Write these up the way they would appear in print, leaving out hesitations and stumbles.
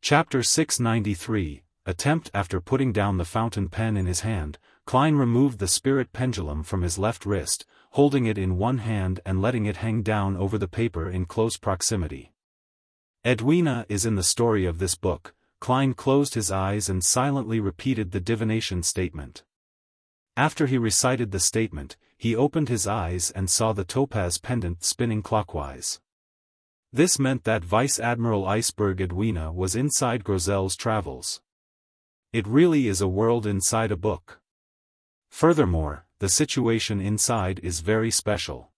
Chapter 693, Attempt. After putting down the fountain pen in his hand, Klein removed the spirit pendulum from his left wrist, holding it in one hand and letting it hang down over the paper in close proximity. Edwina is in the story of this book. Klein closed his eyes and silently repeated the divination statement. After he recited the statement, he opened his eyes and saw the topaz pendant spinning clockwise. This meant that Vice Admiral Iceberg Edwina was inside Grozel's travels. It really is a world inside a book. Furthermore, the situation inside is very special.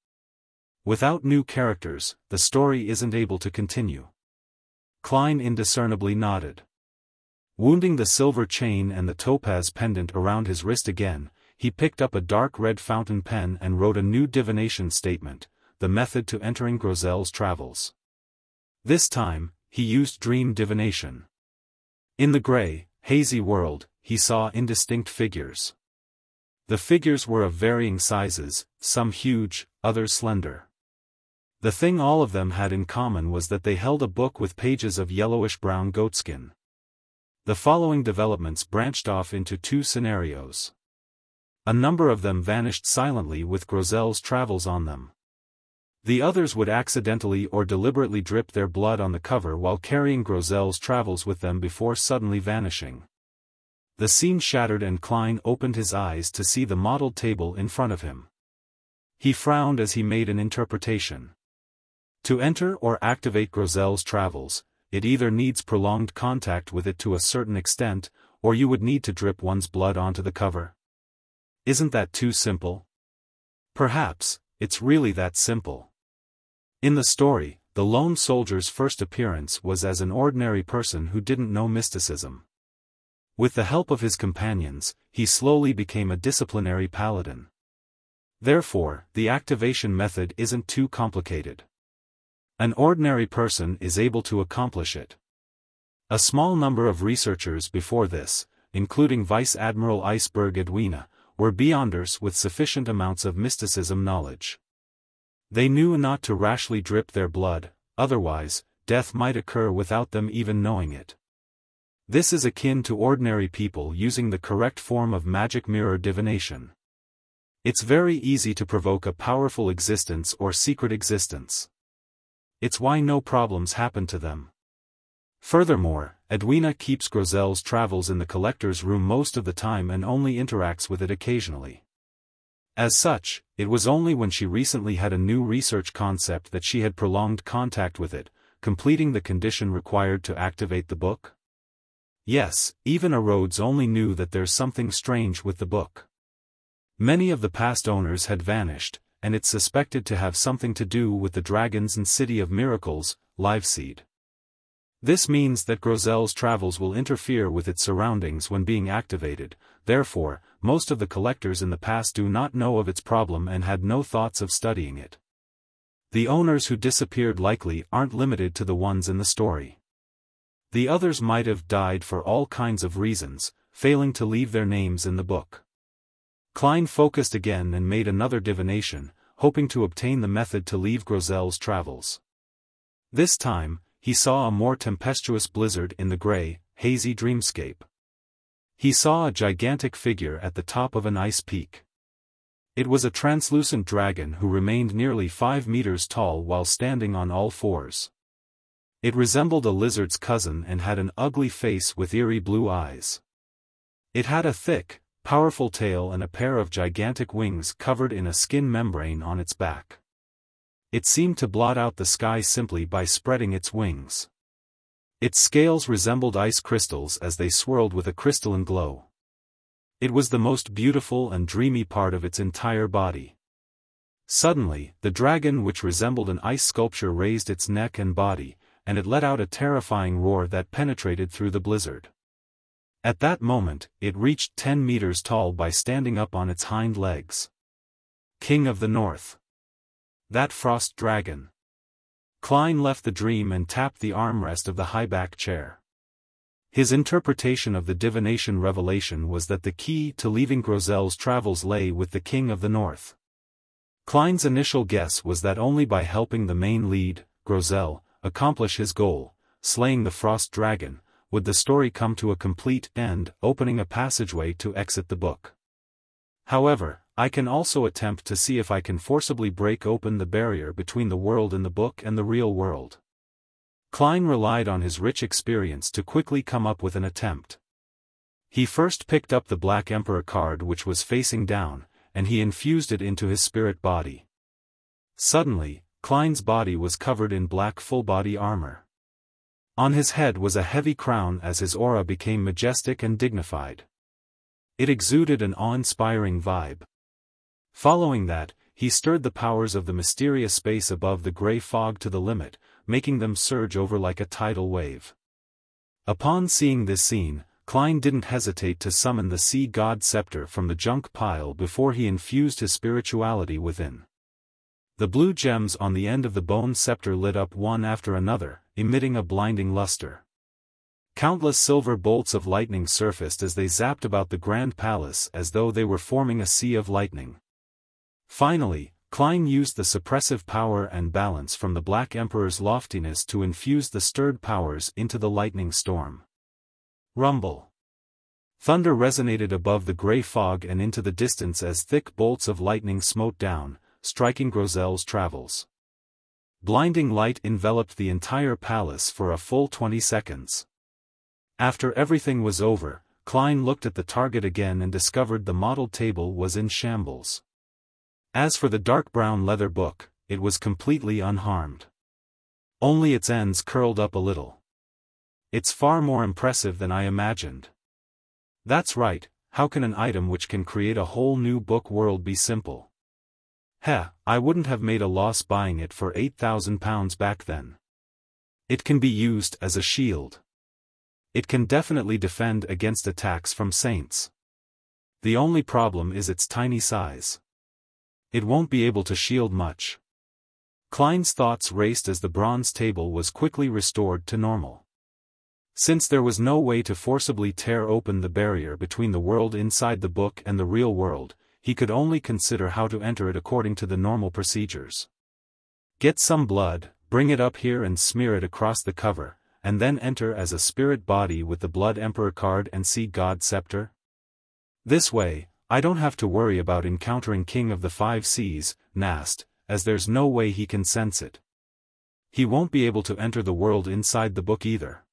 Without new characters, the story isn't able to continue. Klein indiscernibly nodded. Wounding the silver chain and the topaz pendant around his wrist again, he picked up a dark red fountain pen and wrote a new divination statement, the method to entering Grozel's travels. This time, he used dream divination. In the gray, hazy world, he saw indistinct figures. The figures were of varying sizes, some huge, others slender. The thing all of them had in common was that they held a book with pages of yellowish-brown goatskin. The following developments branched off into two scenarios. A number of them vanished silently with Grozel's travels on them. The others would accidentally or deliberately drip their blood on the cover while carrying Grozel's travels with them before suddenly vanishing. The scene shattered and Klein opened his eyes to see the modeled table in front of him. He frowned as he made an interpretation. To enter or activate Grozel's travels, it either needs prolonged contact with it to a certain extent, or you would need to drip one's blood onto the cover. Isn't that too simple? Perhaps, it's really that simple. In the story, the lone soldier's first appearance was as an ordinary person who didn't know mysticism. With the help of his companions, he slowly became a disciplinary paladin. Therefore, the activation method isn't too complicated. An ordinary person is able to accomplish it. A small number of researchers before this, including Vice Admiral Iceberg Edwina, were beyonders with sufficient amounts of mysticism knowledge. They knew not to rashly drip their blood, otherwise, death might occur without them even knowing it. This is akin to ordinary people using the correct form of magic mirror divination. It's very easy to provoke a powerful existence or secret existence. It's why no problems happen to them. Furthermore, Edwina keeps Grozel's travels in the collector's room most of the time and only interacts with it occasionally. As such, it was only when she recently had a new research concept that she had prolonged contact with it, completing the condition required to activate the book. Yes, even a Rhodes only knew that there's something strange with the book. Many of the past owners had vanished, and it's suspected to have something to do with the dragons and City of Miracles, Liveseed. This means that Grozel's travels will interfere with its surroundings when being activated, therefore, most of the collectors in the past do not know of its problem and had no thoughts of studying it. The owners who disappeared likely aren't limited to the ones in the story. The others might have died for all kinds of reasons, failing to leave their names in the book. Klein focused again and made another divination, hoping to obtain the method to leave Grozel's travels. This time, he saw a more tempestuous blizzard in the gray, hazy dreamscape. He saw a gigantic figure at the top of an ice peak. It was a translucent dragon who remained nearly 5 meters tall while standing on all fours. It resembled a lizard's cousin and had an ugly face with eerie blue eyes. It had a thick, powerful tail and a pair of gigantic wings covered in a skin membrane on its back. It seemed to blot out the sky simply by spreading its wings. Its scales resembled ice crystals as they swirled with a crystalline glow. It was the most beautiful and dreamy part of its entire body. Suddenly, the dragon, which resembled an ice sculpture, raised its neck and body, and it let out a terrifying roar that penetrated through the blizzard. At that moment, it reached 10 meters tall by standing up on its hind legs. King of the North. That frost dragon. Klein left the dream and tapped the armrest of the high-back chair. His interpretation of the divination revelation was that the key to leaving Grozel's travels lay with the King of the North. Klein's initial guess was that only by helping the main lead, Grozel, accomplish his goal, slaying the frost dragon, would the story come to a complete end, opening a passageway to exit the book. However, I can also attempt to see if I can forcibly break open the barrier between the world in the book and the real world. Klein relied on his rich experience to quickly come up with an attempt. He first picked up the Black Emperor card which was facing down, and he infused it into his spirit body. Suddenly, Klein's body was covered in black full-body armor. On his head was a heavy crown as his aura became majestic and dignified. It exuded an awe-inspiring vibe. Following that, he stirred the powers of the mysterious space above the gray fog to the limit, making them surge over like a tidal wave. Upon seeing this scene, Klein didn't hesitate to summon the Sea God Scepter from the junk pile before he infused his spirituality within. The blue gems on the end of the bone scepter lit up one after another, emitting a blinding luster. Countless silver bolts of lightning surfaced as they zapped about the grand palace as though they were forming a sea of lightning. Finally, Klein used the suppressive power and balance from the Black Emperor's loftiness to infuse the stirred powers into the lightning storm. Rumble. Thunder resonated above the gray fog and into the distance as thick bolts of lightning smote down, striking Grozel's travels. Blinding light enveloped the entire palace for a full 20 seconds. After everything was over, Klein looked at the target again and discovered the model table was in shambles. As for the dark brown leather book, it was completely unharmed. Only its ends curled up a little. It's far more impressive than I imagined. That's right, how can an item which can create a whole new book world be simple? I wouldn't have made a loss buying it for £8,000 back then. It can be used as a shield. It can definitely defend against attacks from saints. The only problem is its tiny size. It won't be able to shield much. Klein's thoughts raced as the bronze table was quickly restored to normal. Since there was no way to forcibly tear open the barrier between the world inside the book and the real world, he could only consider how to enter it according to the normal procedures. Get some blood, bring it up here and smear it across the cover, and then enter as a spirit body with the Blood Emperor card and Sea God Scepter? This way, I don't have to worry about encountering King of the Five Seas, Nast, as there's no way he can sense it. He won't be able to enter the world inside the book either.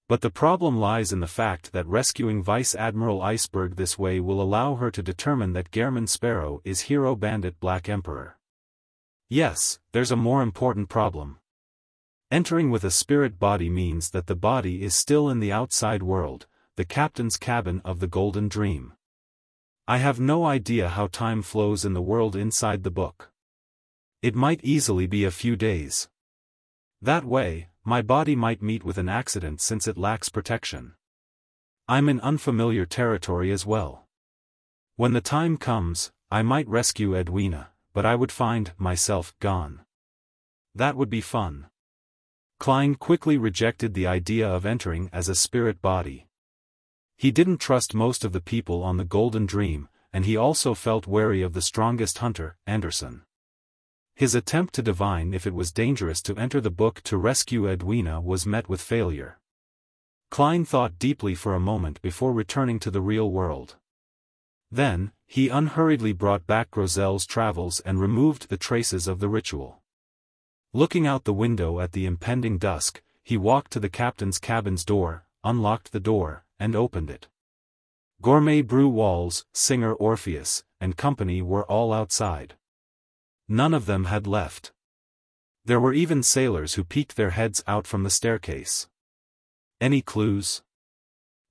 But the problem lies in the fact that rescuing Vice Admiral Iceberg this way will allow her to determine that Gehrman Sparrow is Hero Bandit Black Emperor. Yes, there's a more important problem. Entering with a spirit body means that the body is still in the outside world, the captain's cabin of the Golden Dream. I have no idea how time flows in the world inside the book. It might easily be a few days. That way, my body might meet with an accident since it lacks protection. I'm in unfamiliar territory as well. When the time comes, I might rescue Edwina, but I would find myself gone. That would be fun. Klein quickly rejected the idea of entering as a spirit body. He didn't trust most of the people on the Golden Dream, and he also felt wary of the strongest hunter, Anderson. His attempt to divine if it was dangerous to enter the book to rescue Edwina was met with failure. Klein thought deeply for a moment before returning to the real world. Then, he unhurriedly brought back Grozel's travels and removed the traces of the ritual. Looking out the window at the impending dusk, he walked to the captain's cabin's door, unlocked the door, and opened it. Gourmet Brew Walls, singer Orpheus, and company were all outside. None of them had left. There were even sailors who peeked their heads out from the staircase. Any clues?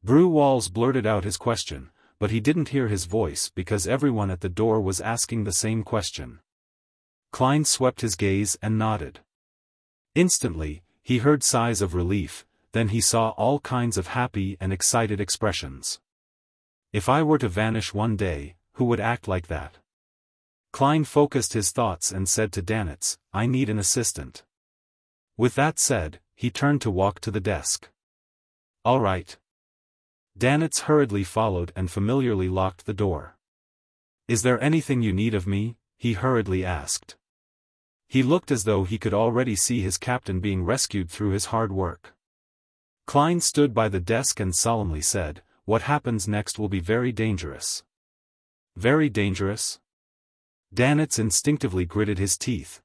Brew Walls blurted out his question, but he didn't hear his voice because everyone at the door was asking the same question. Klein swept his gaze and nodded. Instantly, he heard sighs of relief, then he saw all kinds of happy and excited expressions. If I were to vanish one day, who would act like that? Klein focused his thoughts and said to Danitz, I need an assistant. With that said, he turned to walk to the desk. All right. Danitz hurriedly followed and familiarly locked the door. Is there anything you need of me? He hurriedly asked. He looked as though he could already see his captain being rescued through his hard work. Klein stood by the desk and solemnly said, "What happens next will be very dangerous." "Very dangerous?" Danitz instinctively gritted his teeth.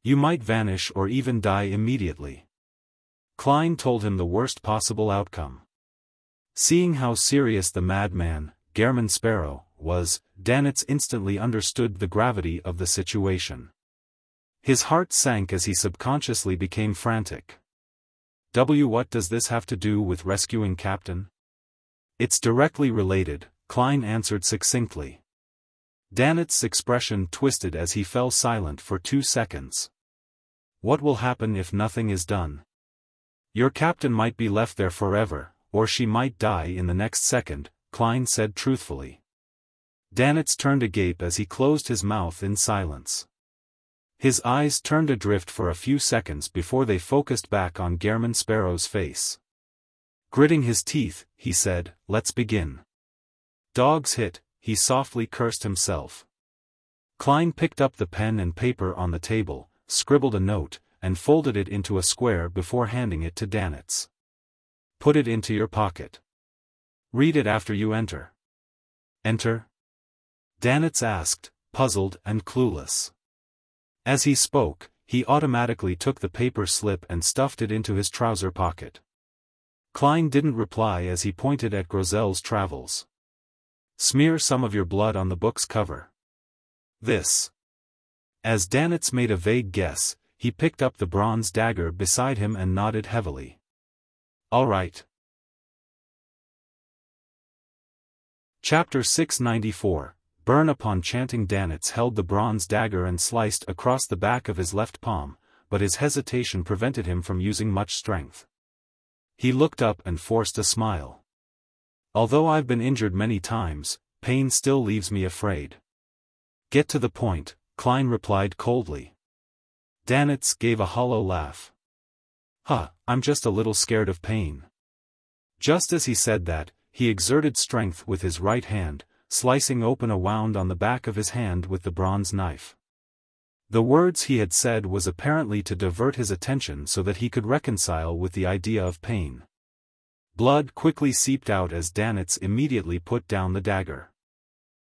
"You might vanish or even die immediately." Klein told him the worst possible outcome. Seeing how serious the madman, Gehrman Sparrow, was, Danitz instantly understood the gravity of the situation. His heart sank as he subconsciously became frantic. What does this have to do with rescuing Captain? It's directly related, Klein answered succinctly. Danitz's expression twisted as he fell silent for 2 seconds. What will happen if nothing is done? Your captain might be left there forever, or she might die in the next second, Klein said truthfully. Danitz turned agape as he closed his mouth in silence. His eyes turned adrift for a few seconds before they focused back on Gehrman Sparrow's face. Gritting his teeth, he said, "Let's begin." "Dog's hit," he softly cursed himself. Klein picked up the pen and paper on the table, scribbled a note, and folded it into a square before handing it to Danitz. "Put it into your pocket. Read it after you enter." "Enter?" Danitz asked, puzzled and clueless. As he spoke, he automatically took the paper slip and stuffed it into his trouser pocket. Klein didn't reply as he pointed at Grozel's travels. "Smear some of your blood on the book's cover." "This." As Danitz made a vague guess, he picked up the bronze dagger beside him and nodded heavily. "All right." Chapter 694, Burn upon Chanting. Danitz held the bronze dagger and sliced across the back of his left palm, but his hesitation prevented him from using much strength. He looked up and forced a smile. "Although I've been injured many times, pain still leaves me afraid." "Get to the point," Klein replied coldly. Danitz gave a hollow laugh. I'm just a little scared of pain." Just as he said that, he exerted strength with his right hand, slicing open a wound on the back of his hand with the bronze knife. The words he had said was apparently to divert his attention so that he could reconcile with the idea of pain. Blood quickly seeped out as Danitz immediately put down the dagger.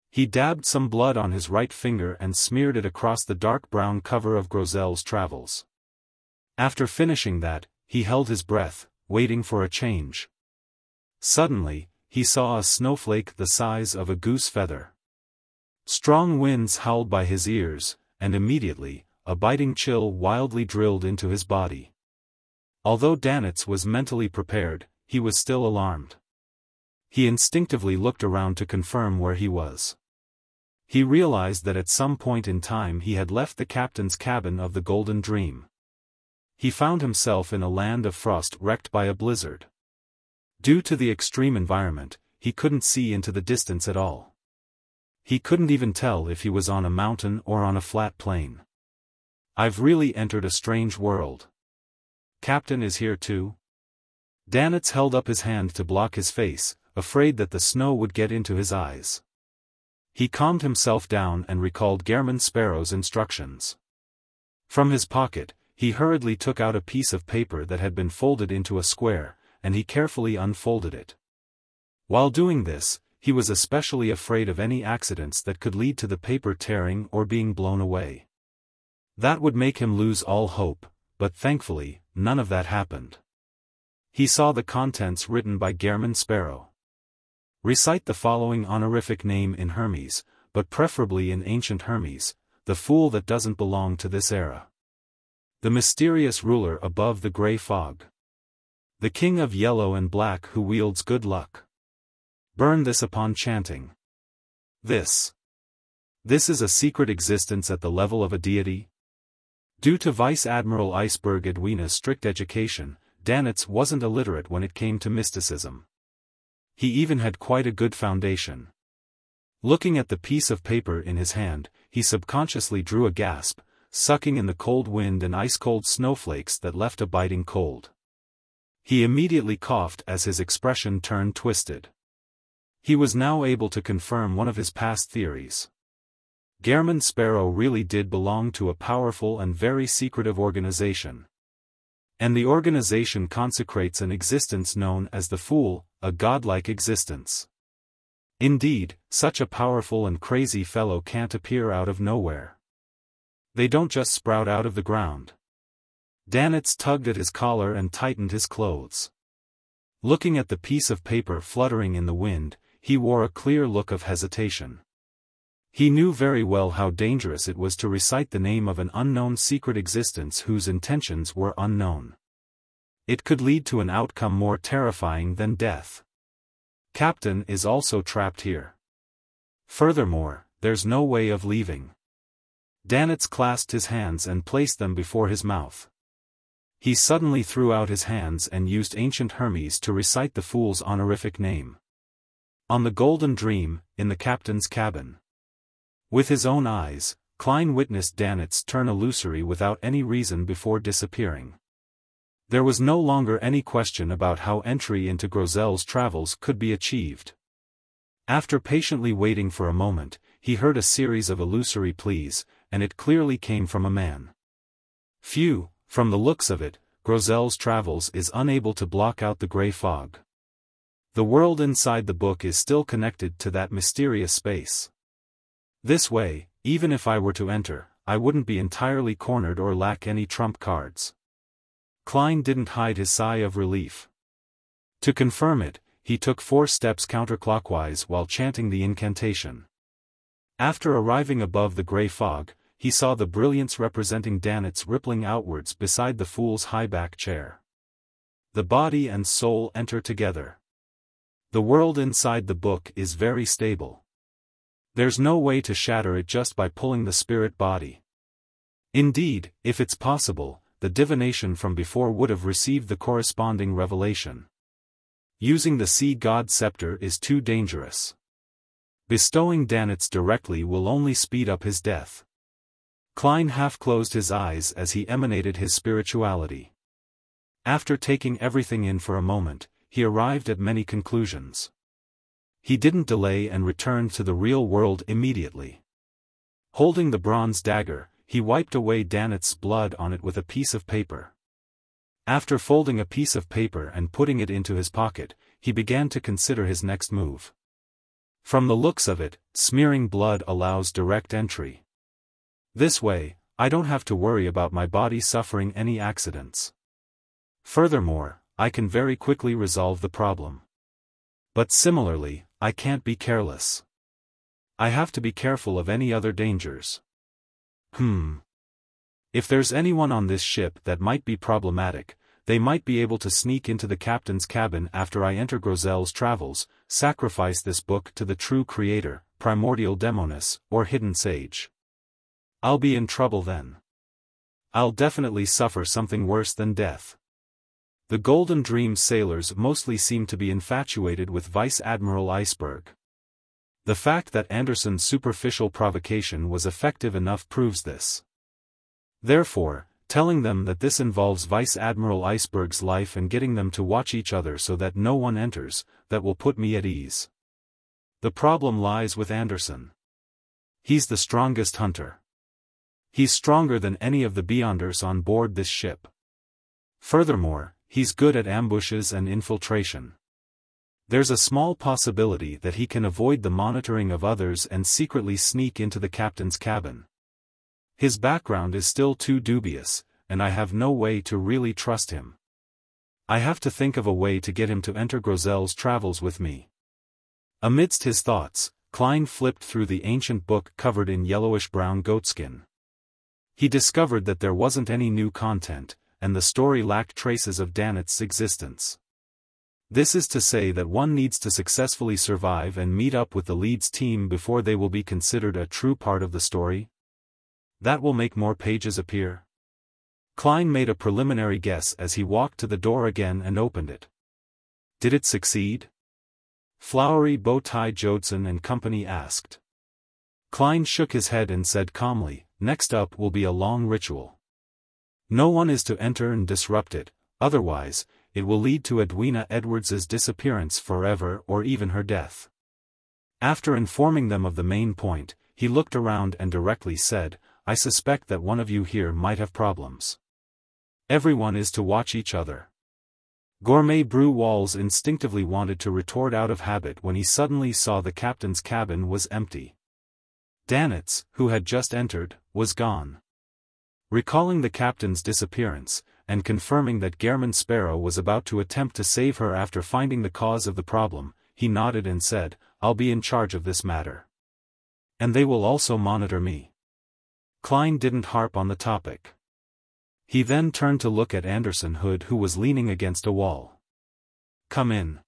He dabbed some blood on his right finger and smeared it across the dark brown cover of Grozel's travels. After finishing that, he held his breath, waiting for a change. Suddenly, he saw a snowflake the size of a goose feather. Strong winds howled by his ears, and immediately, a biting chill wildly drilled into his body. Although Danitz was mentally prepared, he was still alarmed. He instinctively looked around to confirm where he was. He realized that at some point in time he had left the captain's cabin of the Golden Dream. He found himself in a land of frost wrecked by a blizzard. Due to the extreme environment, he couldn't see into the distance at all. He couldn't even tell if he was on a mountain or on a flat plain. "I've really entered a strange world. Captain is here too?" Danitz held up his hand to block his face, afraid that the snow would get into his eyes. He calmed himself down and recalled Gehrman Sparrow's instructions. From his pocket, he hurriedly took out a piece of paper that had been folded into a square, and he carefully unfolded it. While doing this, he was especially afraid of any accidents that could lead to the paper tearing or being blown away. That would make him lose all hope, but thankfully, none of that happened. He saw the contents written by Gehrman Sparrow. "Recite the following honorific name in Hermes, but preferably in ancient Hermes, the fool that doesn't belong to this era. The mysterious ruler above the gray fog. The king of yellow and black who wields good luck. Burn this upon Chanting. This is a secret existence at the level of a deity?" Due to Vice Admiral Iceberg Edwina's strict education, Danitz wasn't illiterate when it came to mysticism. He even had quite a good foundation. Looking at the piece of paper in his hand, he subconsciously drew a gasp, sucking in the cold wind and ice-cold snowflakes that left a biting cold. He immediately coughed as his expression turned twisted. He was now able to confirm one of his past theories. Gehrman Sparrow really did belong to a powerful and very secretive organization. And the organization consecrates an existence known as the Fool, a godlike existence. Indeed, such a powerful and crazy fellow can't appear out of nowhere. They don't just sprout out of the ground. Danitz tugged at his collar and tightened his clothes. Looking at the piece of paper fluttering in the wind, he wore a clear look of hesitation. He knew very well how dangerous it was to recite the name of an unknown secret existence whose intentions were unknown. It could lead to an outcome more terrifying than death. Captain is also trapped here. Furthermore, there's no way of leaving. Danitz clasped his hands and placed them before his mouth. He suddenly threw out his hands and used ancient Hermes to recite the Fool's honorific name. On the Golden Dream, in the captain's cabin. With his own eyes, Klein witnessed Danitz turn illusory without any reason before disappearing. There was no longer any question about how entry into Grozel's travels could be achieved. After patiently waiting for a moment, he heard a series of illusory pleas, and it clearly came from a man. Phew, from the looks of it, Grozel's travels is unable to block out the grey fog. The world inside the book is still connected to that mysterious space. This way, even if I were to enter, I wouldn't be entirely cornered or lack any trump cards. Klein didn't hide his sigh of relief. To confirm it, he took 4 steps counterclockwise while chanting the incantation. After arriving above the grey fog, he saw the brilliance representing Danitz rippling outwards beside the Fool's high-back chair. The body and soul enter together. The world inside the book is very stable. There's no way to shatter it just by pulling the spirit body. Indeed, if it's possible, the divination from before would have received the corresponding revelation. Using the Sea God Scepter is too dangerous. Bestowing Danitz directly will only speed up his death. Klein half-closed his eyes as he emanated his spirituality. After taking everything in for a moment, he arrived at many conclusions. He didn't delay and returned to the real world immediately. Holding the bronze dagger, he wiped away Danitz's blood on it with a piece of paper. After folding a piece of paper and putting it into his pocket, he began to consider his next move. From the looks of it, smearing blood allows direct entry. This way, I don't have to worry about my body suffering any accidents. Furthermore, I can very quickly resolve the problem. But similarly, I can't be careless. I have to be careful of any other dangers. If there's anyone on this ship that might be problematic, they might be able to sneak into the captain's cabin after I enter Grozel's travels, sacrifice this book to the true creator, primordial demoness, or hidden sage. I'll be in trouble then. I'll definitely suffer something worse than death. The Golden Dream sailors mostly seem to be infatuated with Vice Admiral Iceberg. The fact that Anderson's superficial provocation was effective enough proves this. Therefore, telling them that this involves Vice Admiral Iceberg's life and getting them to watch each other so that no one enters, that will put me at ease. The problem lies with Anderson. He's the strongest hunter. He's stronger than any of the Beyonders on board this ship. Furthermore, he's good at ambushes and infiltration. There's a small possibility that he can avoid the monitoring of others and secretly sneak into the captain's cabin. His background is still too dubious, and I have no way to really trust him. I have to think of a way to get him to enter Grozel's travels with me. Amidst his thoughts, Klein flipped through the ancient book covered in yellowish-brown goatskin. He discovered that there wasn't any new content, and the story lacked traces of Danitz's existence. This is to say that one needs to successfully survive and meet up with the lead's team before they will be considered a true part of the story. That will make more pages appear. Klein made a preliminary guess as he walked to the door again and opened it. Did it succeed? Flowery Bow-Tie Jodson and Company asked. Klein shook his head and said calmly, "Next up will be a long ritual. No one is to enter and disrupt it, otherwise, it will lead to Edwina Edwards's disappearance forever or even her death." After informing them of the main point, he looked around and directly said, "I suspect that one of you here might have problems. Everyone is to watch each other. Gourmet Brew Walls instinctively wanted to retort out of habit when he suddenly saw the captain's cabin was empty. Danitz, who had just entered, was gone. Recalling the captain's disappearance, and confirming that Gehrman Sparrow was about to attempt to save her after finding the cause of the problem, he nodded and said, "I'll be in charge of this matter. And they will also monitor me." Klein didn't harp on the topic. He then turned to look at Anderson Hood, who was leaning against a wall. "Come in."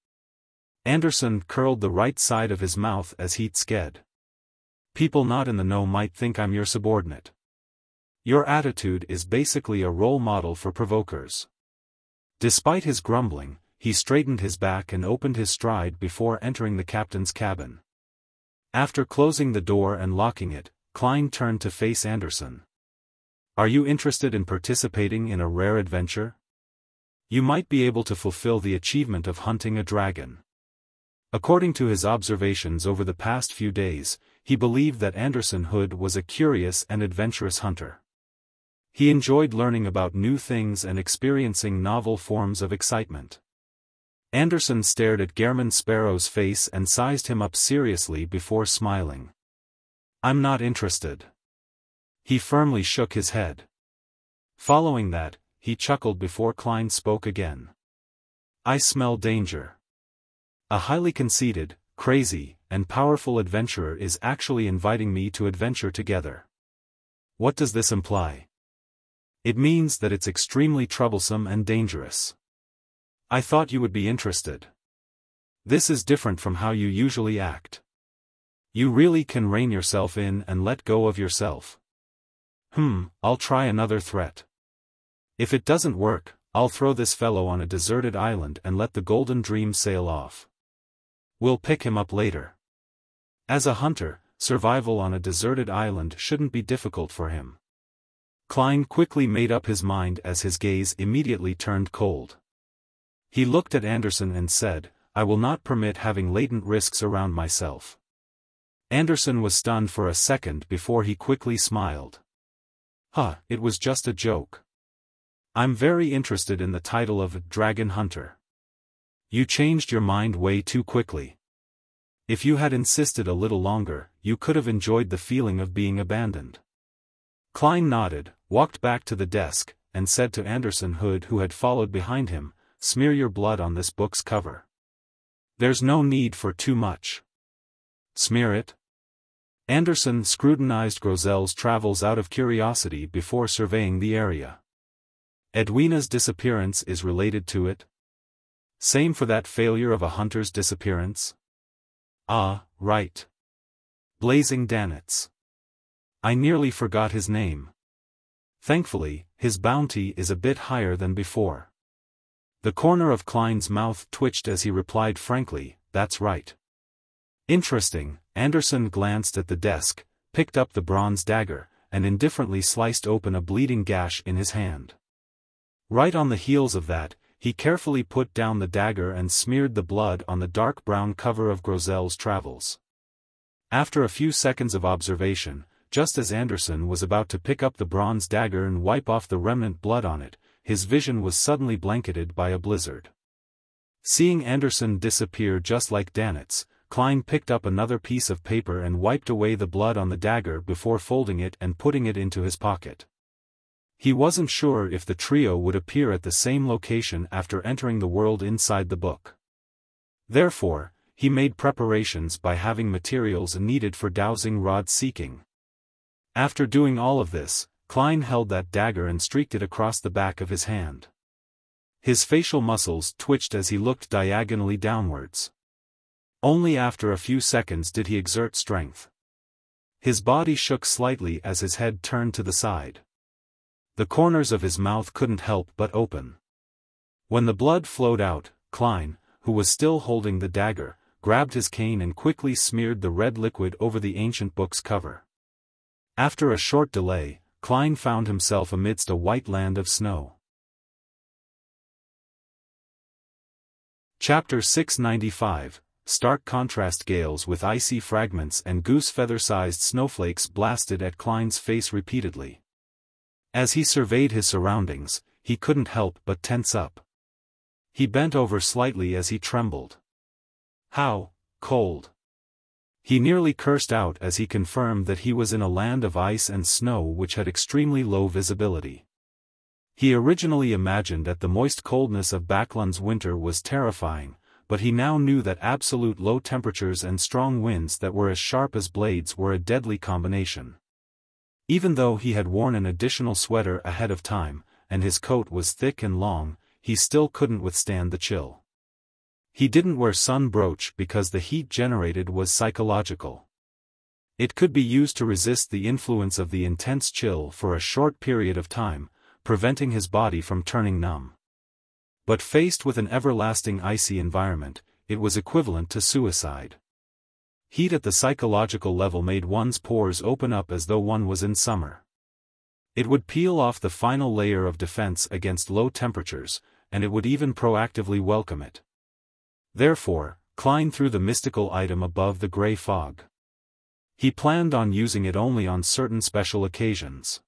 Anderson curled the right side of his mouth as he'd sked. "People not in the know might think I'm your subordinate. Your attitude is basically a role model for provokers." Despite his grumbling, he straightened his back and opened his stride before entering the captain's cabin. After closing the door and locking it, Klein turned to face Anderson. "Are you interested in participating in a rare adventure? You might be able to fulfill the achievement of hunting a dragon." According to his observations over the past few days, he believed that Anderson Hood was a curious and adventurous hunter. He enjoyed learning about new things and experiencing novel forms of excitement. Anderson stared at Gehrman Sparrow's face and sized him up seriously before smiling. "I'm not interested." He firmly shook his head. Following that, he chuckled before Klein spoke again. "I smell danger. A highly conceited, crazy, and powerful adventurer is actually inviting me to adventure together. What does this imply? It means that it's extremely troublesome and dangerous. I thought you would be interested. This is different from how you usually act. You really can rein yourself in and let go of yourself." I'll try another threat. If it doesn't work, I'll throw this fellow on a deserted island and let the Golden Dream sail off. We'll pick him up later. As a hunter, survival on a deserted island shouldn't be difficult for him." Klein quickly made up his mind as his gaze immediately turned cold. He looked at Anderson and said, "I will not permit having latent risks around myself." Anderson was stunned for a second before he quickly smiled. It was just a joke. I'm very interested in the title of Dragon Hunter. You changed your mind way too quickly. If you had insisted a little longer, you could have enjoyed the feeling of being abandoned." Klein nodded, walked back to the desk, and said to Anderson Hood, who had followed behind him, "Smear your blood on this book's cover. There's no need for too much." "Smear it?" Anderson scrutinized Grozel's travels out of curiosity before surveying the area. "Edwina's disappearance is related to it? Same for that failure of a hunter's disappearance?" "Ah, right. Blazing Danitz. I nearly forgot his name. Thankfully, his bounty is a bit higher than before." The corner of Klein's mouth twitched as he replied frankly, "That's right." "Interesting." Anderson glanced at the desk, picked up the bronze dagger, and indifferently sliced open a bleeding gash in his hand. Right on the heels of that, he carefully put down the dagger and smeared the blood on the dark brown cover of Grozel's travels. After a few seconds of observation, just as Anderson was about to pick up the bronze dagger and wipe off the remnant blood on it, his vision was suddenly blanketed by a blizzard. Seeing Anderson disappear just like Danitz, Klein picked up another piece of paper and wiped away the blood on the dagger before folding it and putting it into his pocket. He wasn't sure if the trio would appear at the same location after entering the world inside the book. Therefore, he made preparations by having materials needed for dowsing rod seeking. After doing all of this, Klein held that dagger and streaked it across the back of his hand. His facial muscles twitched as he looked diagonally downwards. Only after a few seconds did he exert strength. His body shook slightly as his head turned to the side. The corners of his mouth couldn't help but open. When the blood flowed out, Klein, who was still holding the dagger, grabbed his cane and quickly smeared the red liquid over the ancient book's cover. After a short delay, Klein found himself amidst a white land of snow. Chapter 695, Stark contrast. Gales with icy fragments and goose feather-sized snowflakes blasted at Klein's face repeatedly. As he surveyed his surroundings, he couldn't help but tense up. He bent over slightly as he trembled. How cold! He nearly cursed out as he confirmed that he was in a land of ice and snow which had extremely low visibility. He originally imagined that the moist coldness of Baklan's winter was terrifying, but he now knew that absolute low temperatures and strong winds that were as sharp as blades were a deadly combination. Even though he had worn an additional sweater ahead of time, and his coat was thick and long, he still couldn't withstand the chill. He didn't wear sun brooch because the heat generated was psychological. It could be used to resist the influence of the intense chill for a short period of time, preventing his body from turning numb. But faced with an everlasting icy environment, it was equivalent to suicide. Heat at the psychological level made one's pores open up as though one was in summer. It would peel off the final layer of defense against low temperatures, and it would even proactively welcome it. Therefore, Klein threw the mystical item above the gray fog. He planned on using it only on certain special occasions.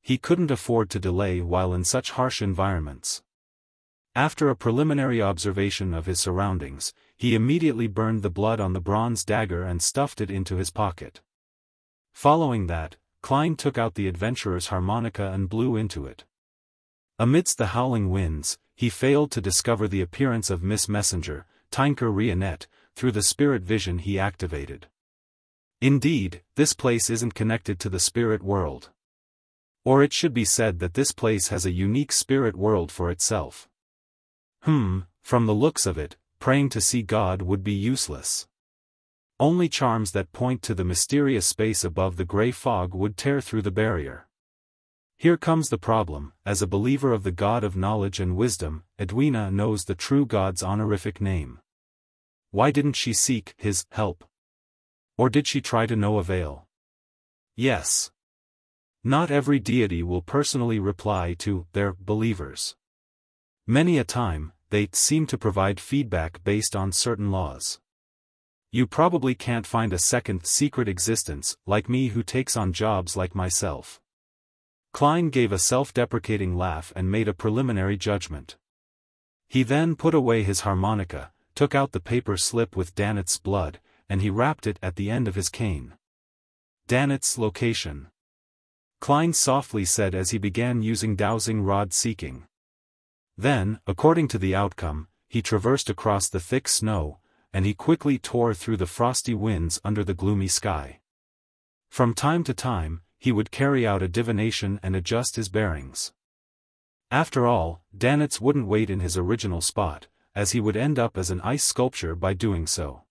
He couldn't afford to delay while in such harsh environments. After a preliminary observation of his surroundings, he immediately burned the blood on the bronze dagger and stuffed it into his pocket. Following that, Klein took out the adventurer's harmonica and blew into it. Amidst the howling winds, he failed to discover the appearance of Miss Messenger, Tinker Rionette, through the spirit vision he activated. Indeed, this place isn't connected to the spirit world. Or it should be said that this place has a unique spirit world for itself. From the looks of it, praying to see God would be useless. Only charms that point to the mysterious space above the gray fog would tear through the barrier. Here comes the problem. As a believer of the God of knowledge and wisdom, Edwina knows the true God's honorific name. Why didn't she seek his help? Or did she try to no avail? Yes. Not every deity will personally reply to their believers. Many a time, they seem to provide feedback based on certain laws. You probably can't find a second secret existence like me who takes on jobs like myself. Klein gave a self-deprecating laugh and made a preliminary judgment. He then put away his harmonica, took out the paper slip with Danitz's blood, and he wrapped it at the end of his cane. Danitz's location. Klein softly said as he began using dowsing rod seeking. Then, according to the outcome, he traversed across the thick snow, and he quickly tore through the frosty winds under the gloomy sky. From time to time, he would carry out a divination and adjust his bearings. After all, Danitz wouldn't wait in his original spot, as he would end up as an ice sculpture by doing so.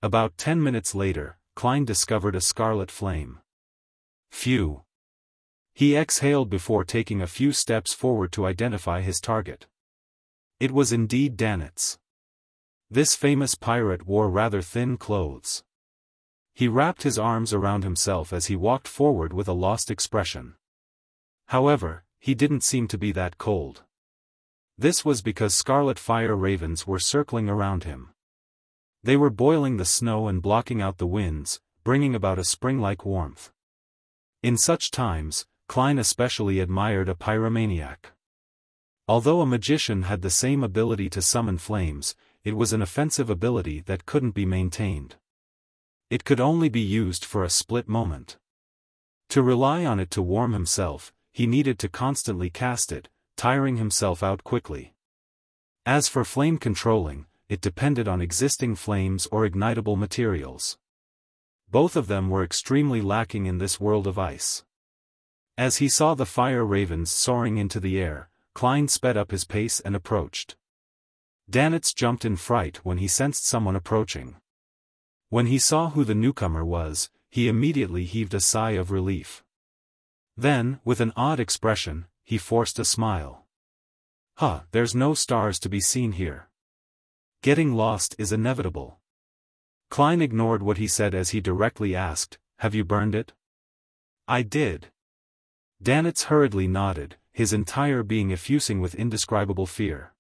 About 10 minutes later, Klein discovered a scarlet flame. Phew! He exhaled before taking a few steps forward to identify his target. It was indeed Danitz. This famous pirate wore rather thin clothes. He wrapped his arms around himself as he walked forward with a lost expression. However, he didn't seem to be that cold. This was because scarlet fire ravens were circling around him. They were boiling the snow and blocking out the winds, bringing about a spring-like warmth. In such times, Klein especially admired a pyromaniac. Although a magician had the same ability to summon flames, it was an offensive ability that couldn't be maintained. It could only be used for a split moment. To rely on it to warm himself, he needed to constantly cast it, tiring himself out quickly. As for flame controlling, it depended on existing flames or ignitable materials. Both of them were extremely lacking in this world of ice. As he saw the fire ravens soaring into the air, Klein sped up his pace and approached. Danitz jumped in fright when he sensed someone approaching. When he saw who the newcomer was, he immediately heaved a sigh of relief. Then, with an odd expression, he forced a smile. There's no stars to be seen here. Getting lost is inevitable. Klein ignored what he said as he directly asked, "Have you burned it?" "I did." Danitz hurriedly nodded, his entire being effusing with indescribable fear.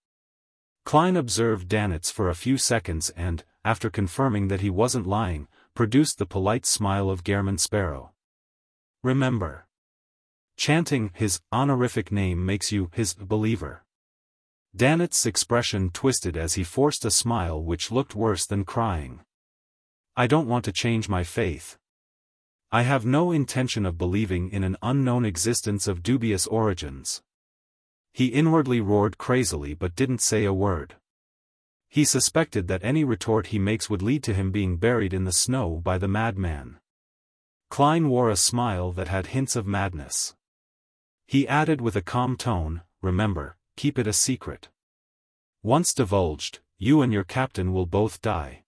Klein observed Danitz for a few seconds and, after confirming that he wasn't lying, produced the polite smile of Gehrman Sparrow. "Remember. Chanting his honorific name makes you his believer. Danitz's expression twisted as he forced a smile which looked worse than crying. I don't want to change my faith. I have no intention of believing in an unknown existence of dubious origins. He inwardly roared crazily but didn't say a word. He suspected that any retort he makes would lead to him being buried in the snow by the madman. Klein wore a smile that had hints of madness. He added with a calm tone, remember, keep it a secret. Once divulged, you and your captain will both die.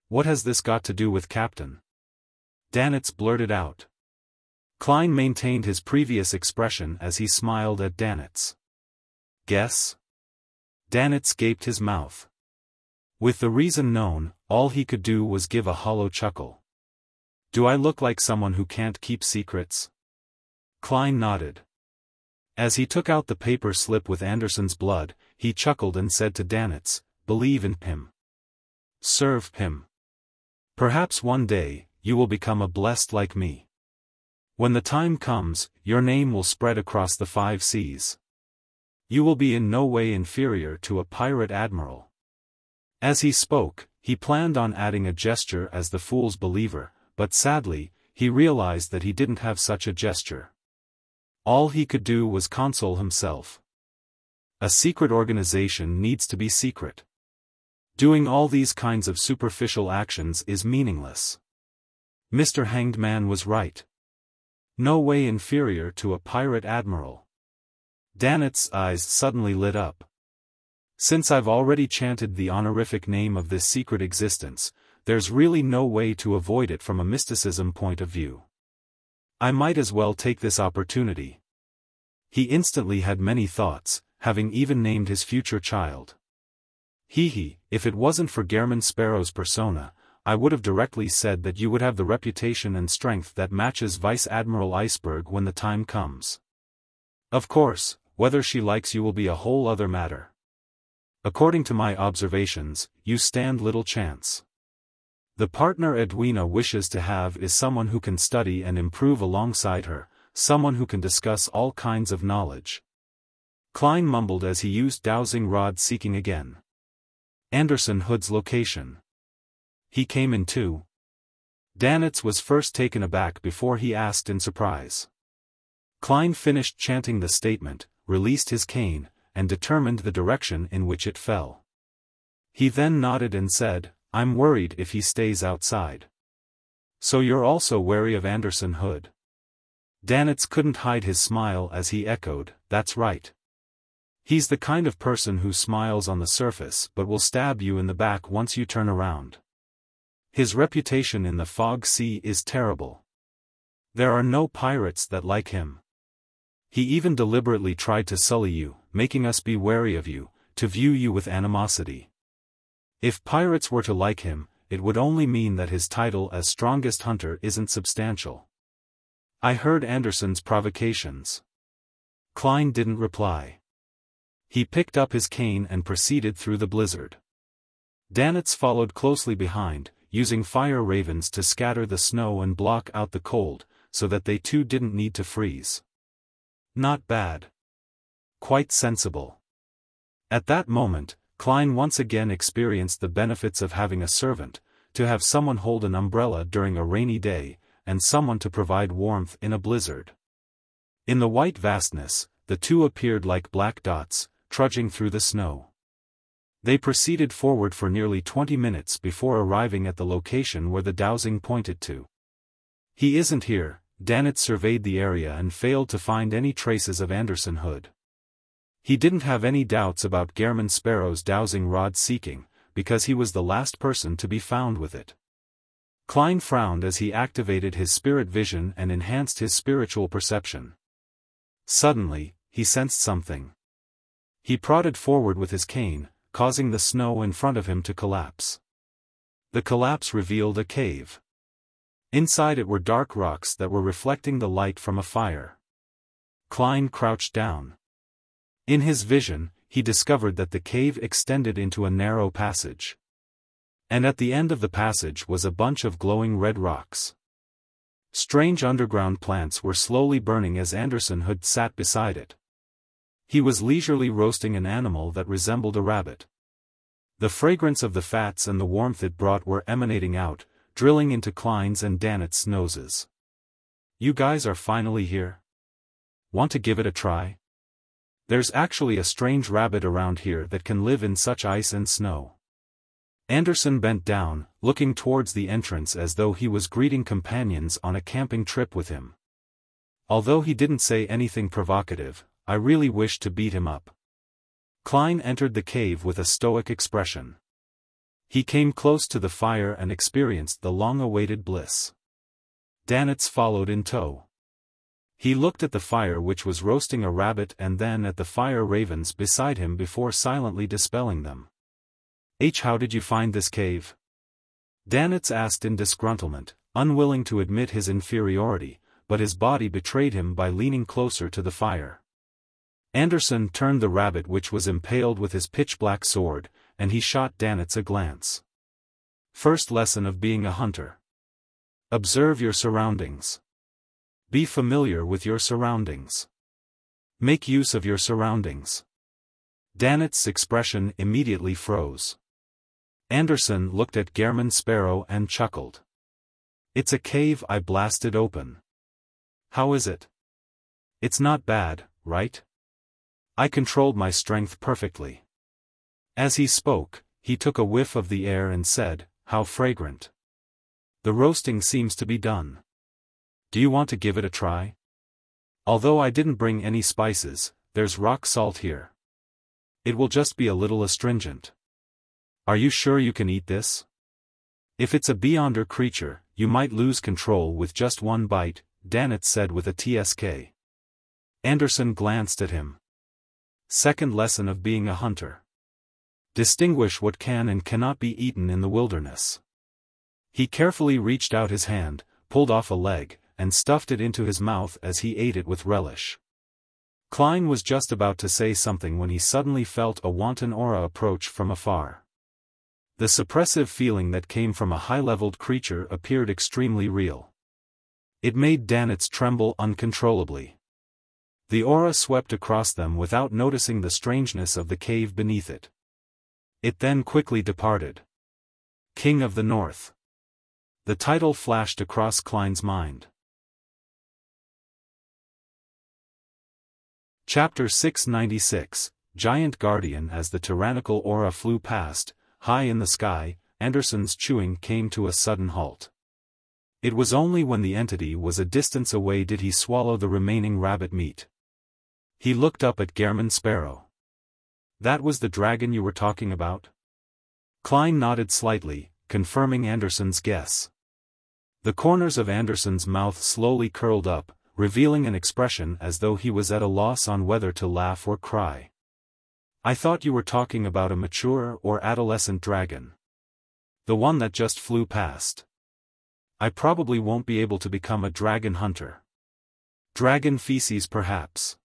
What has this got to do with Captain? Danitz blurted out. Klein maintained his previous expression as he smiled at Danitz. Guess? Danitz gaped his mouth. With the reason known, all he could do was give a hollow chuckle. Do I look like someone who can't keep secrets? Klein nodded. As he took out the paper slip with Anderson's blood, he chuckled and said to Danitz, believe in him. Serve him. Perhaps one day, you will become a blessed like me. When the time comes, your name will spread across the 5 seas. You will be in no way inferior to a pirate admiral. As he spoke, he planned on adding a gesture as the fool's believer, but sadly, he realized that he didn't have such a gesture. All he could do was console himself. A secret organization needs to be secret. Doing all these kinds of superficial actions is meaningless. Mr. Hanged Man was right. No way inferior to a pirate admiral. Danitz's eyes suddenly lit up. Since I've already chanted the honorific name of this secret existence, there's really no way to avoid it from a mysticism point of view. I might as well take this opportunity. He instantly had many thoughts, having even named his future child. If it wasn't for Gehrman Sparrow's persona, I would have directly said that you would have the reputation and strength that matches Vice Admiral Iceberg when the time comes. Of course, whether she likes you will be a whole other matter. According to my observations, you stand little chance. The partner Edwina wishes to have is someone who can study and improve alongside her, someone who can discuss all kinds of knowledge. Klein mumbled as he used dowsing rod seeking again. Anderson Hood's location. He came in too. Danitz was first taken aback before he asked in surprise. Klein finished chanting the statement, released his cane, and determined the direction in which it fell. He then nodded and said, I'm worried if he stays outside. So you're also wary of Anderson Hood? Danitz couldn't hide his smile as he echoed, that's right. He's the kind of person who smiles on the surface but will stab you in the back once you turn around. His reputation in the Fog Sea is terrible. There are no pirates that like him. He even deliberately tried to sully you, making us be wary of you, to view you with animosity. If pirates were to like him, it would only mean that his title as strongest hunter isn't substantial. I heard Anderson's provocations. Klein didn't reply. He picked up his cane and proceeded through the blizzard. Danitz followed closely behind, using fire ravens to scatter the snow and block out the cold, so that they too didn't need to freeze. Not bad. Quite sensible. At that moment, Klein once again experienced the benefits of having a servant, to have someone hold an umbrella during a rainy day, and someone to provide warmth in a blizzard. In the white vastness, the two appeared like black dots, trudging through the snow. They proceeded forward for nearly 20 minutes before arriving at the location where the dowsing pointed to. He isn't here. Danitz surveyed the area and failed to find any traces of Anderson Hood. He didn't have any doubts about Gehrman Sparrow's dowsing rod seeking, because he was the last person to be found with it. Klein frowned as he activated his spirit vision and enhanced his spiritual perception. Suddenly, he sensed something. He prodded forward with his cane, causing the snow in front of him to collapse. The collapse revealed a cave. Inside it were dark rocks that were reflecting the light from a fire. Klein crouched down. In his vision, he discovered that the cave extended into a narrow passage. And at the end of the passage was a bunch of glowing red rocks. Strange underground plants were slowly burning as Anderson Hood sat beside it. He was leisurely roasting an animal that resembled a rabbit. The fragrance of the fats and the warmth it brought were emanating out, drilling into Klein's and Danitz's noses. "You guys are finally here? Want to give it a try? There's actually a strange rabbit around here that can live in such ice and snow." Anderson bent down, looking towards the entrance as though he was greeting companions on a camping trip with him. Although he didn't say anything provocative, I really wished to beat him up. Klein entered the cave with a stoic expression. He came close to the fire and experienced the long-awaited bliss. Danitz followed in tow. He looked at the fire which was roasting a rabbit and then at the fire ravens beside him before silently dispelling them. "How did you find this cave?" Danitz asked in disgruntlement, unwilling to admit his inferiority, but his body betrayed him by leaning closer to the fire. Anderson turned the rabbit which was impaled with his pitch-black sword, and he shot Danitz a glance. First lesson of being a hunter. Observe your surroundings. Be familiar with your surroundings. Make use of your surroundings. Danitz's expression immediately froze. Anderson looked at Gehrman Sparrow and chuckled. "It's a cave I blasted open. How is it? It's not bad, right? I controlled my strength perfectly." As he spoke, he took a whiff of the air and said, "How fragrant. The roasting seems to be done. Do you want to give it a try? Although I didn't bring any spices, there's rock salt here. It will just be a little astringent. Are you sure you can eat this? If it's a beyonder creature, you might lose control with just one bite," Danitz said with a tsk. Anderson glanced at him. Second lesson of being a hunter. Distinguish what can and cannot be eaten in the wilderness. He carefully reached out his hand, pulled off a leg, and stuffed it into his mouth as he ate it with relish. Klein was just about to say something when he suddenly felt a wanton aura approach from afar. The suppressive feeling that came from a high-leveled creature appeared extremely real. It made Danitz tremble uncontrollably. The aura swept across them without noticing the strangeness of the cave beneath it. It then quickly departed. King of the North. The title flashed across Klein's mind. Chapter 696, Giant Guardian. As the tyrannical aura flew past, high in the sky, Anderson's chewing came to a sudden halt. It was only when the entity was a distance away did he swallow the remaining rabbit meat. He looked up at Gehrman Sparrow. "That was the dragon you were talking about?" Klein nodded slightly, confirming Anderson's guess. The corners of Anderson's mouth slowly curled up, revealing an expression as though he was at a loss on whether to laugh or cry. "I thought you were talking about a mature or adolescent dragon. The one that just flew past. I probably won't be able to become a dragon hunter. Dragon feces perhaps."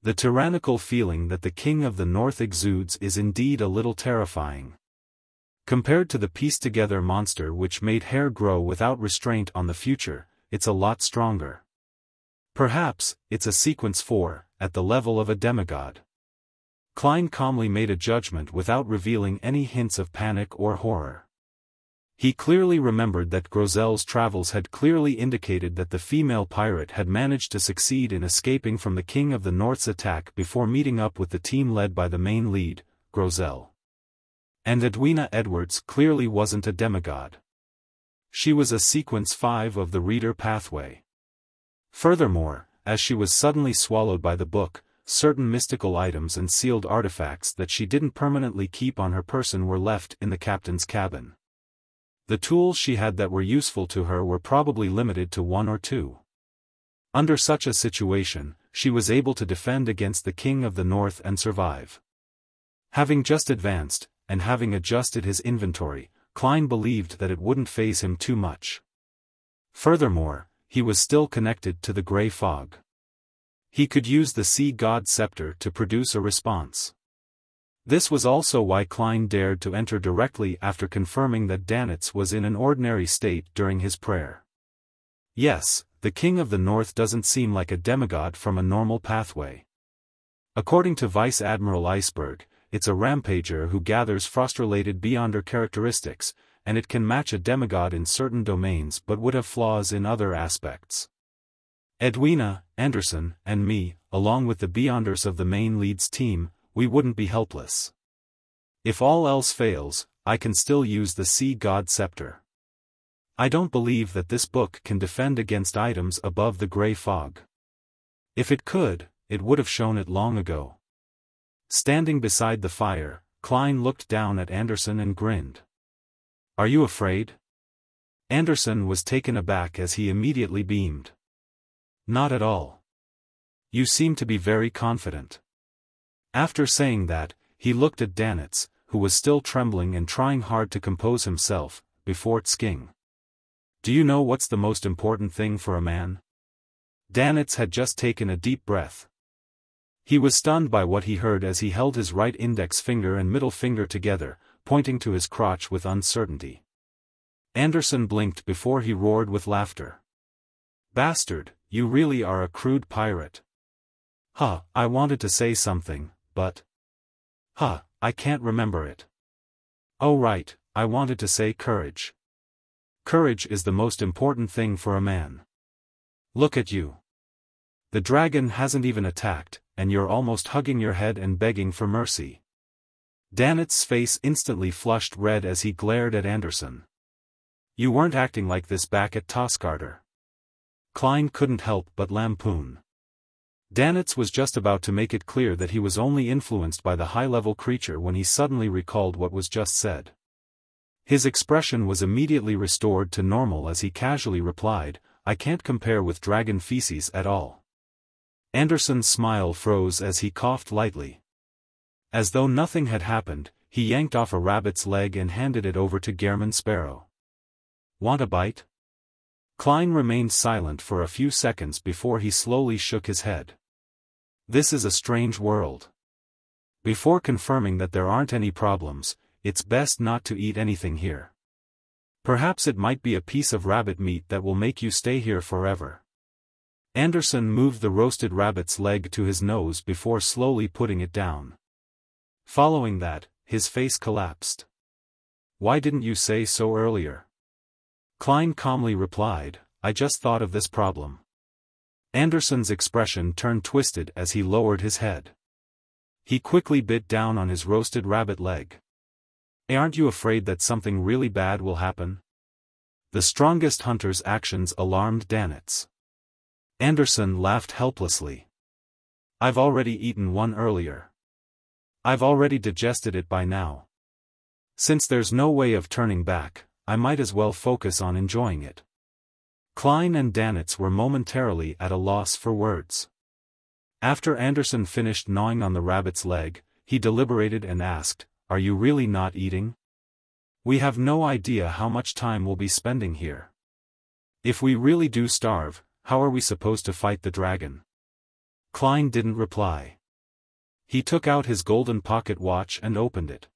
The tyrannical feeling that the King of the North exudes is indeed a little terrifying. Compared to the pieced-together monster which made hair grow without restraint on the future, it's a lot stronger. Perhaps, it's a sequence 4, at the level of a demigod. Klein calmly made a judgment without revealing any hints of panic or horror. He clearly remembered that Grozel's travels had clearly indicated that the female pirate had managed to succeed in escaping from the King of the North's attack before meeting up with the team led by the main lead, Grozel. And Edwina Edwards clearly wasn't a demigod. She was a sequence 5 of the reader pathway. Furthermore, as she was suddenly swallowed by the book, certain mystical items and sealed artifacts that she didn't permanently keep on her person were left in the captain's cabin. The tools she had that were useful to her were probably limited to 1 or 2. Under such a situation, she was able to defend against the King of the North and survive. Having just advanced, and having adjusted his inventory, Klein believed that it wouldn't faze him too much. Furthermore, he was still connected to the gray fog. He could use the Sea God Scepter to produce a response. This was also why Klein dared to enter directly after confirming that Danitz was in an ordinary state during his prayer. Yes, the King of the North doesn't seem like a demigod from a normal pathway. According to Vice Admiral Iceberg, it's a rampager who gathers frost-related beyonder characteristics, and it can match a demigod in certain domains but would have flaws in other aspects. Edwina, Anderson, and me, along with the beyonders of the main lead's team, we wouldn't be helpless. If all else fails, I can still use the Sea God Scepter. I don't believe that this book can defend against items above the gray fog. If it could, it would have shown it long ago. Standing beside the fire, Klein looked down at Anderson and grinned. Are you afraid? Anderson was taken aback as he immediately beamed. Not at all. You seem to be very confident. After saying that, he looked at Danitz, who was still trembling and trying hard to compose himself, before Tsking. Do you know what's the most important thing for a man? Danitz had just taken a deep breath. He was stunned by what he heard as he held his right index finger and middle finger together, pointing to his crotch with uncertainty. Anderson blinked before he roared with laughter. Bastard, you really are a crude pirate. Huh, I wanted to say something, but... Huh, I can't remember it. Oh right, I wanted to say courage. Courage is the most important thing for a man. Look at you. The dragon hasn't even attacked, and you're almost hugging your head and begging for mercy. Danitz's face instantly flushed red as he glared at Anderson. You weren't acting like this back at Toskarter. Klein couldn't help but lampoon. Danitz was just about to make it clear that he was only influenced by the high-level creature when he suddenly recalled what was just said. His expression was immediately restored to normal as he casually replied, I can't compare with dragon feces at all. Anderson's smile froze as he coughed lightly. As though nothing had happened, he yanked off a rabbit's leg and handed it over to Gehrman Sparrow. Want a bite? Klein remained silent for a few seconds before he slowly shook his head. This is a strange world. Before confirming that there aren't any problems, it's best not to eat anything here. Perhaps it might be a piece of rabbit meat that will make you stay here forever. Anderson moved the roasted rabbit's leg to his nose before slowly putting it down. Following that, his face collapsed. Why didn't you say so earlier? Klein calmly replied, I just thought of this problem. Anderson's expression turned twisted as he lowered his head. He quickly bit down on his roasted rabbit leg. Aren't you afraid that something really bad will happen? The strongest hunter's actions alarmed Danitz. Anderson laughed helplessly. I've already eaten one earlier. I've already digested it by now. Since there's no way of turning back, I might as well focus on enjoying it. Klein and Danitz were momentarily at a loss for words. After Anderson finished gnawing on the rabbit's leg, he deliberated and asked, Are you really not eating? We have no idea how much time we'll be spending here. If we really do starve, how are we supposed to fight the dragon? Klein didn't reply. He took out his golden pocket watch and opened it.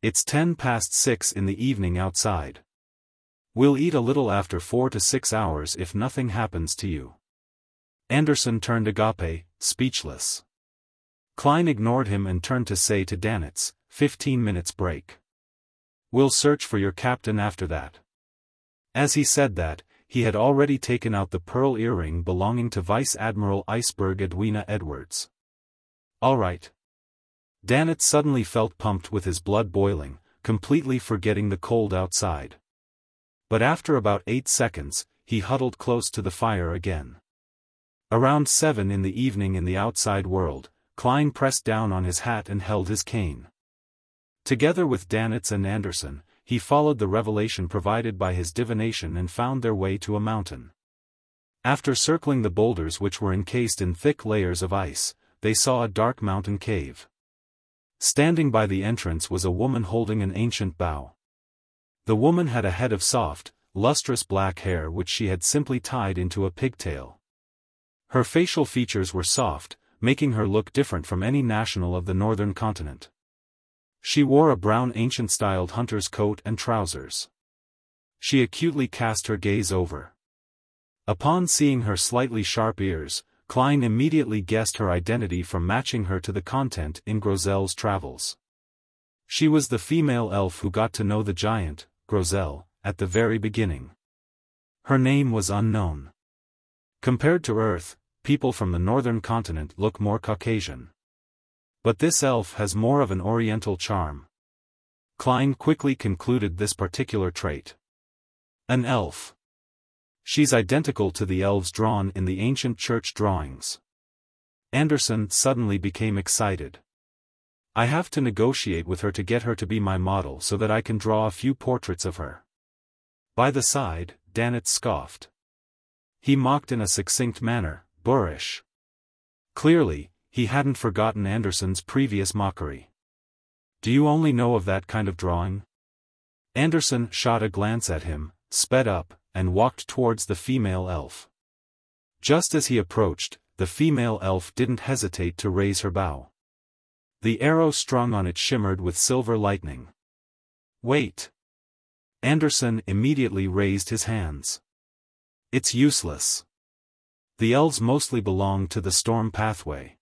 It's 6:10 in the evening outside. We'll eat a little after 4 to 6 hours if nothing happens to you. Anderson turned agape, speechless. Klein ignored him and turned to say to Danitz, 15 minutes break. We'll search for your captain after that. As he said that, he had already taken out the pearl earring belonging to Vice Admiral Iceberg Edwina Edwards. All right. Danitz suddenly felt pumped with his blood boiling, completely forgetting the cold outside. But after about 8 seconds, he huddled close to the fire again. Around 7 in the evening in the outside world, Klein pressed down on his hat and held his cane. Together with Danitz and Anderson, he followed the revelation provided by his divination and found their way to a mountain. After circling the boulders which were encased in thick layers of ice, they saw a dark mountain cave. Standing by the entrance was a woman holding an ancient bow. The woman had a head of soft, lustrous black hair which she had simply tied into a pigtail. Her facial features were soft, making her look different from any national of the northern continent. She wore a brown ancient-styled hunter's coat and trousers. She acutely cast her gaze over. Upon seeing her slightly sharp ears, Klein immediately guessed her identity from matching her to the content in Grozel's travels. She was the female elf who got to know the giant, Grozel, at the very beginning. Her name was unknown. Compared to Earth, people from the northern continent look more Caucasian. But this elf has more of an oriental charm. Klein quickly concluded this particular trait. An elf. She's identical to the elves drawn in the ancient church drawings. Anderson suddenly became excited. I have to negotiate with her to get her to be my model so that I can draw a few portraits of her. By the side, Danitz scoffed. He mocked in a succinct manner, boorish. Clearly, he hadn't forgotten Anderson's previous mockery. Do you only know of that kind of drawing? Anderson shot a glance at him, sped up, and walked towards the female elf. Just as he approached, the female elf didn't hesitate to raise her bow. The arrow strung on it shimmered with silver lightning. Wait! Anderson immediately raised his hands. It's useless. The elves mostly belong to the storm pathway.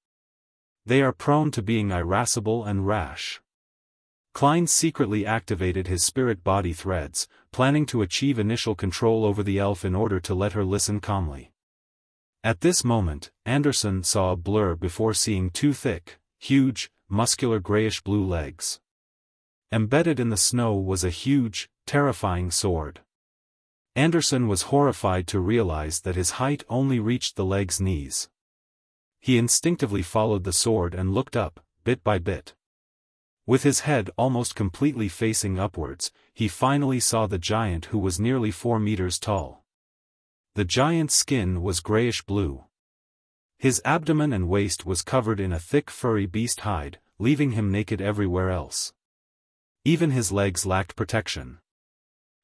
They are prone to being irascible and rash. Klein secretly activated his spirit body threads, planning to achieve initial control over the elf in order to let her listen calmly. At this moment, Anderson saw a blur before seeing two thick, huge, muscular grayish-blue legs. Embedded in the snow was a huge, terrifying sword. Anderson was horrified to realize that his height only reached the leg's knees. He instinctively followed the sword and looked up, bit by bit. With his head almost completely facing upwards, he finally saw the giant who was nearly 4 meters tall. The giant's skin was grayish-blue. His abdomen and waist was covered in a thick furry beast hide, leaving him naked everywhere else. Even his legs lacked protection.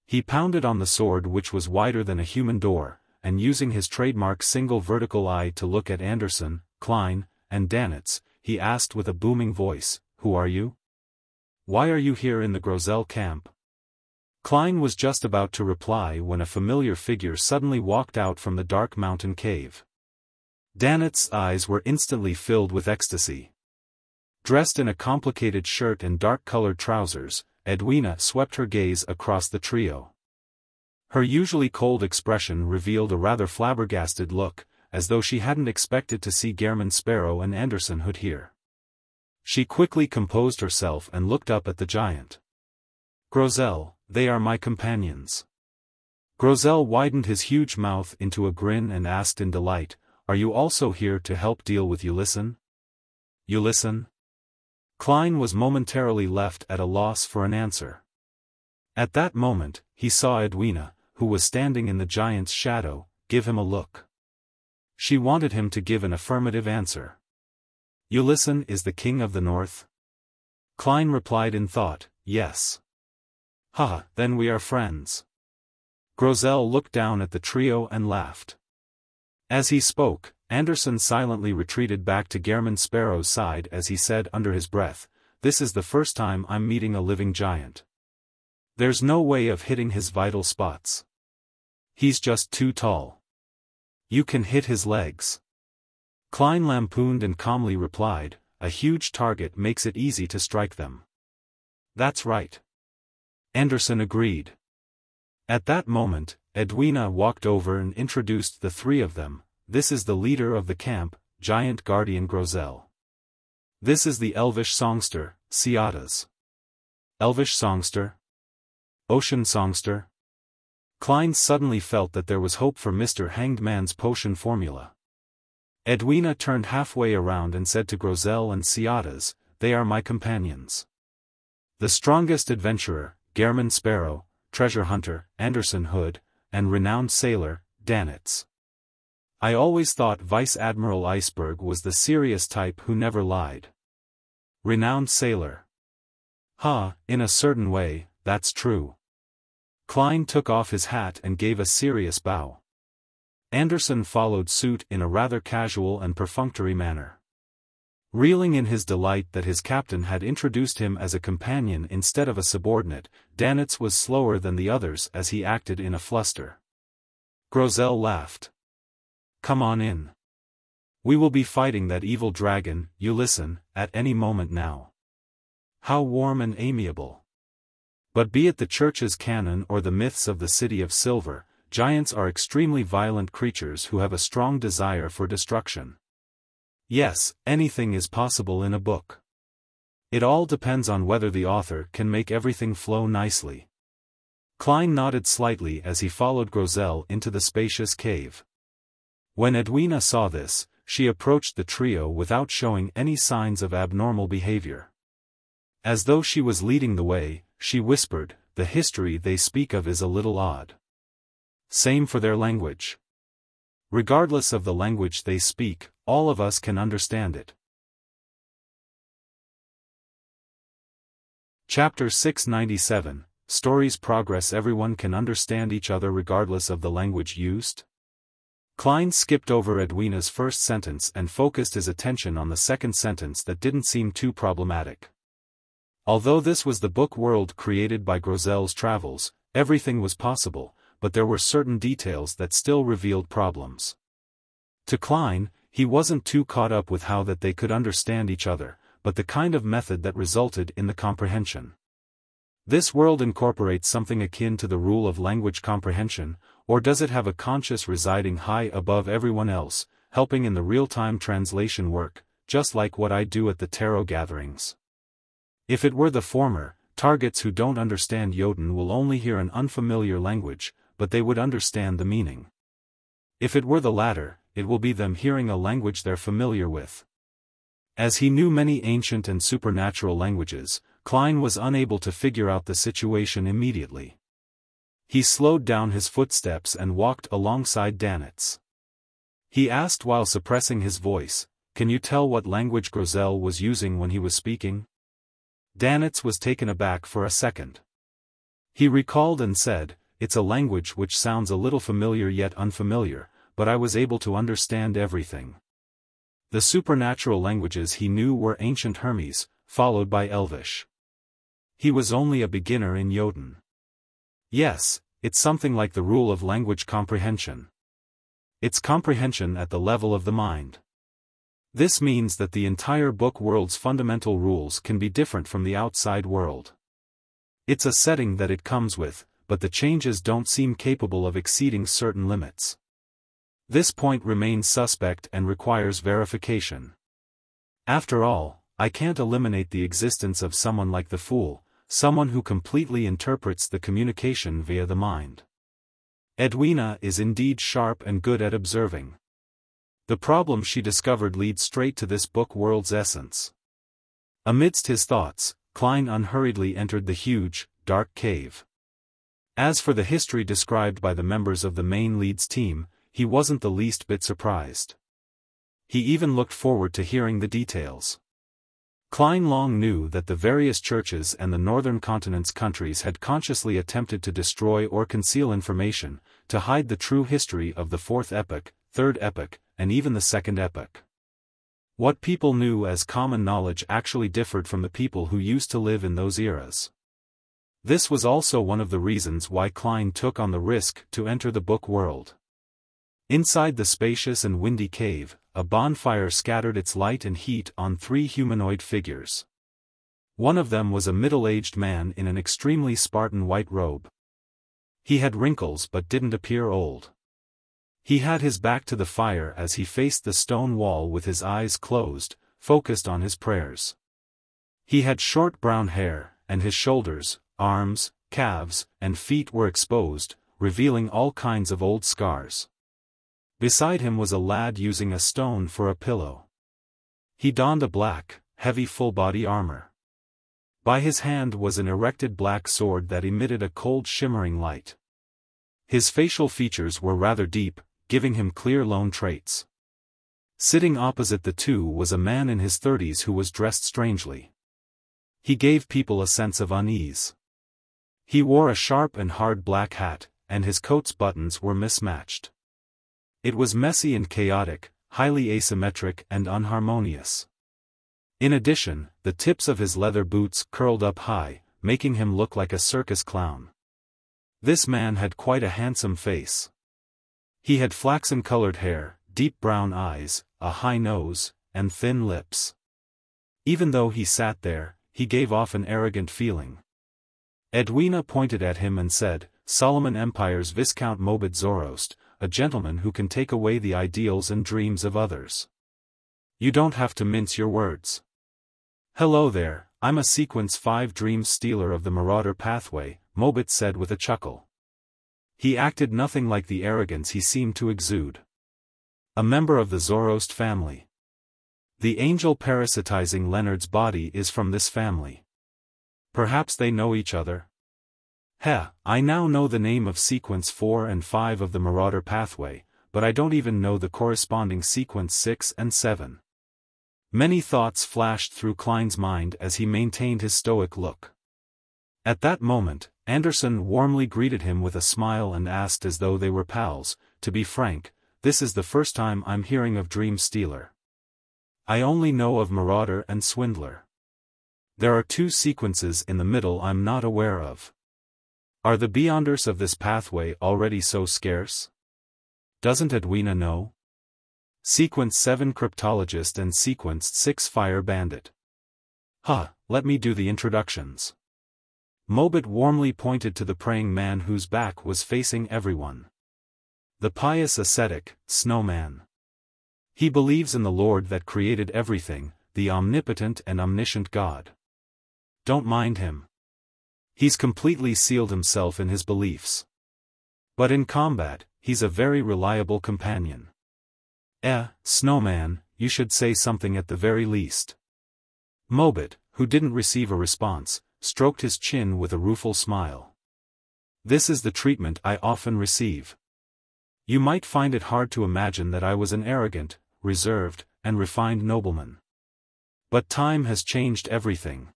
He pounded on the sword, which was wider than a human door, and using his trademark single vertical eye to look at Anderson, Klein, and Danitz, he asked with a booming voice, "Who are you? Why are you here in the Grozel camp?" Klein was just about to reply when a familiar figure suddenly walked out from the dark mountain cave. Danitz's eyes were instantly filled with ecstasy. Dressed in a complicated shirt and dark-colored trousers, Edwina swept her gaze across the trio. Her usually cold expression revealed a rather flabbergasted look, as though she hadn't expected to see Gehrman Sparrow and Anderson Hood here. She quickly composed herself and looked up at the giant. "Grozel, they are my companions." Grozel widened his huge mouth into a grin and asked in delight, "Are you also here to help deal with Ulyssan?" Ulyssan? Klein was momentarily left at a loss for an answer. At that moment, he saw Edwina, who was standing in the giant's shadow, give him a look. She wanted him to give an affirmative answer. "Ulyssan is the king of the north?" Klein replied in thought, "Yes." "Ha, then we are friends." Grozel looked down at the trio and laughed. As he spoke, Anderson silently retreated back to Gehrman Sparrow's side as he said under his breath, "This is the first time I'm meeting a living giant. There's no way of hitting his vital spots. He's just too tall. You can hit his legs." Klein lampooned and calmly replied, "A huge target makes it easy to strike them." "That's right." Anderson agreed. At that moment, Edwina walked over and introduced the three of them. "This is the leader of the camp, Giant Guardian Grozel. This is the elvish songster, Ciatas." "Elvish songster? Ocean songster?" Klein suddenly felt that there was hope for Mr. Hanged Man's potion formula. Edwina turned halfway around and said to Grozel and Ciatas, "They are my companions. The strongest adventurer, Gehrman Sparrow, treasure hunter, Anderson Hood, and renowned sailor, Danitz. I always thought Vice Admiral Iceberg was the serious type who never lied." "Renowned sailor. In a certain way, that's true." Klein took off his hat and gave a serious bow. Anderson followed suit in a rather casual and perfunctory manner. Reeling in his delight that his captain had introduced him as a companion instead of a subordinate, Danitz was slower than the others as he acted in a fluster. Grozel laughed. come on in. We will be fighting that evil dragon, you listen, at any moment now. How warm and amiable. But be it the church's canon or the myths of the City of Silver, giants are extremely violent creatures who have a strong desire for destruction. Yes, anything is possible in a book. It all depends on whether the author can make everything flow nicely. Klein nodded slightly as he followed Grosel into the spacious cave. When Edwina saw this, she approached the trio without showing any signs of abnormal behavior. As though she was leading the way, she whispered, "The history they speak of is a little odd. Same for their language. Regardless of the language they speak, all of us can understand it." Chapter 697, Stories Progress. Everyone can understand each other regardless of the language used? Klein skipped over Edwina's first sentence and focused his attention on the second sentence that didn't seem too problematic. Although this was the book world created by Grosel's travels, everything was possible, but there were certain details that still revealed problems. To Klein, he wasn't too caught up with how that they could understand each other, but the kind of method that resulted in the comprehension. This world incorporates something akin to the rule of language comprehension, or does it have a conscious residing high above everyone else, helping in the real-time translation work, just like what I do at the tarot gatherings? If it were the former, targets who don't understand Jotun will only hear an unfamiliar language, but they would understand the meaning. If it were the latter, it will be them hearing a language they're familiar with. As he knew many ancient and supernatural languages, Klein was unable to figure out the situation immediately. He slowed down his footsteps and walked alongside Danitz. He asked while suppressing his voice, "Can you tell what language Grosel was using when he was speaking?" Danitz was taken aback for a second. He recalled and said, "It's a language which sounds a little familiar yet unfamiliar, but I was able to understand everything." The supernatural languages he knew were ancient Hermes, followed by Elvish. He was only a beginner in Jotun. Yes, it's something like the rule of language comprehension. It's comprehension at the level of the mind. This means that the entire book world's fundamental rules can be different from the outside world. It's a setting that it comes with, but the changes don't seem capable of exceeding certain limits. This point remains suspect and requires verification. After all, I can't eliminate the existence of someone like the Fool, someone who completely interprets the communication via the mind. Edwina is indeed sharp and good at observing. The problem she discovered leads straight to this book world's essence. Amidst his thoughts, Klein unhurriedly entered the huge, dark cave. As for the history described by the members of the main lead's team, he wasn't the least bit surprised. He even looked forward to hearing the details. Klein long knew that the various churches and the northern continent's countries had consciously attempted to destroy or conceal information, to hide the true history of the fourth epoch, third epoch, and even the second epoch. What people knew as common knowledge actually differed from the people who used to live in those eras. This was also one of the reasons why Klein took on the risk to enter the book world. Inside the spacious and windy cave, a bonfire scattered its light and heat on three humanoid figures. One of them was a middle-aged man in an extremely Spartan white robe. He had wrinkles but didn't appear old. He had his back to the fire as he faced the stone wall with his eyes closed, focused on his prayers. He had short brown hair, and his shoulders, arms, calves, and feet were exposed, revealing all kinds of old scars. Beside him was a lad using a stone for a pillow. He donned a black, heavy full-body armor. By his hand was an erected black sword that emitted a cold shimmering light. His facial features were rather deep, giving him clear lone traits. Sitting opposite the two was a man in his 30s who was dressed strangely. He gave people a sense of unease. He wore a sharp and hard black hat, and his coat's buttons were mismatched. It was messy and chaotic, highly asymmetric and unharmonious. In addition, the tips of his leather boots curled up high, making him look like a circus clown. This man had quite a handsome face. He had flaxen-colored hair, deep brown eyes, a high nose, and thin lips. Even though he sat there, he gave off an arrogant feeling. Edwina pointed at him and said, "Solomon Empire's Viscount Mobit Zoroast, a gentleman who can take away the ideals and dreams of others. You don't have to mince your words." "Hello there, I'm a Sequence 5 Dreams Stealer of the Marauder Pathway," Mobit said with a chuckle. He acted nothing like the arrogance he seemed to exude. "A member of the Zoroast family. The angel parasitizing Leonard's body is from this family. Perhaps they know each other." "Heh, I now know the name of Sequence 4 and 5 of the Marauder Pathway, but I don't even know the corresponding Sequence 6 and 7. Many thoughts flashed through Klein's mind as he maintained his stoic look. At that moment, Anderson warmly greeted him with a smile and asked as though they were pals, "To be frank, this is the first time I'm hearing of Dream Stealer. I only know of Marauder and Swindler. There are 2 sequences in the middle I'm not aware of. Are the Beyonders of this pathway already so scarce? Doesn't Edwina know? Sequence 7 Cryptologist and Sequence 6 Fire Bandit. Let me do the introductions." Mobit warmly pointed to the praying man whose back was facing everyone. "The pious ascetic, Snowman. He believes in the Lord that created everything, the omnipotent and omniscient God. Don't mind him. He's completely sealed himself in his beliefs. But in combat, he's a very reliable companion. Snowman, you should say something at the very least." Mobit, who didn't receive a response, stroked his chin with a rueful smile. "This is the treatment I often receive. You might find it hard to imagine that I was an arrogant, reserved, and refined nobleman. But time has changed everything.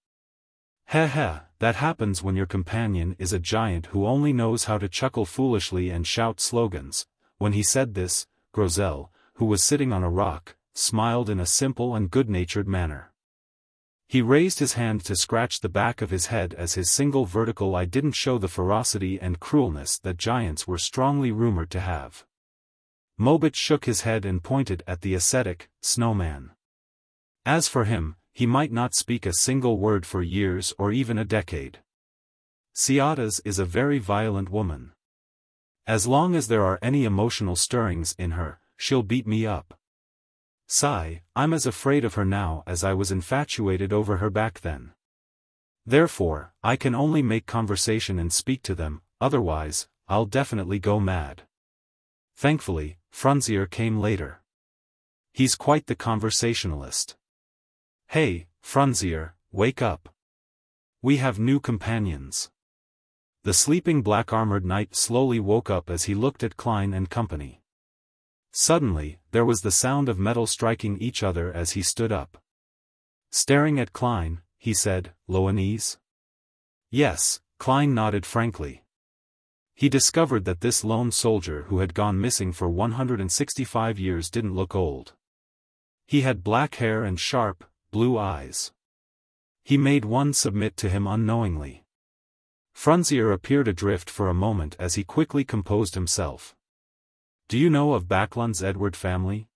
That happens when your companion is a giant who only knows how to chuckle foolishly and shout slogans." When he said this, Grozel, who was sitting on a rock, smiled in a simple and good-natured manner. He raised his hand to scratch the back of his head as his single vertical eye didn't show the ferocity and cruelness that giants were strongly rumored to have. Mobit shook his head and pointed at the ascetic, Snowman. As for him, he might not speak a single word for years or even a decade. Ciatas is a very violent woman. As long as there are any emotional stirrings in her, she'll beat me up. Sigh, I'm as afraid of her now as I was infatuated over her back then. Therefore, I can only make conversation and speak to them, otherwise, I'll definitely go mad." Thankfully, Frunzier came later. He's quite the conversationalist. "Hey, Frunzier, wake up. We have new companions." The sleeping black-armored knight slowly woke up as he looked at Klein and company. Suddenly, there was the sound of metal striking each other as he stood up. Staring at Klein, he said, "Loanese?" "Yes," Klein nodded frankly. He discovered that this lone soldier who had gone missing for 165 years didn't look old. He had black hair and sharp, blue eyes. He made one submit to him unknowingly. Frunzier appeared adrift for a moment as he quickly composed himself. "Do you know of Backlund's Edward family?"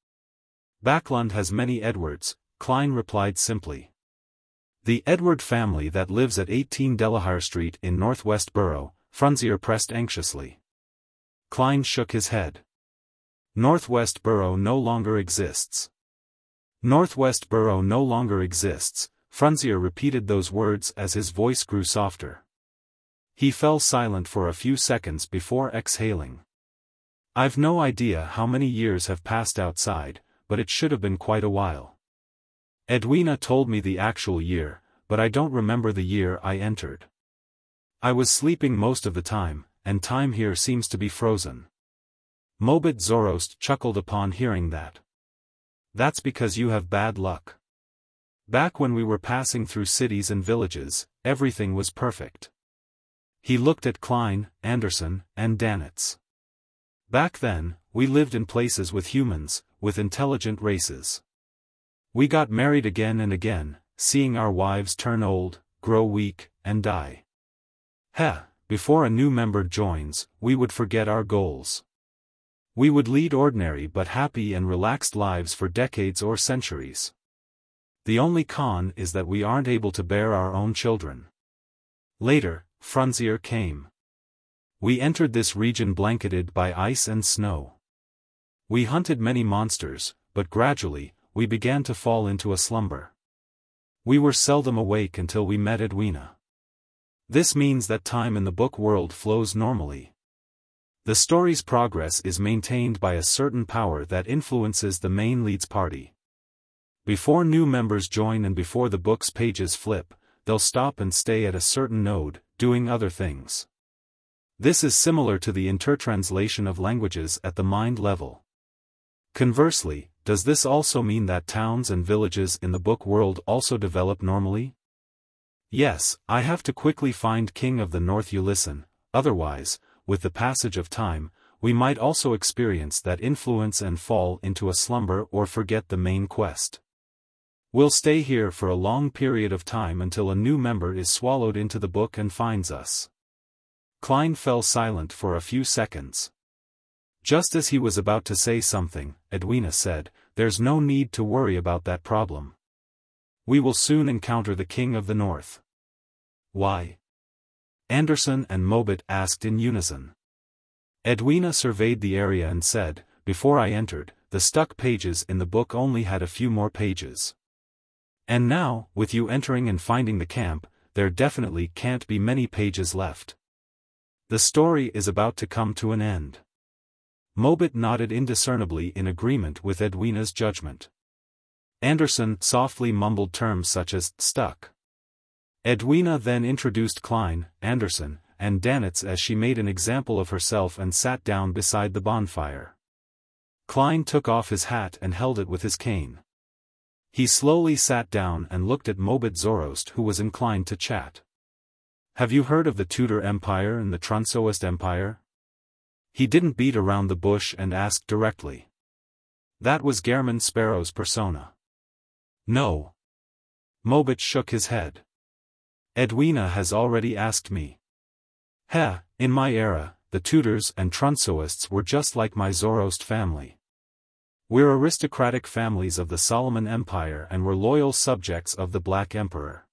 "Backlund has many Edwards," Klein replied simply. "The Edward family that lives at 18 Delahire Street in Northwest Borough," Frunzier pressed anxiously. Klein shook his head. "Northwest Borough no longer exists." "Northwest Borough no longer exists," Frunzier repeated those words as his voice grew softer. He fell silent for a few seconds before exhaling. "I've no idea how many years have passed outside, but it should have been quite a while. Edwina told me the actual year, but I don't remember the year I entered. I was sleeping most of the time, and time here seems to be frozen." Mobit Zoroast chuckled upon hearing that. "That's because you have bad luck. Back when we were passing through cities and villages, everything was perfect." He looked at Klein, Anderson, and Danitz. "Back then, we lived in places with humans, with intelligent races. We got married again and again, seeing our wives turn old, grow weak, and die. Before a new member joins, we would forget our goals. We would lead ordinary but happy and relaxed lives for decades or centuries. The only con is that we aren't able to bear our own children. Later, Frontier came. We entered this region blanketed by ice and snow. We hunted many monsters, but gradually, we began to fall into a slumber. We were seldom awake until we met Edwina. This means that time in the book world flows normally. The story's progress is maintained by a certain power that influences the main lead's party. Before new members join and before the book's pages flip, they'll stop and stay at a certain node, doing other things. This is similar to the intertranslation of languages at the mind level. Conversely, does this also mean that towns and villages in the book world also develop normally? Yes, I have to quickly find King of the North Ulyssan, otherwise, with the passage of time, we might also experience that influence and fall into a slumber or forget the main quest. We'll stay here for a long period of time until a new member is swallowed into the book and finds us. Klein fell silent for a few seconds. Just as he was about to say something, Edwina said, "There's no need to worry about that problem. We will soon encounter the King of the North." Why? Anderson and Mobit asked in unison. Edwina surveyed the area and said, "Before I entered, the stuck pages in the book only had a few more pages. And now, with you entering and finding the camp, there definitely can't be many pages left. The story is about to come to an end." Mobit nodded indiscernibly in agreement with Edwina's judgment. Anderson softly mumbled terms such as stuck. Edwina then introduced Klein, Anderson, and Danitz as she made an example of herself and sat down beside the bonfire. Klein took off his hat and held it with his cane. He slowly sat down and looked at Mobit Zoroast, who was inclined to chat. "Have you heard of the Tudor Empire and the Trunsoist Empire?" He didn't beat around the bush and asked directly. That was Gehrman Sparrow's persona. "No." Mobit shook his head. "Edwina has already asked me. In my era, the Tudors and Trunsoists were just like my Zoroast family. We're aristocratic families of the Solomon Empire and were loyal subjects of the Black Emperor.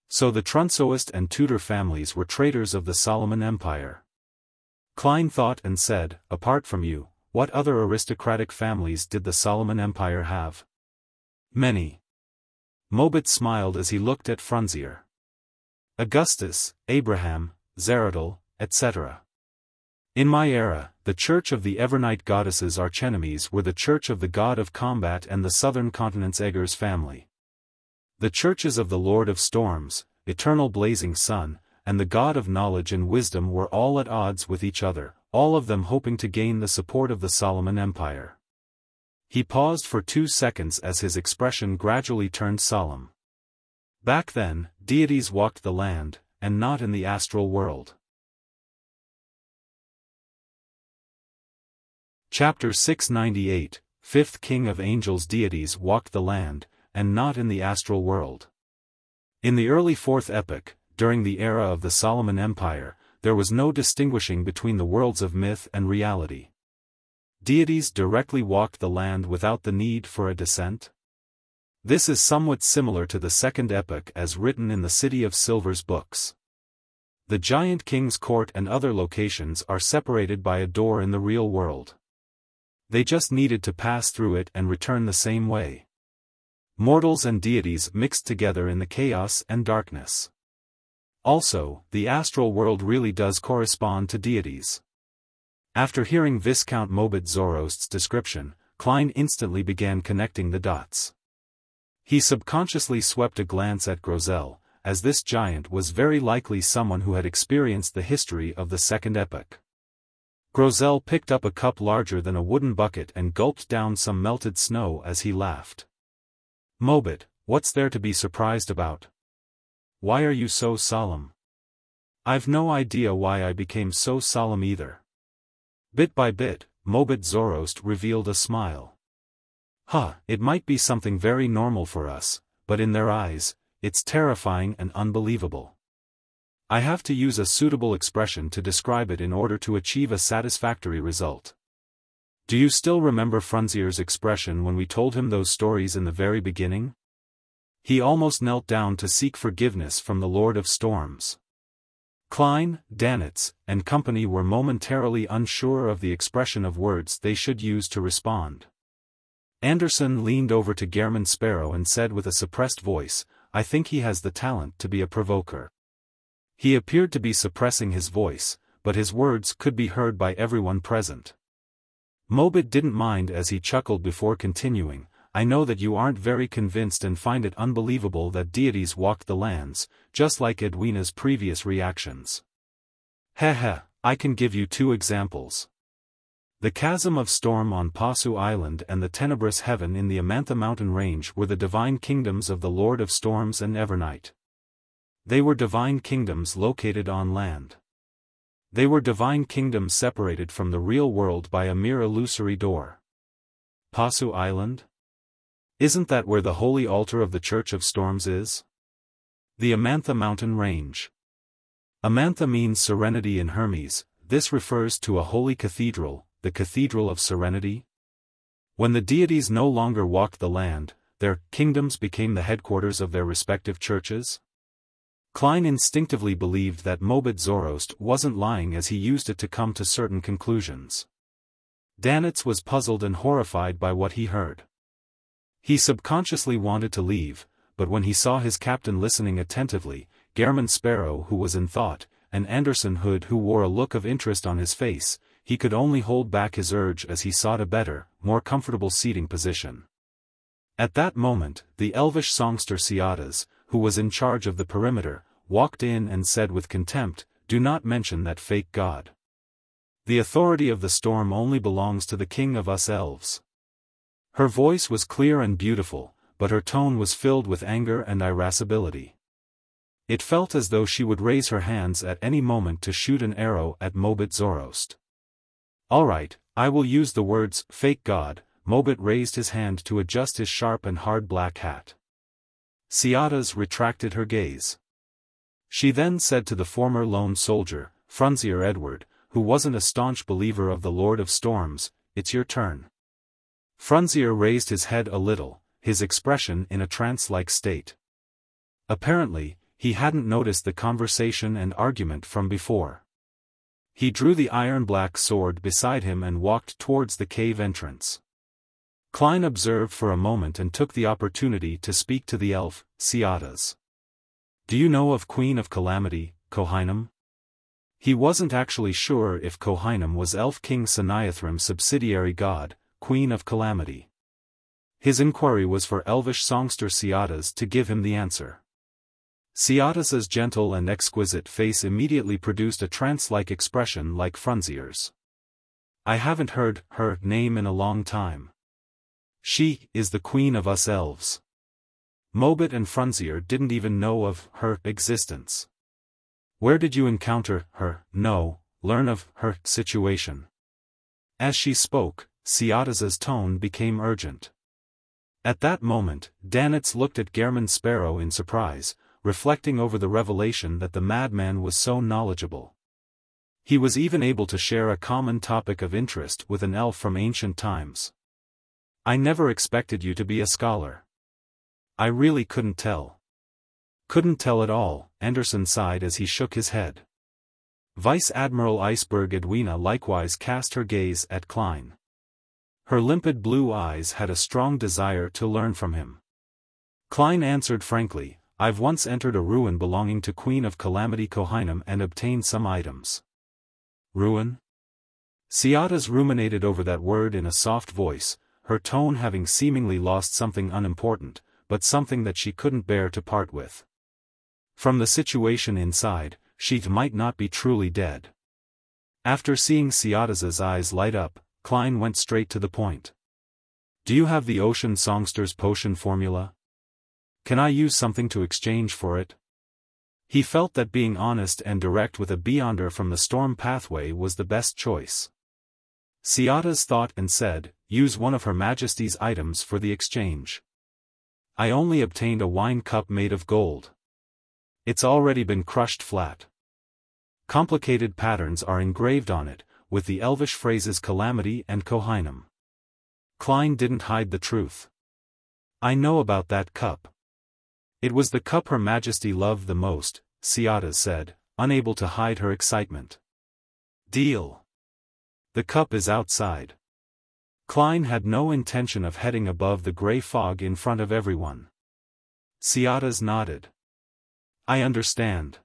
So the Trunsoist and Tudor families were traitors of the Solomon Empire." Klein thought and said, "Apart from you, what other aristocratic families did the Solomon Empire have?" "Many." Mobit smiled as he looked at Frontier. "Augustus, Abraham, Zeradal, etc. In my era, the Church of the Evernight Goddesses archenemies were the Church of the God of Combat and the Southern Continent's Aegir's family. The churches of the Lord of Storms, Eternal Blazing Sun, and the God of Knowledge and Wisdom were all at odds with each other, all of them hoping to gain the support of the Solomon Empire." He paused for 2 seconds as his expression gradually turned solemn. "Back then, deities walked the land, and not in the astral world." Chapter 698, Fifth King of Angels. Deities walked the land, and not in the astral world. In the early Fourth Epoch, during the era of the Solomon Empire, there was no distinguishing between the worlds of myth and reality. Deities directly walked the land without the need for a descent. This is somewhat similar to the Second Epoch as written in the City of Silver's books. The Giant King's court and other locations are separated by a door in the real world. They just needed to pass through it and return the same way. Mortals and deities mixed together in the chaos and darkness. Also, the astral world really does correspond to deities. After hearing Viscount Mobit Zoroast's description, Klein instantly began connecting the dots. He subconsciously swept a glance at Grozel, as this giant was very likely someone who had experienced the history of the Second Epoch. Grozel picked up a cup larger than a wooden bucket and gulped down some melted snow as he laughed. "Mobit, what's there to be surprised about? Why are you so solemn?" "I've no idea why I became so solemn either." Bit by bit, Mobit Zoroast revealed a smile. It might be something very normal for us, but in their eyes, it's terrifying and unbelievable. I have to use a suitable expression to describe it in order to achieve a satisfactory result. Do you still remember Frunzier's expression when we told him those stories in the very beginning? He almost knelt down to seek forgiveness from the Lord of Storms. Klein, Danitz, and company were momentarily unsure of the expression of words they should use to respond. Anderson leaned over to Gehrman Sparrow and said with a suppressed voice, "I think he has the talent to be a provoker." He appeared to be suppressing his voice, but his words could be heard by everyone present. Mobit didn't mind as he chuckled before continuing, "I know that you aren't very convinced and find it unbelievable that deities walked the lands, just like Edwina's previous reactions. Heh, I can give you 2 examples. The Chasm of Storm on Pasu Island and the Tenebrous Heaven in the Amantha Mountain Range were the divine kingdoms of the Lord of Storms and Evernight. They were divine kingdoms located on land. They were divine kingdoms separated from the real world by a mere illusory door. Pasu Island? Isn't that where the holy altar of the Church of Storms is? The Amantha Mountain Range. Amantha means serenity in Hermes. This refers to a holy cathedral, the Cathedral of Serenity. When the deities no longer walked the land, their kingdoms became the headquarters of their respective churches. Klein instinctively believed that Mobit Zoroast wasn't lying as he used it to come to certain conclusions. Danitz was puzzled and horrified by what he heard. He subconsciously wanted to leave, but when he saw his captain listening attentively, Gehrman Sparrow who was in thought, and Anderson Hood who wore a look of interest on his face, he could only hold back his urge as he sought a better, more comfortable seating position. At that moment, the elvish songster Ciadas, who was in charge of the perimeter, walked in and said with contempt, "Do not mention that fake god. The authority of the storm only belongs to the king of us elves." Her voice was clear and beautiful, but her tone was filled with anger and irascibility. It felt as though she would raise her hands at any moment to shoot an arrow at Mobit Zoroast. "All right, I will use the words, fake god." Mobit raised his hand to adjust his sharp and hard black hat. Ciadas retracted her gaze. She then said to the former lone soldier, Frunzier Edward, who wasn't a staunch believer of the Lord of Storms, "It's your turn." Frunzier raised his head a little, his expression in a trance-like state. Apparently, he hadn't noticed the conversation and argument from before. He drew the iron-black sword beside him and walked towards the cave entrance. Klein observed for a moment and took the opportunity to speak to the elf, Ciadas. "Do you know of Queen of Calamity, Kohinum?" He wasn't actually sure if Kohinum was Elf King Saniathrim's subsidiary god, Queen of Calamity. His inquiry was for elvish songster Ciadas to give him the answer. Ciadas's gentle and exquisite face immediately produced a trance-like expression like Frunzier's. "I haven't heard her name in a long time. She is the queen of us elves." Mobit and Frunzier didn't even know of her existence. "Where did you encounter her? Learn of her situation." As she spoke, Ciadas's tone became urgent. At that moment, Danitz looked at Gehrman Sparrow in surprise, reflecting over the revelation that the madman was so knowledgeable. He was even able to share a common topic of interest with an elf from ancient times. "I never expected you to be a scholar." "I really couldn't tell." "Couldn't tell at all," Anderson sighed as he shook his head. Vice Admiral Iceberg Edwina likewise cast her gaze at Klein. Her limpid blue eyes had a strong desire to learn from him. Klein answered frankly, "I've once entered a ruin belonging to Queen of Calamity Kohinum and obtained some items." "Ruin?" Ciadas ruminated over that word in a soft voice, her tone having seemingly lost something unimportant, but something that she couldn't bear to part with. From the situation inside, she might not be truly dead. After seeing Ciadas's eyes light up, Klein went straight to the point. "Do you have the Ocean Songster's potion formula? Can I use something to exchange for it?" He felt that being honest and direct with a Beyonder from the Storm Pathway was the best choice. Ciadas thought and said, "Use one of Her Majesty's items for the exchange." "I only obtained a wine cup made of gold. It's already been crushed flat. Complicated patterns are engraved on it, with the elvish phrases calamity and Kohinum. Klein didn't hide the truth. I know about that cup. It was the cup Her Majesty loved the most, Ciata said, unable to hide her excitement. Deal. The cup is outside. Klein had no intention of heading above the grey fog in front of everyone. Ciata nodded. I understand.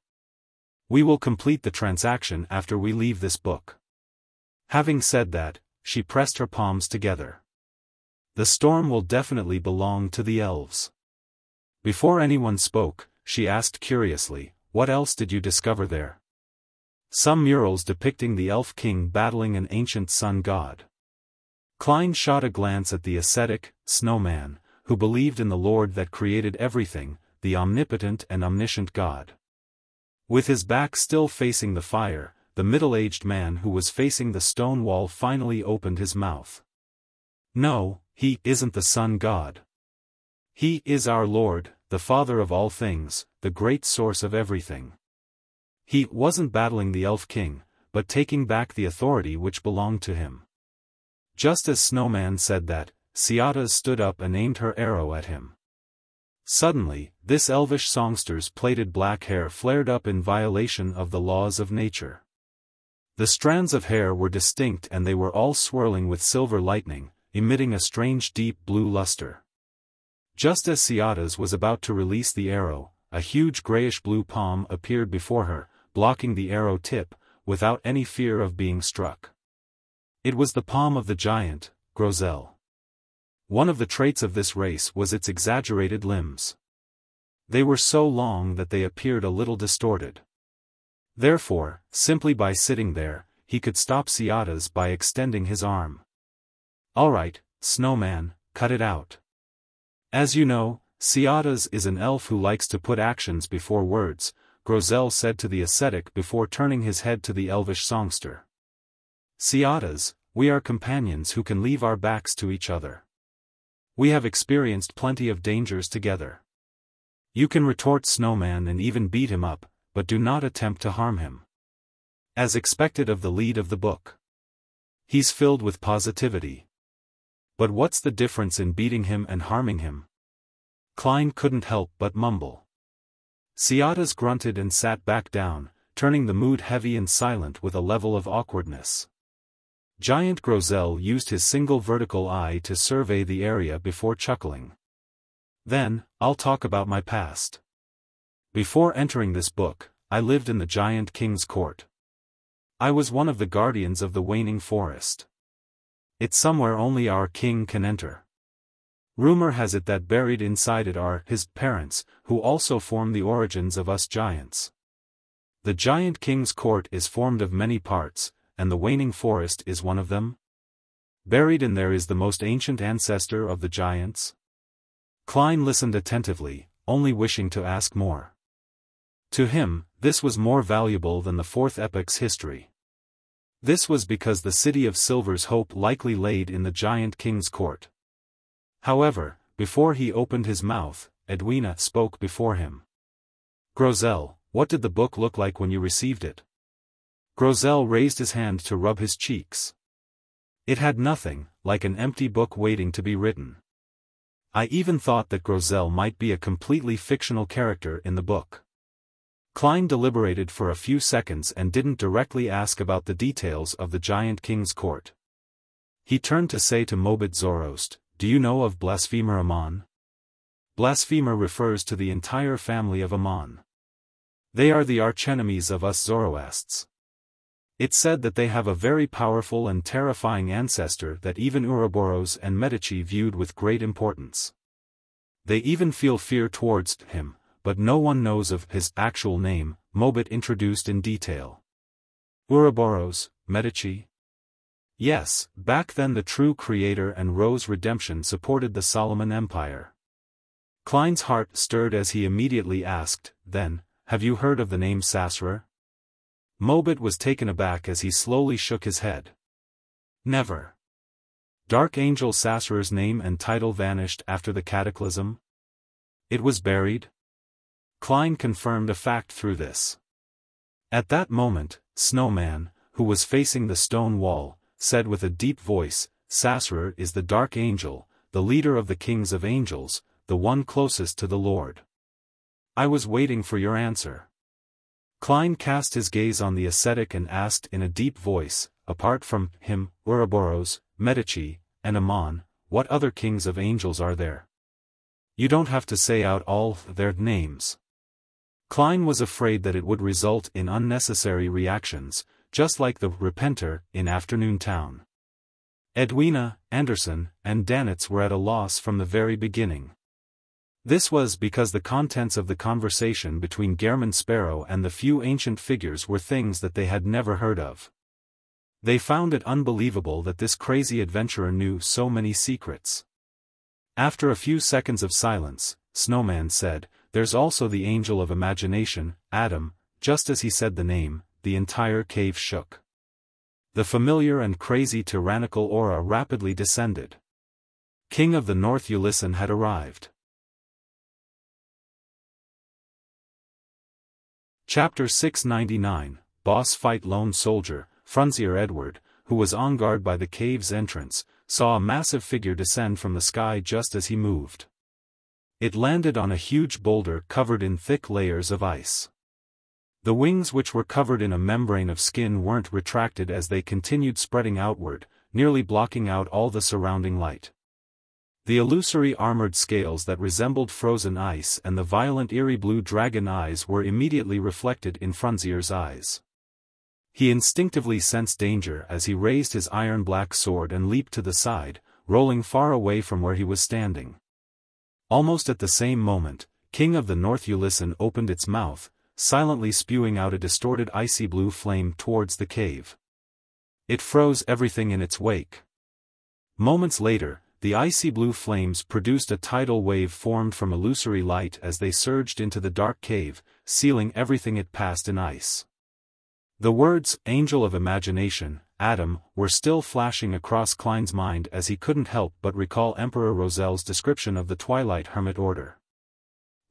We will complete the transaction after we leave this book. Having said that, she pressed her palms together. The storm will definitely belong to the elves. Before anyone spoke, she asked curiously, what else did you discover there? Some murals depicting the elf king battling an ancient sun god. Klein shot a glance at the ascetic, snowman, who believed in the Lord that created everything, the omnipotent and omniscient God. With his back still facing the fire, the middle-aged man who was facing the stone wall finally opened his mouth. No, he isn't the sun god. He is our Lord, the Father of all things, the great source of everything. He wasn't battling the elf king, but taking back the authority which belonged to him. Just as Snowman said that, Ciata stood up and aimed her arrow at him. Suddenly, this elvish songster's plaited black hair flared up in violation of the laws of nature. The strands of hair were distinct and they were all swirling with silver lightning, emitting a strange deep blue luster. Just as Ciata's was about to release the arrow, a huge grayish-blue palm appeared before her, blocking the arrow tip, without any fear of being struck. It was the palm of the giant, Grozel. One of the traits of this race was its exaggerated limbs. They were so long that they appeared a little distorted. Therefore, simply by sitting there, he could stop Ciata's by extending his arm. All right, Snowman, cut it out. As you know, Ciata's is an elf who likes to put actions before words, Grozel said to the ascetic before turning his head to the elvish songster. Ciata's, we are companions who can leave our backs to each other. We have experienced plenty of dangers together. You can retort Snowman and even beat him up, but do not attempt to harm him. As expected of the lead of the book. He's filled with positivity. But what's the difference in beating him and harming him? Klein couldn't help but mumble. Ciata's grunted and sat back down, turning the mood heavy and silent with a level of awkwardness. Giant Grozel used his single vertical eye to survey the area before chuckling. Then, I'll talk about my past. Before entering this book, I lived in the Giant King's court. I was one of the guardians of the waning forest. It's somewhere only our king can enter. Rumor has it that buried inside it are his parents, who also form the origins of us giants. The Giant King's court is formed of many parts, and the waning forest is one of them? Buried in there is the most ancient ancestor of the giants? Klein listened attentively, only wishing to ask more. To him, this was more valuable than the fourth epoch's history. This was because the City of Silver's hope likely laid in the Giant King's court. However, before he opened his mouth, Edwina spoke before him. Grozel, what did the book look like when you received it? Grozel raised his hand to rub his cheeks. It had nothing, like an empty book waiting to be written. I even thought that Grozel might be a completely fictional character in the book. Klein deliberated for a few seconds and didn't directly ask about the details of the Giant King's court. He turned to say to Mobit Zoroast, do you know of Blasphemer Amon? Blasphemer refers to the entire family of Amon. They are the archenemies of us Zoroasts. It's said that they have a very powerful and terrifying ancestor that even Ouroboros and Medici viewed with great importance. They even feel fear towards him, but no one knows of his actual name, Mobit introduced in detail. Ouroboros, Medici? Yes, back then the true creator and Rose redemption supported the Solomon Empire. Klein's heart stirred as he immediately asked, then, have you heard of the name Sasra? Mobit was taken aback as he slowly shook his head. Never. Dark Angel Sasra's name and title vanished after the cataclysm? It was buried? Klein confirmed a fact through this. At that moment, Snowman, who was facing the stone wall, said with a deep voice, "Sasrer is the dark angel, the leader of the kings of angels, the one closest to the Lord. I was waiting for your answer." Klein cast his gaze on the ascetic and asked in a deep voice, "Apart from him, Ouroboros, Medici, and Amon, what other kings of angels are there? You don't have to say out all their names." Klein was afraid that it would result in unnecessary reactions, just like the Repenter in Afternoon Town. Edwina, Anderson, and Danitz were at a loss from the very beginning. This was because the contents of the conversation between Gehrman Sparrow and the few ancient figures were things that they had never heard of. They found it unbelievable that this crazy adventurer knew so many secrets. After a few seconds of silence, Snowman said, "There's also the angel of imagination, Adam." Just as he said the name, the entire cave shook. The familiar and crazy tyrannical aura rapidly descended. King of the North Ulissan had arrived. Chapter 699, Boss Fight. Lone Soldier, Frunzier Edward, who was on guard by the cave's entrance, saw a massive figure descend from the sky just as he moved. It landed on a huge boulder covered in thick layers of ice. The wings, which were covered in a membrane of skin, weren't retracted as they continued spreading outward, nearly blocking out all the surrounding light. The illusory armored scales that resembled frozen ice and the violent eerie blue dragon eyes were immediately reflected in Frunzier's eyes. He instinctively sensed danger as he raised his iron-black sword and leaped to the side, rolling far away from where he was standing. Almost at the same moment, King of the North Ulissan opened its mouth, silently spewing out a distorted icy blue flame towards the cave. It froze everything in its wake. Moments later, the icy blue flames produced a tidal wave formed from illusory light as they surged into the dark cave, sealing everything it passed in ice. The words, "Angel of Imagination, Adam," were still flashing across Klein's mind as he couldn't help but recall Emperor Rosel's description of the Twilight Hermit Order.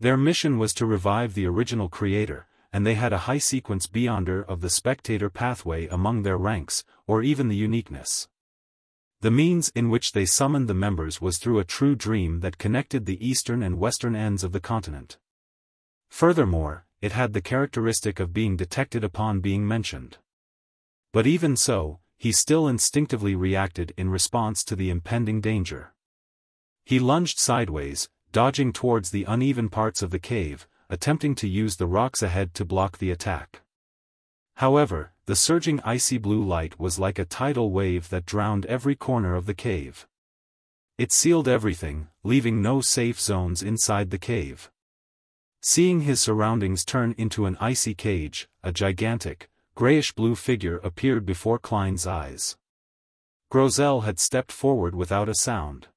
Their mission was to revive the original creator, and they had a high sequence beyonder of the spectator pathway among their ranks, or even the uniqueness. The means in which they summoned the members was through a true dream that connected the eastern and western ends of the continent. Furthermore, it had the characteristic of being detected upon being mentioned. But even so, he still instinctively reacted in response to the impending danger. He lunged sideways, dodging towards the uneven parts of the cave, attempting to use the rocks ahead to block the attack. However, the surging icy blue light was like a tidal wave that drowned every corner of the cave. It sealed everything, leaving no safe zones inside the cave. Seeing his surroundings turn into an icy cage, a gigantic, grayish-blue figure appeared before Klein's eyes. Grosel had stepped forward without a sound.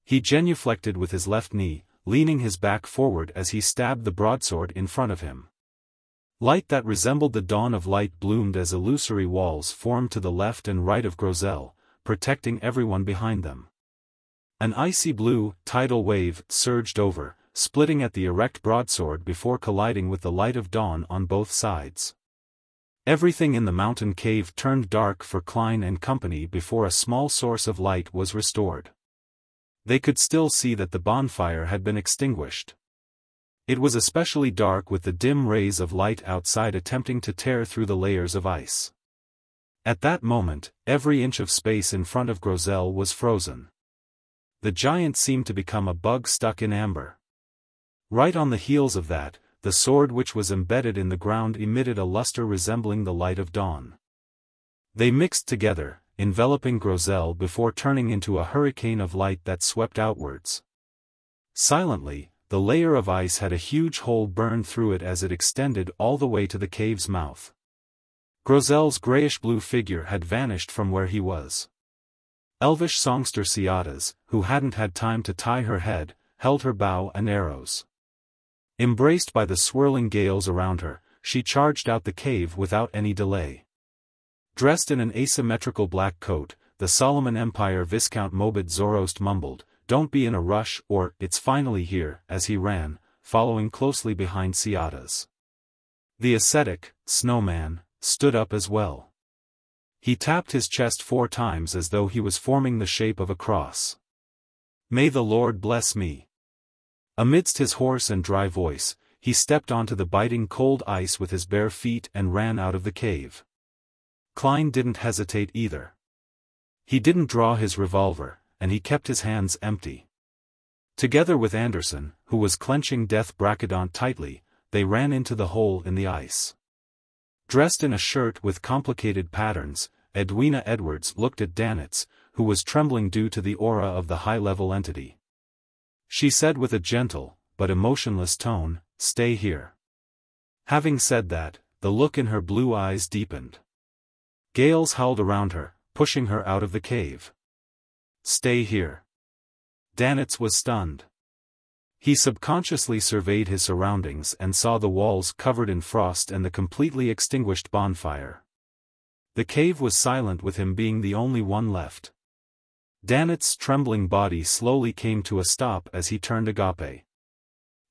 He genuflected with his left knee, leaning his back forward as he stabbed the broadsword in front of him. Light that resembled the dawn of light bloomed as illusory walls formed to the left and right of Grosel, protecting everyone behind them. An icy blue, tidal wave surged over, splitting at the erect broadsword before colliding with the light of dawn on both sides. Everything in the mountain cave turned dark for Klein and company before a small source of light was restored. They could still see that the bonfire had been extinguished. It was especially dark with the dim rays of light outside attempting to tear through the layers of ice. At that moment, every inch of space in front of Grosel was frozen. The giant seemed to become a bug stuck in amber. Right on the heels of that, the sword which was embedded in the ground emitted a luster resembling the light of dawn. They mixed together, enveloping Grosel before turning into a hurricane of light that swept outwards. Silently, the layer of ice had a huge hole burned through it as it extended all the way to the cave's mouth. Grosel's grayish-blue figure had vanished from where he was. Elvish songster Ciadas, who hadn't had time to tie her head, held her bow and arrows. Embraced by the swirling gales around her, she charged out the cave without any delay. Dressed in an asymmetrical black coat, the Solomon Empire Viscount Mobid Zoroast mumbled, "Don't be in a rush," or "It's finally here," as he ran, following closely behind Ciadas. The ascetic, Snowman, stood up as well. He tapped his chest 4 times as though he was forming the shape of a cross. "May the Lord bless me." Amidst his hoarse and dry voice, he stepped onto the biting cold ice with his bare feet and ran out of the cave. Klein didn't hesitate either. He didn't draw his revolver, and he kept his hands empty. Together with Anderson, who was clenching Death Bracadont tightly, they ran into the hole in the ice. Dressed in a shirt with complicated patterns, Edwina Edwards looked at Danitz, who was trembling due to the aura of the high-level entity. She said with a gentle, but emotionless tone, "Stay here." Having said that, the look in her blue eyes deepened. Gales howled around her, pushing her out of the cave. "Stay here." Danitz was stunned. He subconsciously surveyed his surroundings and saw the walls covered in frost and the completely extinguished bonfire. The cave was silent with him being the only one left. Danitz's trembling body slowly came to a stop as he turned agape.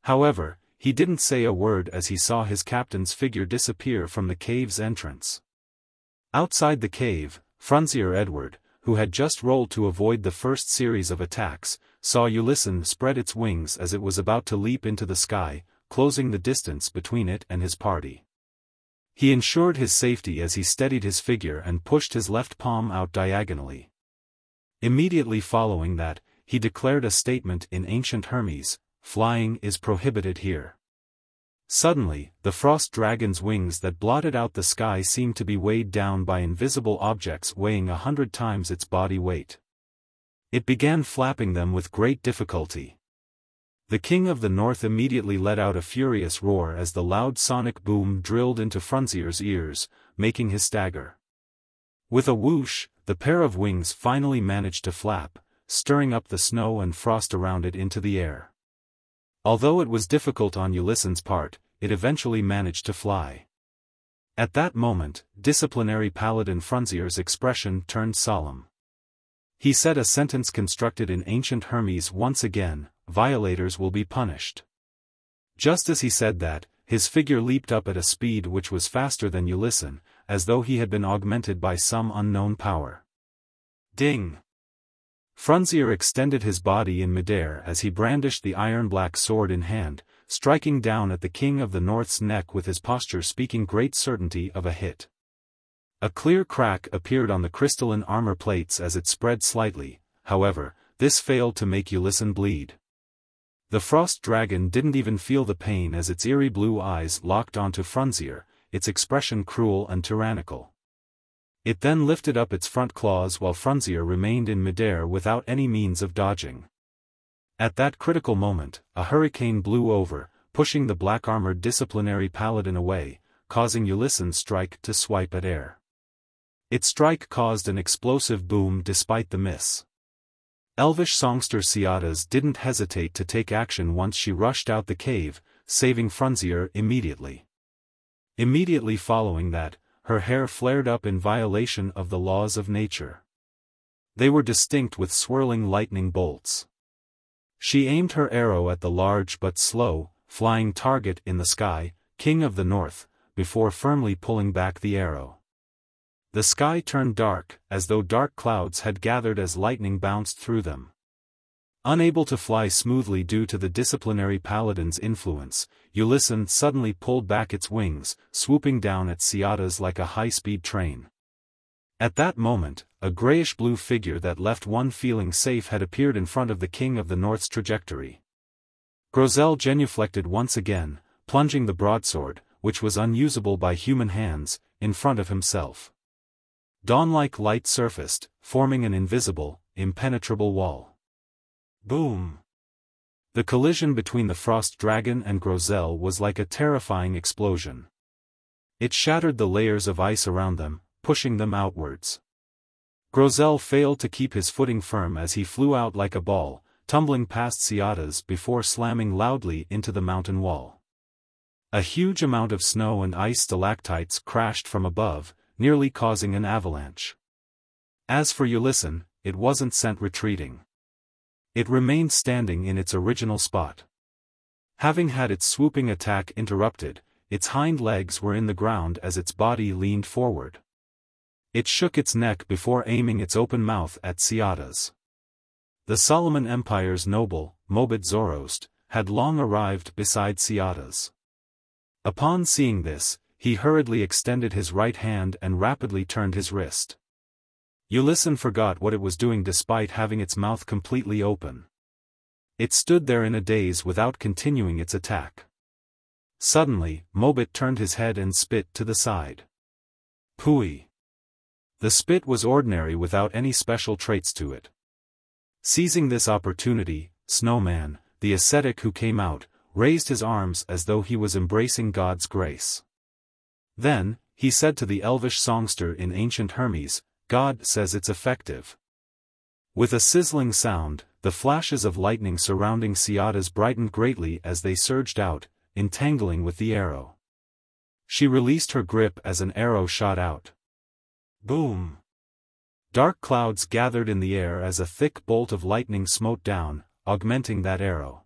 However, he didn't say a word as he saw his captain's figure disappear from the cave's entrance. Outside the cave, Frunzier Edward, who had just rolled to avoid the first series of attacks, saw Ulysses spread its wings as it was about to leap into the sky, closing the distance between it and his party. He ensured his safety as he steadied his figure and pushed his left palm out diagonally. Immediately following that, he declared a statement in ancient Hermes: "Flying is prohibited here." Suddenly, the frost dragon's wings that blotted out the sky seemed to be weighed down by invisible objects weighing 100 times its body weight. It began flapping them with great difficulty. The King of the North immediately let out a furious roar as the loud sonic boom drilled into Frunzier's ears, making his stagger. With a whoosh, the pair of wings finally managed to flap, stirring up the snow and frost around it into the air. Although it was difficult on Ulysses' part, it eventually managed to fly. At that moment, disciplinary Paladin Frunzier's expression turned solemn. He said a sentence constructed in ancient Hermes once again: "Violators will be punished." Just as he said that, his figure leaped up at a speed which was faster than Ulysses, as though he had been augmented by some unknown power. Ding! Frunzier extended his body in midair as he brandished the iron-black sword in hand, striking down at the King of the North's neck with his posture speaking great certainty of a hit. A clear crack appeared on the crystalline armor plates as it spread slightly, however, this failed to make Ulysses bleed. The frost dragon didn't even feel the pain as its eerie blue eyes locked onto Frunzier, its expression cruel and tyrannical. It then lifted up its front claws while Frunzier remained in midair without any means of dodging. At that critical moment, a hurricane blew over, pushing the black-armored disciplinary paladin away, causing Ulysses' strike to swipe at air. Its strike caused an explosive boom despite the miss. Elvish songster Ciadas didn't hesitate to take action once she rushed out the cave, saving Frunzier immediately. Immediately following that, her hair flared up in violation of the laws of nature. They were distinct with swirling lightning bolts. She aimed her arrow at the large but slow, flying target in the sky, King of the North, before firmly pulling back the arrow. The sky turned dark, as though dark clouds had gathered as lightning bounced through them. Unable to fly smoothly due to the disciplinary paladin's influence, Ulysses suddenly pulled back its wings, swooping down at Ciadas like a high-speed train. At that moment, a grayish-blue figure that left one feeling safe had appeared in front of the King of the North's trajectory. Grosel genuflected once again, plunging the broadsword, which was unusable by human hands, in front of himself. Dawn-like light surfaced, forming an invisible, impenetrable wall. Boom! The collision between the frost dragon and Grosel was like a terrifying explosion. It shattered the layers of ice around them, pushing them outwards. Grosel failed to keep his footing firm as he flew out like a ball, tumbling past Ciadas before slamming loudly into the mountain wall. A huge amount of snow and ice stalactites crashed from above, nearly causing an avalanche. As for Ulysses, it wasn't sent retreating. It remained standing in its original spot. Having had its swooping attack interrupted, its hind legs were in the ground as its body leaned forward. It shook its neck before aiming its open mouth at Xiaoda's. The Solomon Empire's noble, Mobit Zoroast, had long arrived beside Xiaoda's. Upon seeing this, he hurriedly extended his right hand and rapidly turned his wrist. Ulysses forgot what it was doing despite having its mouth completely open. It stood there in a daze without continuing its attack. Suddenly, Mobit turned his head and spit to the side. Pooey! The spit was ordinary without any special traits to it. Seizing this opportunity, Snowman, the ascetic who came out, raised his arms as though he was embracing God's grace. Then, he said to the elvish songster in ancient Hermes, "God says it's effective." With a sizzling sound, the flashes of lightning surrounding Xiaoda's brightened greatly as they surged out, entangling with the arrow. She released her grip as an arrow shot out. Boom! Dark clouds gathered in the air as a thick bolt of lightning smote down, augmenting that arrow.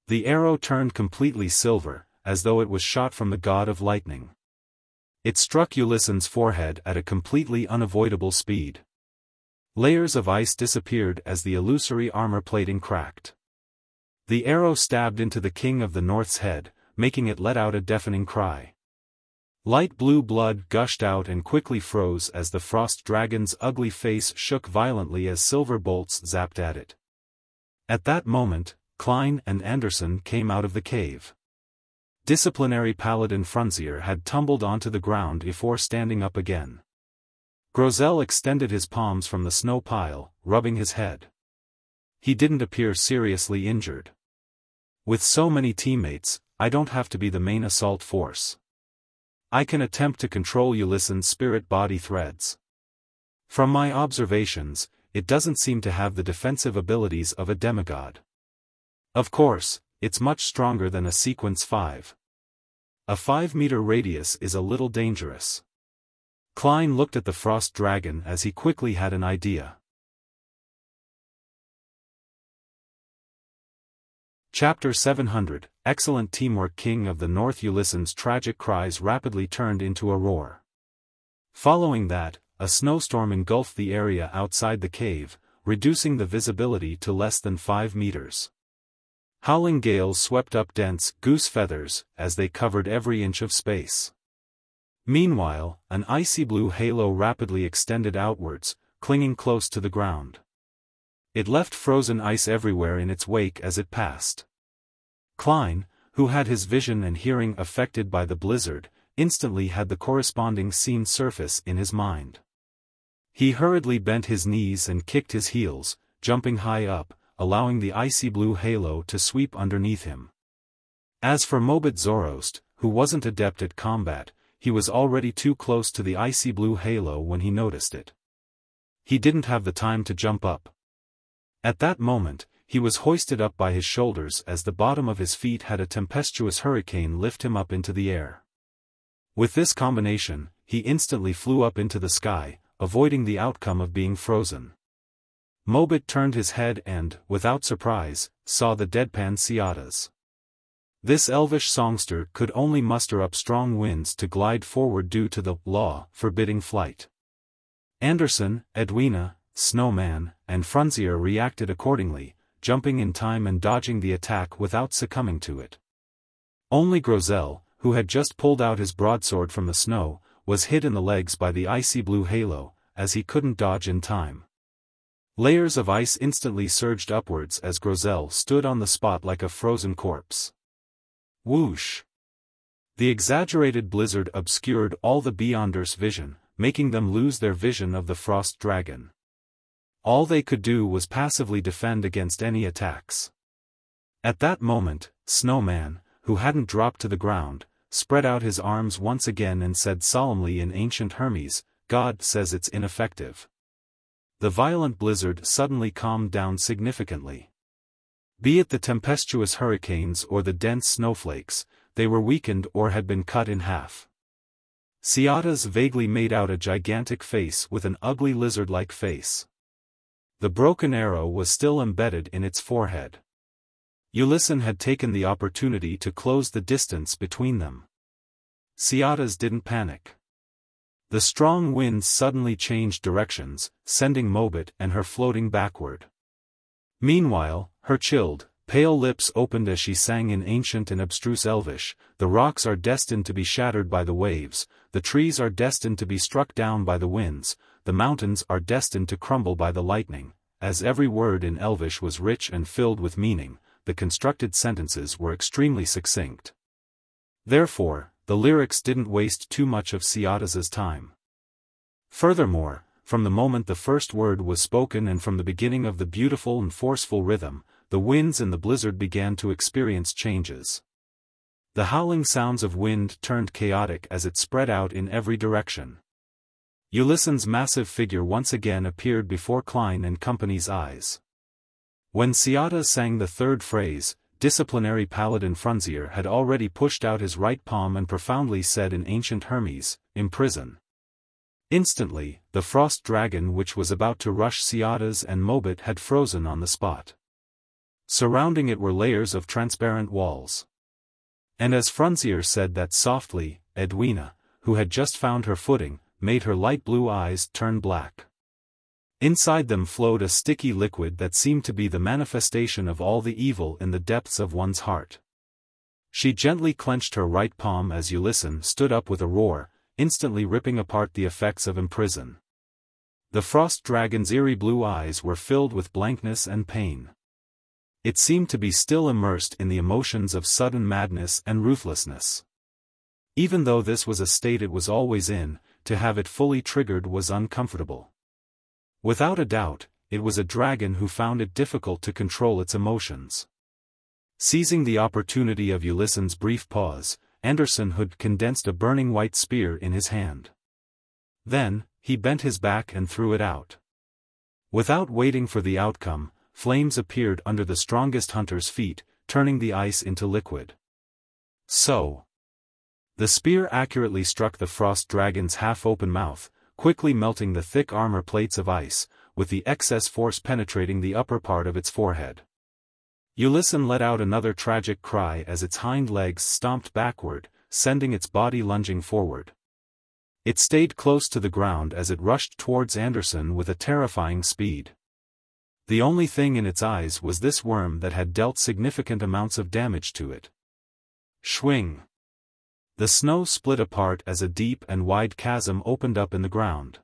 The arrow turned completely silver, as though it was shot from the god of lightning. It struck Ulysses' forehead at a completely unavoidable speed. Layers of ice disappeared as the illusory armor plating cracked. The arrow stabbed into the King of the North's head, making it let out a deafening cry. Light blue blood gushed out and quickly froze as the frost dragon's ugly face shook violently as silver bolts zapped at it. At that moment, Klein and Anderson came out of the cave. Disciplinary Paladin Frunzier had tumbled onto the ground before standing up again. Grozel extended his palms from the snow pile, rubbing his head. He didn't appear seriously injured. With so many teammates, I don't have to be the main assault force. I can attempt to control Ulysses' spirit-body threads. From my observations, it doesn't seem to have the defensive abilities of a demigod. Of course, it's much stronger than a Sequence 5. A 5-meter radius is a little dangerous. Klein looked at the frost dragon as he quickly had an idea. Chapter 700, Excellent Teamwork. King of the North. Ulysses' tragic cries rapidly turned into a roar. Following that, a snowstorm engulfed the area outside the cave, reducing the visibility to less than 5 meters. Howling gales swept up dense goose feathers as they covered every inch of space. Meanwhile, an icy blue halo rapidly extended outwards, clinging close to the ground. It left frozen ice everywhere in its wake as it passed. Klein, who had his vision and hearing affected by the blizzard, instantly had the corresponding scene surface in his mind. He hurriedly bent his knees and kicked his heels, jumping high up, allowing the icy blue halo to sweep underneath him. As for Mobit Zoroast, who wasn't adept at combat, he was already too close to the icy blue halo when he noticed it. He didn't have the time to jump up. At that moment, he was hoisted up by his shoulders as the bottom of his feet had a tempestuous hurricane lift him up into the air. With this combination, he instantly flew up into the sky, avoiding the outcome of being frozen. Mobit turned his head and, without surprise, saw the deadpan Xiaoda's. This elvish songster could only muster up strong winds to glide forward due to the law forbidding flight. Anderson, Edwina, Snowman, and Frunzier reacted accordingly, jumping in time and dodging the attack without succumbing to it. Only Grozel, who had just pulled out his broadsword from the snow, was hit in the legs by the icy blue halo, as he couldn't dodge in time. Layers of ice instantly surged upwards as Grozel stood on the spot like a frozen corpse. Whoosh! The exaggerated blizzard obscured all the Beyonders' vision, making them lose their vision of the frost dragon. All they could do was passively defend against any attacks. At that moment, Snowman, who hadn't dropped to the ground, spread out his arms once again and said solemnly in ancient Hermes, "God says it's ineffective." The violent blizzard suddenly calmed down significantly. Be it the tempestuous hurricanes or the dense snowflakes, they were weakened or had been cut in half. Xiaoda's vaguely made out a gigantic face with an ugly lizard-like face. The broken arrow was still embedded in its forehead. Ulysses had taken the opportunity to close the distance between them. Xiaoda's didn't panic. The strong winds suddenly changed directions, sending Mobit and her floating backward. Meanwhile, her chilled, pale lips opened as she sang in ancient and abstruse Elvish. The rocks are destined to be shattered by the waves, the trees are destined to be struck down by the winds, the mountains are destined to crumble by the lightning. As every word in Elvish was rich and filled with meaning, the constructed sentences were extremely succinct. Therefore, the lyrics didn't waste too much of Xiaoda's time. Furthermore, from the moment the first word was spoken and from the beginning of the beautiful and forceful rhythm, the winds in the blizzard began to experience changes. The howling sounds of wind turned chaotic as it spread out in every direction. Ulysson's massive figure once again appeared before Klein and company's eyes. When Xiaoda sang the third phrase, disciplinary paladin Frunzier had already pushed out his right palm and profoundly said in ancient Hermes, "Imprison." Instantly, the frost dragon which was about to rush Xiaoda's and Mobit had frozen on the spot. Surrounding it were layers of transparent walls. And as Frunzier said that softly, Edwina, who had just found her footing, made her light blue eyes turn black. Inside them flowed a sticky liquid that seemed to be the manifestation of all the evil in the depths of one's heart. She gently clenched her right palm as Ulysson stood up with a roar, instantly ripping apart the effects of imprison. The frost dragon's eerie blue eyes were filled with blankness and pain. It seemed to be still immersed in the emotions of sudden madness and ruthlessness. Even though this was a state it was always in, to have it fully triggered was uncomfortable. Without a doubt, it was a dragon who found it difficult to control its emotions. Seizing the opportunity of Ulysson's brief pause, Anderson had condensed a burning white spear in his hand. Then, he bent his back and threw it out. Without waiting for the outcome, flames appeared under the strongest hunter's feet, turning the ice into liquid. So. The spear accurately struck the frost dragon's half-open mouth, quickly melting the thick armor plates of ice, with the excess force penetrating the upper part of its forehead. Ulysson let out another tragic cry as its hind legs stomped backward, sending its body lunging forward. It stayed close to the ground as it rushed towards Anderson with a terrifying speed. The only thing in its eyes was this worm that had dealt significant amounts of damage to it. Schwing! The snow split apart as a deep and wide chasm opened up in the ground.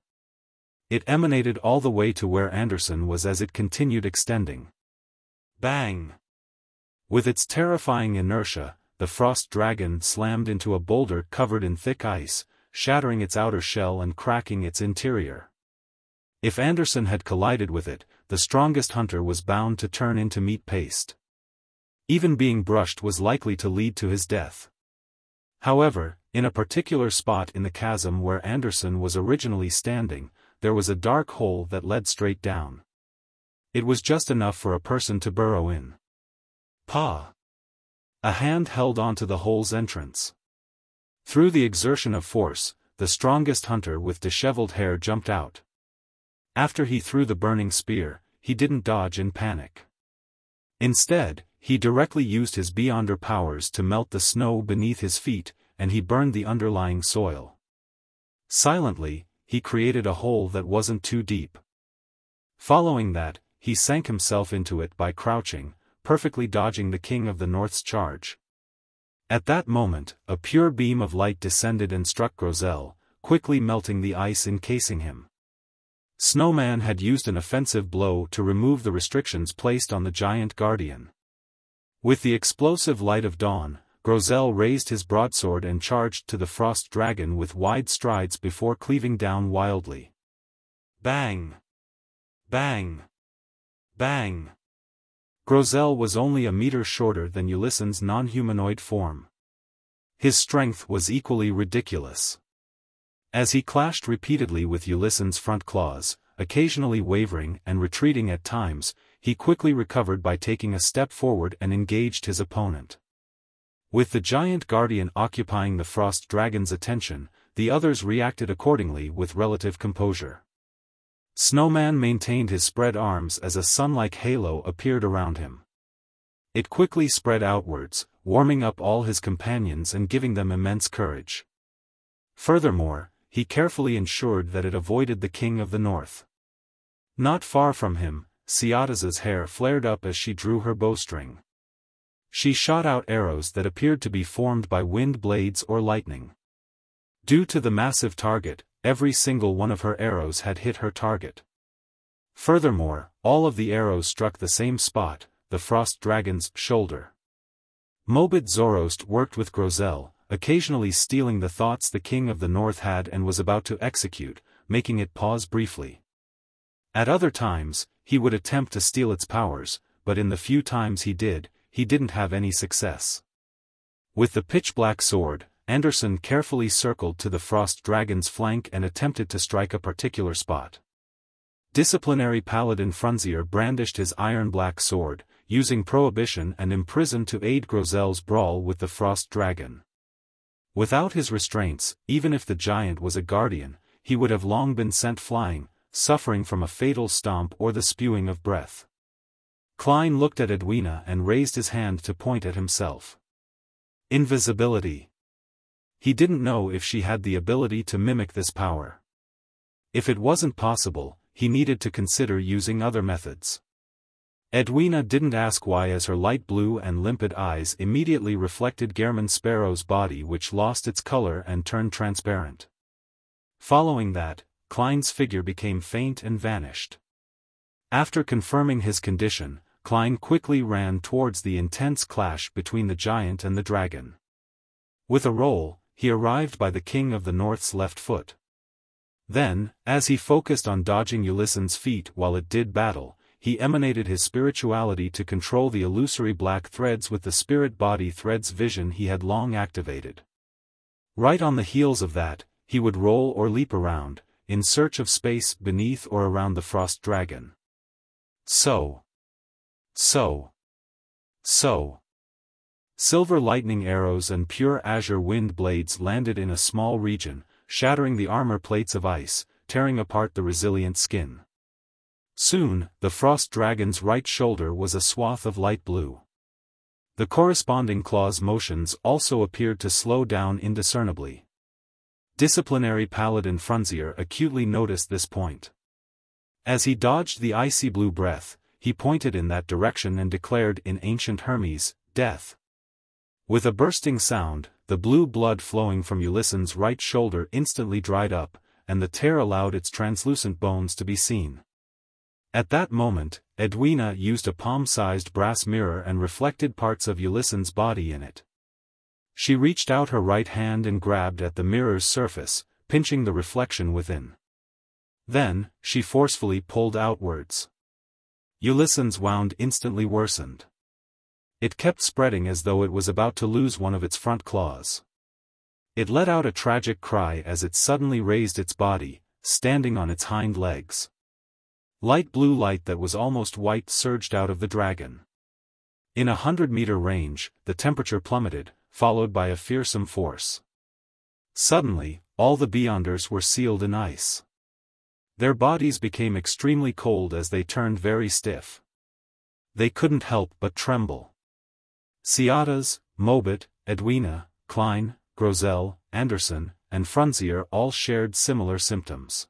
It emanated all the way to where Anderson was as it continued extending. Bang! With its terrifying inertia, the frost dragon slammed into a boulder covered in thick ice, shattering its outer shell and cracking its interior. If Anderson had collided with it, the strongest hunter was bound to turn into meat paste. Even being brushed was likely to lead to his death. However, in a particular spot in the chasm where Anderson was originally standing, there was a dark hole that led straight down. It was just enough for a person to burrow in. Pa! A hand held onto the hole's entrance. Through the exertion of force, the strongest hunter with disheveled hair jumped out. After he threw the burning spear, he didn't dodge in panic. Instead, he directly used his Beyonder powers to melt the snow beneath his feet, and he burned the underlying soil. Silently, he created a hole that wasn't too deep. Following that, he sank himself into it by crouching, perfectly dodging the King of the North's charge. At that moment, a pure beam of light descended and struck Grosel, quickly melting the ice encasing him. Snowman had used an offensive blow to remove the restrictions placed on the giant guardian. With the explosive light of dawn, Grosel raised his broadsword and charged to the frost dragon with wide strides before cleaving down wildly. Bang! Bang! Bang! Grosel was only a meter shorter than Ulysson's non-humanoid form. His strength was equally ridiculous. As he clashed repeatedly with Ulysson's front claws, occasionally wavering and retreating at times, he quickly recovered by taking a step forward and engaged his opponent. With the giant guardian occupying the frost dragon's attention, the others reacted accordingly with relative composure. Snowman maintained his spread arms as a sun-like halo appeared around him. It quickly spread outwards, warming up all his companions and giving them immense courage. Furthermore, he carefully ensured that it avoided the King of the North. Not far from him, Xiaota's hair flared up as she drew her bowstring. She shot out arrows that appeared to be formed by wind blades or lightning. Due to the massive target, every single one of her arrows had hit her target. Furthermore, all of the arrows struck the same spot, the frost dragon's shoulder. Mobit Zoroast worked with Grozel, occasionally stealing the thoughts the King of the North had and was about to execute, making it pause briefly. At other times, he would attempt to steal its powers, but in the few times he didn't have any success. With the pitch-black sword, Anderson carefully circled to the frost dragon's flank and attempted to strike a particular spot. Disciplinary Paladin Frunzier brandished his iron-black sword, using Prohibition and Imprison to aid Grozel's brawl with the frost dragon. Without his restraints, even if the giant was a guardian, he would have long been sent flying, suffering from a fatal stomp or the spewing of breath. Klein looked at Edwina and raised his hand to point at himself. Invisibility. He didn't know if she had the ability to mimic this power. If it wasn't possible, he needed to consider using other methods. Edwina didn't ask why, as her light blue and limpid eyes immediately reflected Gehrman Sparrow's body, which lost its color and turned transparent. Following that, Klein's figure became faint and vanished. After confirming his condition, Klein quickly ran towards the intense clash between the giant and the dragon. With a roll, he arrived by the King of the North's left foot. Then, as he focused on dodging Ulysson's feet while it did battle, he emanated his spirituality to control the illusory black threads with the spirit body threads vision he had long activated. Right on the heels of that, he would roll or leap around, in search of space beneath or around the frost dragon. So. Silver lightning arrows and pure azure wind blades landed in a small region, shattering the armor plates of ice, tearing apart the resilient skin. Soon, the frost dragon's right shoulder was a swath of light blue. The corresponding claw's motions also appeared to slow down indiscernibly. Disciplinary Paladin Frunzier acutely noticed this point. As he dodged the icy blue breath, he pointed in that direction and declared in ancient Hermes, "Death." With a bursting sound, the blue blood flowing from Ulysson's right shoulder instantly dried up, and the tear allowed its translucent bones to be seen. At that moment, Edwina used a palm-sized brass mirror and reflected parts of Ulysson's body in it. She reached out her right hand and grabbed at the mirror's surface, pinching the reflection within. Then, she forcefully pulled outwards. Ulysson's wound instantly worsened. It kept spreading as though it was about to lose one of its front claws. It let out a tragic cry as it suddenly raised its body, standing on its hind legs. Light blue light that was almost white surged out of the dragon. In 100-meter range, the temperature plummeted, followed by a fearsome force. Suddenly, all the Beyonders were sealed in ice. Their bodies became extremely cold as they turned very stiff. They couldn't help but tremble. Xiaotas, Mobit, Edwina, Klein, Grozel, Anderson, and Frunzier all shared similar symptoms.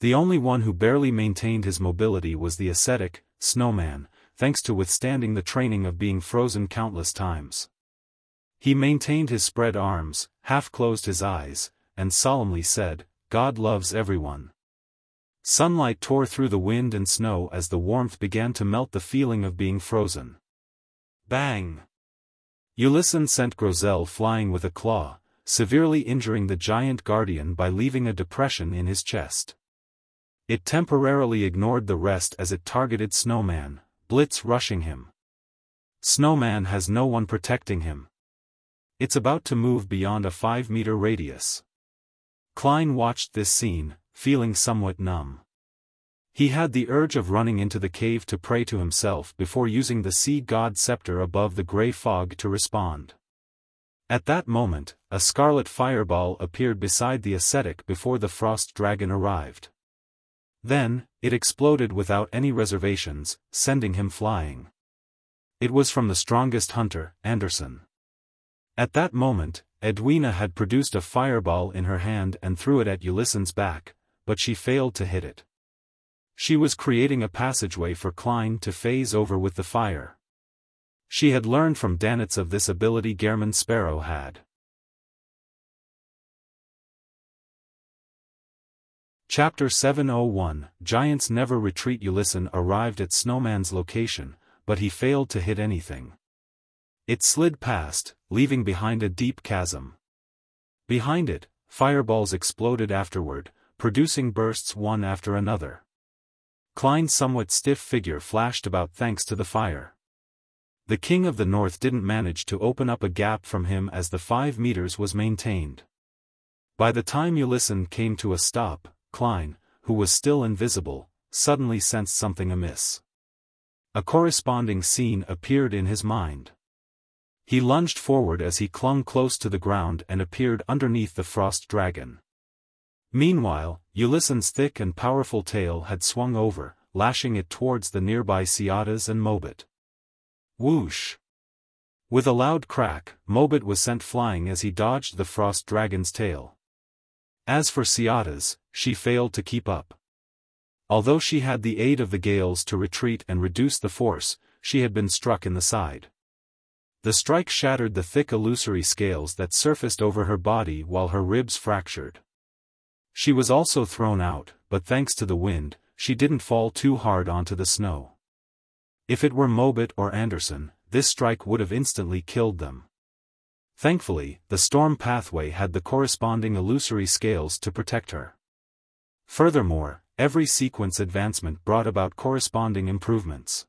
The only one who barely maintained his mobility was the ascetic, Snowman, thanks to withstanding the training of being frozen countless times. He maintained his spread arms, half-closed his eyes, and solemnly said, "God loves everyone." Sunlight tore through the wind and snow as the warmth began to melt the feeling of being frozen. Bang! Ulysson sent Grozel flying with a claw, severely injuring the giant guardian by leaving a depression in his chest. It temporarily ignored the rest as it targeted Snowman, Blitz rushing him. Snowman has no one protecting him. It's about to move beyond a 5-meter radius. Klein watched this scene, feeling somewhat numb. He had the urge of running into the cave to pray to himself before using the sea god scepter above the gray fog to respond. At that moment, a scarlet fireball appeared beside the ascetic before the frost dragon arrived. Then, it exploded without any reservations, sending him flying. It was from the strongest hunter, Anderson. At that moment, Edwina had produced a fireball in her hand and threw it at Ulyssen's back, but she failed to hit it. She was creating a passageway for Klein to phase over with the fire. She had learned from Danitz of this ability Gehrman Sparrow had. Chapter 701 Giants Never Retreat. Ulyssen arrived at Snowman's location, but he failed to hit anything. It slid past, leaving behind a deep chasm. Behind it, fireballs exploded afterward, producing bursts one after another. Klein's somewhat stiff figure flashed about thanks to the fire. The King of the North didn't manage to open up a gap from him as the 5 meters was maintained. By the time Ulyssen came to a stop, Klein, who was still invisible, suddenly sensed something amiss. A corresponding scene appeared in his mind. He lunged forward as he clung close to the ground and appeared underneath the frost dragon. Meanwhile, Ulyssen's thick and powerful tail had swung over, lashing it towards the nearby Ciatas and Mobit. Whoosh! With a loud crack, Mobit was sent flying as he dodged the frost dragon's tail. As for Ciatas, she failed to keep up. Although she had the aid of the gales to retreat and reduce the force, she had been struck in the side. The strike shattered the thick illusory scales that surfaced over her body while her ribs fractured. She was also thrown out, but thanks to the wind, she didn't fall too hard onto the snow. If it were Mobit or Anderson, this strike would have instantly killed them. Thankfully, the storm pathway had the corresponding illusory scales to protect her. Furthermore, every sequence advancement brought about corresponding improvements.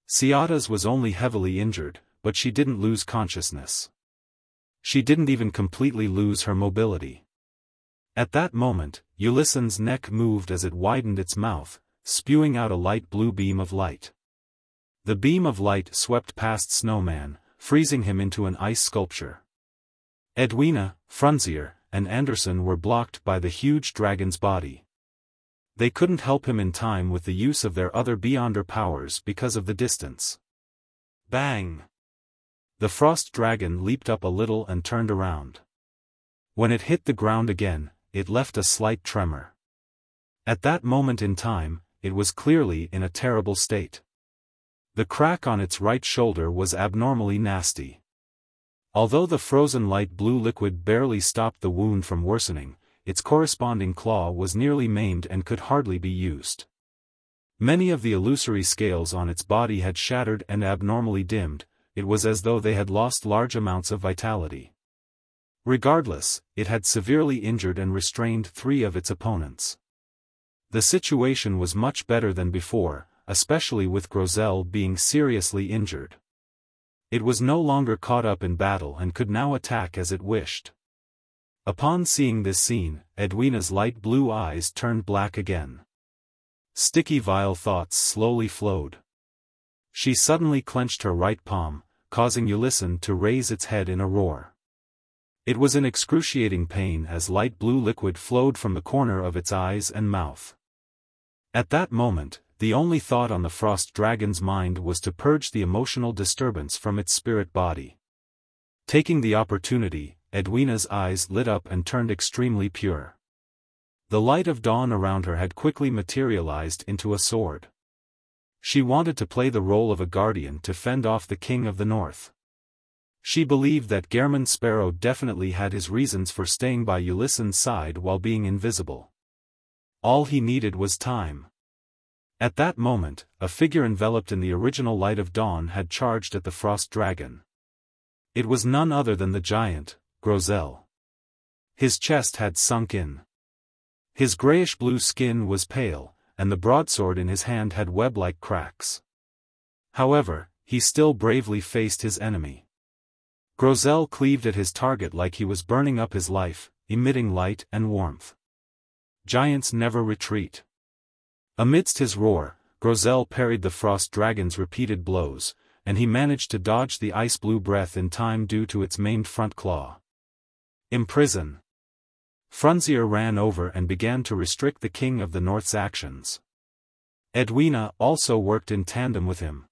Ciatas was only heavily injured, but she didn't lose consciousness. She didn't even completely lose her mobility. At that moment, Ulyssen's neck moved as it widened its mouth, spewing out a light blue beam of light. The beam of light swept past Snowman, freezing him into an ice sculpture. Edwina, Frunzier, and Anderson were blocked by the huge dragon's body. They couldn't help him in time with the use of their other Beyonder powers because of the distance. Bang! The frost dragon leaped up a little and turned around. When it hit the ground again, it left a slight tremor. At that moment in time, it was clearly in a terrible state. The crack on its right shoulder was abnormally nasty. Although the frozen light blue liquid barely stopped the wound from worsening, its corresponding claw was nearly maimed and could hardly be used. Many of the illusory scales on its body had shattered and abnormally dimmed. It was as though they had lost large amounts of vitality. Regardless, it had severely injured and restrained 3 of its opponents. The situation was much better than before, especially with Grosel being seriously injured. It was no longer caught up in battle and could now attack as it wished. Upon seeing this scene, Edwina's light blue eyes turned black again. Sticky vile thoughts slowly flowed. She suddenly clenched her right palm, causing Ulyssen to raise its head in a roar. It was in excruciating pain as light blue liquid flowed from the corner of its eyes and mouth. At that moment, the only thought on the frost dragon's mind was to purge the emotional disturbance from its spirit body. Taking the opportunity, Edwina's eyes lit up and turned extremely pure. The light of dawn around her had quickly materialized into a sword. She wanted to play the role of a guardian to fend off the King of the North. She believed that Gehrman Sparrow definitely had his reasons for staying by Ulyssen's side while being invisible. All he needed was time. At that moment, a figure enveloped in the original light of dawn had charged at the frost dragon. It was none other than the giant, Grosel. His chest had sunk in. His grayish-blue skin was pale, and the broadsword in his hand had web-like cracks. However, he still bravely faced his enemy. Grosel cleaved at his target like he was burning up his life, emitting light and warmth. Giants never retreat. Amidst his roar, Grosel parried the frost dragon's repeated blows, and he managed to dodge the ice-blue breath in time due to its maimed front claw. Imprison. Frunzier ran over and began to restrict the King of the North's actions. Edwina also worked in tandem with him.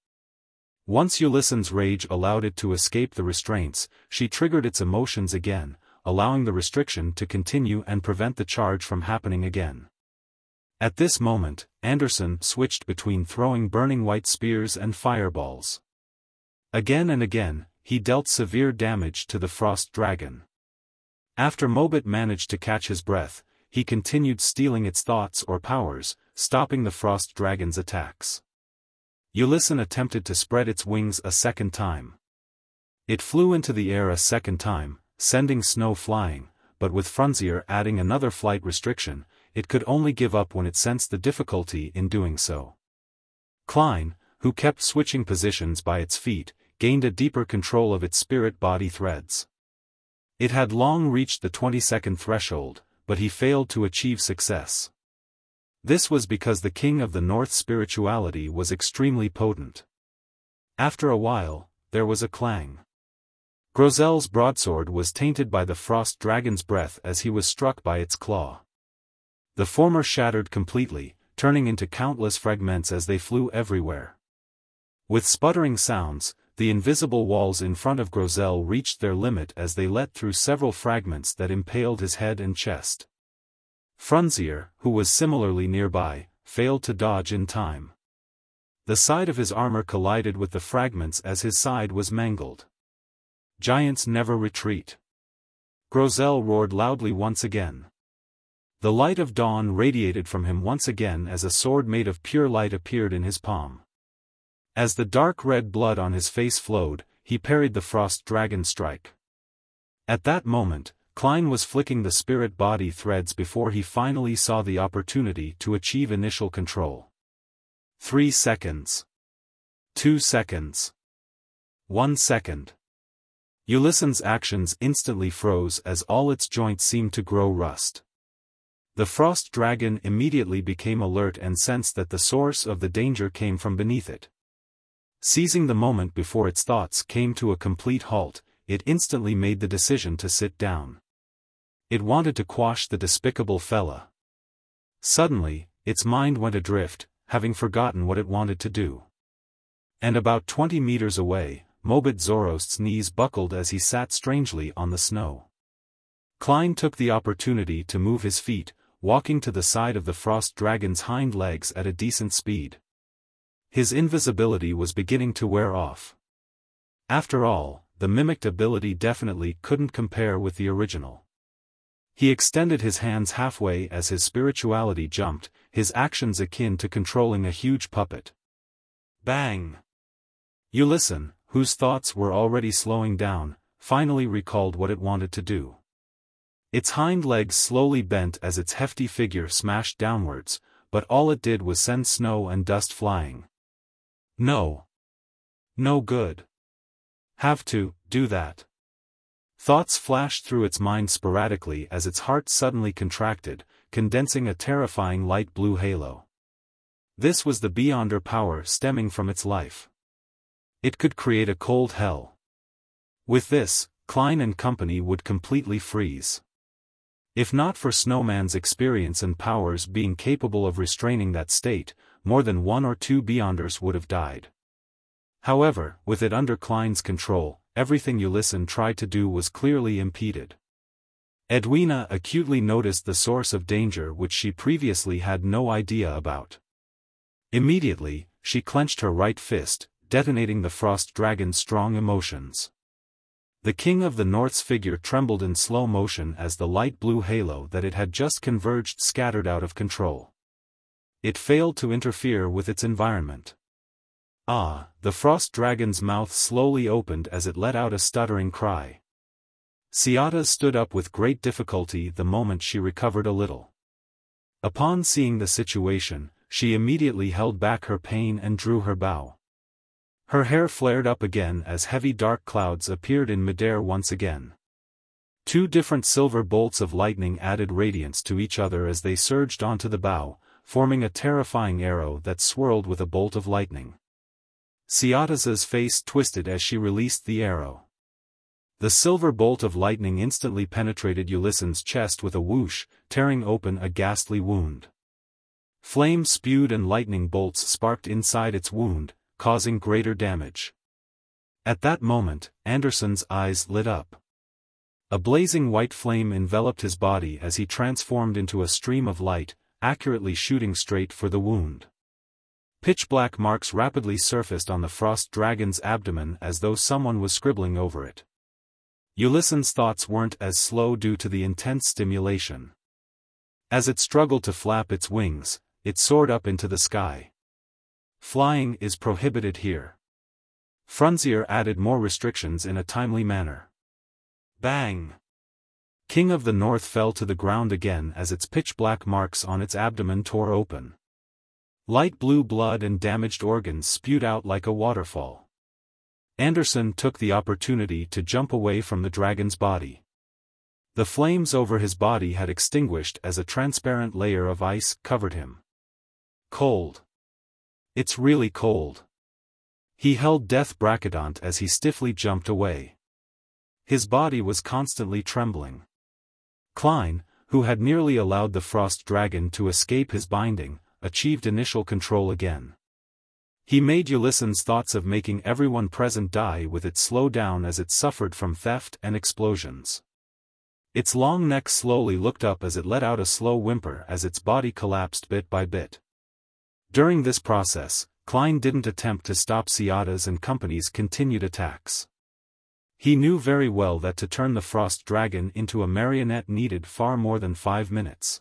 Once Ulyssen's rage allowed it to escape the restraints, she triggered its emotions again, allowing the restriction to continue and prevent the charge from happening again. At this moment, Anderson switched between throwing burning white spears and fireballs. Again and again, he dealt severe damage to the frost dragon. After Mobit managed to catch his breath, he continued stealing its thoughts or powers, stopping the frost dragon's attacks. Ulyssen attempted to spread its wings a second time. It flew into the air a second time, sending snow flying, but with Frunzier adding another flight restriction, it could only give up when it sensed the difficulty in doing so. Klein, who kept switching positions by its feet, gained a deeper control of its spirit body threads. It had long reached the 20-second threshold, but he failed to achieve success. This was because the King of the North's spirituality was extremely potent. After a while, there was a clang. Grozel's broadsword was tainted by the frost dragon's breath as he was struck by its claw. The former shattered completely, turning into countless fragments as they flew everywhere. With sputtering sounds, the invisible walls in front of Grozel reached their limit as they let through several fragments that impaled his head and chest. Frunzier, who was similarly nearby, failed to dodge in time. The side of his armor collided with the fragments as his side was mangled. Giants never retreat. Grozel roared loudly once again. The light of dawn radiated from him once again as a sword made of pure light appeared in his palm. As the dark red blood on his face flowed, he parried the frost dragon's strike. At that moment, Klein was flicking the spirit body threads before he finally saw the opportunity to achieve initial control. 3 seconds. 2 seconds. 1 second. Ulyssen's actions instantly froze as all its joints seemed to grow rust. The frost dragon immediately became alert and sensed that the source of the danger came from beneath it. Seizing the moment before its thoughts came to a complete halt, it instantly made the decision to sit down. It wanted to quash the despicable fella. Suddenly, its mind went adrift, having forgotten what it wanted to do. And about 20 meters away, Mobit Zorost's knees buckled as he sat strangely on the snow. Klein took the opportunity to move his feet, walking to the side of the frost dragon's hind legs at a decent speed. His invisibility was beginning to wear off. After all, the mimicked ability definitely couldn't compare with the original. He extended his hands halfway as his spirituality jumped, his actions akin to controlling a huge puppet. Bang! Ulyssen, whose thoughts were already slowing down, finally recalled what it wanted to do. Its hind legs slowly bent as its hefty figure smashed downwards, but all it did was send snow and dust flying. No. No good. Have to do that. Thoughts flashed through its mind sporadically as its heart suddenly contracted, condensing a terrifying light blue halo. This was the Beyonder power stemming from its life. It could create a cold hell. With this, Klein and company would completely freeze. If not for Snowman's experience and powers being capable of restraining that state, more than 1 or 2 Beyonders would have died. However, with it under Klein's control, everything Ulyssen tried to do was clearly impeded. Edwina acutely noticed the source of danger which she previously had no idea about. Immediately, she clenched her right fist, detonating the frost dragon's strong emotions. The King of the North's figure trembled in slow motion as the light blue halo that it had just converged scattered out of control. It failed to interfere with its environment. The frost dragon's mouth slowly opened as it let out a stuttering cry. Ciata stood up with great difficulty the moment she recovered a little. Upon seeing the situation, she immediately held back her pain and drew her bow. Her hair flared up again as heavy dark clouds appeared in midair once again. 2 different silver bolts of lightning added radiance to each other as they surged onto the bow, forming a terrifying arrow that swirled with a bolt of lightning. Ciata's face twisted as she released the arrow. The silver bolt of lightning instantly penetrated Ulyssen's chest with a whoosh, tearing open a ghastly wound. Flame spewed and lightning bolts sparked inside its wound, causing greater damage. At that moment, Anderson's eyes lit up. A blazing white flame enveloped his body as he transformed into a stream of light, accurately shooting straight for the wound. Pitch-black marks rapidly surfaced on the frost dragon's abdomen as though someone was scribbling over it. Ulyssen's thoughts weren't as slow due to the intense stimulation. As it struggled to flap its wings, it soared up into the sky. Flying is prohibited here. Frunzier added more restrictions in a timely manner. Bang! King of the North fell to the ground again as its pitch-black marks on its abdomen tore open. Light blue blood and damaged organs spewed out like a waterfall. Anderson took the opportunity to jump away from the dragon's body. The flames over his body had extinguished as a transparent layer of ice covered him. Cold. It's really cold. He held Death Brachydont as he stiffly jumped away. His body was constantly trembling. Klein, who had nearly allowed the frost dragon to escape his binding, achieved initial control again. He made Ulyssen's thoughts of making everyone present die with it slow down as it suffered from theft and explosions. Its long neck slowly looked up as it let out a slow whimper as its body collapsed bit by bit. During this process, Klein didn't attempt to stop Ciata's and company's continued attacks. He knew very well that to turn the frost dragon into a marionette needed far more than 5 minutes.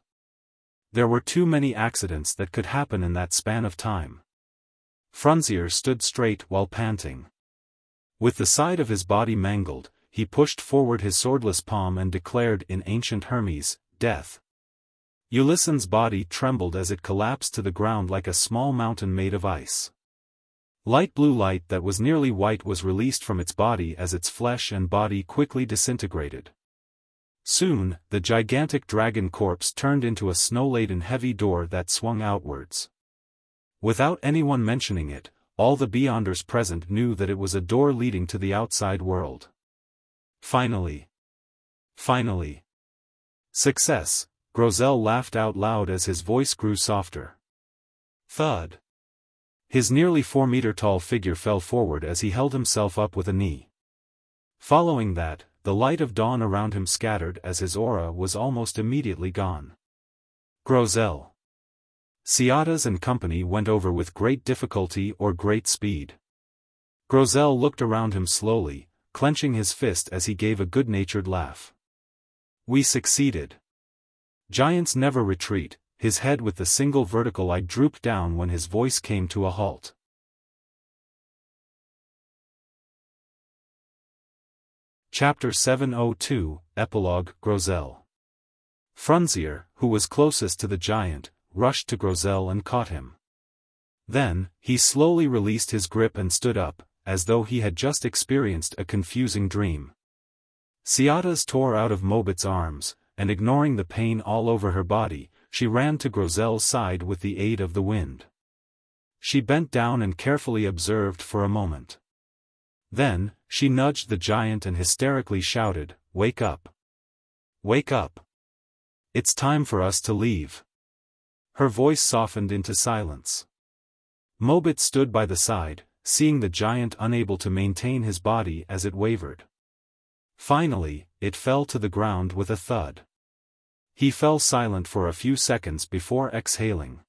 There were too many accidents that could happen in that span of time. Frunzier stood straight while panting. With the side of his body mangled, he pushed forward his swordless palm and declared in ancient Hermes, "Death." Ulyssen's body trembled as it collapsed to the ground like a small mountain made of ice. Light blue light that was nearly white was released from its body as its flesh and body quickly disintegrated. Soon, the gigantic dragon corpse turned into a snow-laden heavy door that swung outwards. Without anyone mentioning it, all the Beyonders present knew that it was a door leading to the outside world. Finally. Success, Grosel laughed out loud as his voice grew softer. Thud. His nearly 4-meter-tall figure fell forward as he held himself up with a knee. Following that, the light of dawn around him scattered as his aura was almost immediately gone. Grosel. Ciata's and company went over with great difficulty or great speed. Grosel looked around him slowly, clenching his fist as he gave a good-natured laugh. We succeeded. Giants never retreat. His head with the single vertical eye drooped down when his voice came to a halt. Chapter 702, Epilogue, Grosel. Frunzier, who was closest to the giant, rushed to Grosel and caught him. Then, he slowly released his grip and stood up, as though he had just experienced a confusing dream. Ciata's tore out of Mobit's arms, and ignoring the pain all over her body, she ran to Grosel's side with the aid of the wind. She bent down and carefully observed for a moment. Then, she nudged the giant and hysterically shouted, "Wake up! Wake up! It's time for us to leave." Her voice softened into silence. Mobit stood by the side, seeing the giant unable to maintain his body as it wavered. Finally, it fell to the ground with a thud. He fell silent for a few seconds before exhaling.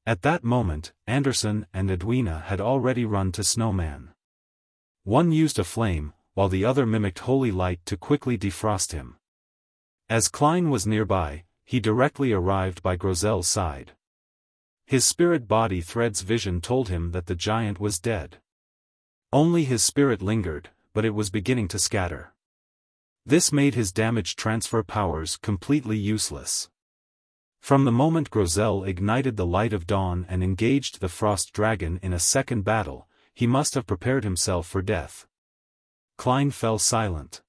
At that moment, Anderson and Edwina had already run to Snowman. One used a flame, while the other mimicked holy light to quickly defrost him. As Klein was nearby, he directly arrived by Grosel's side. His spirit body thread's vision told him that the giant was dead. Only his spirit lingered, but it was beginning to scatter. This made his damage transfer powers completely useless. From the moment Grosel ignited the light of dawn and engaged the frost dragon in a second battle, he must have prepared himself for death. Klein fell silent.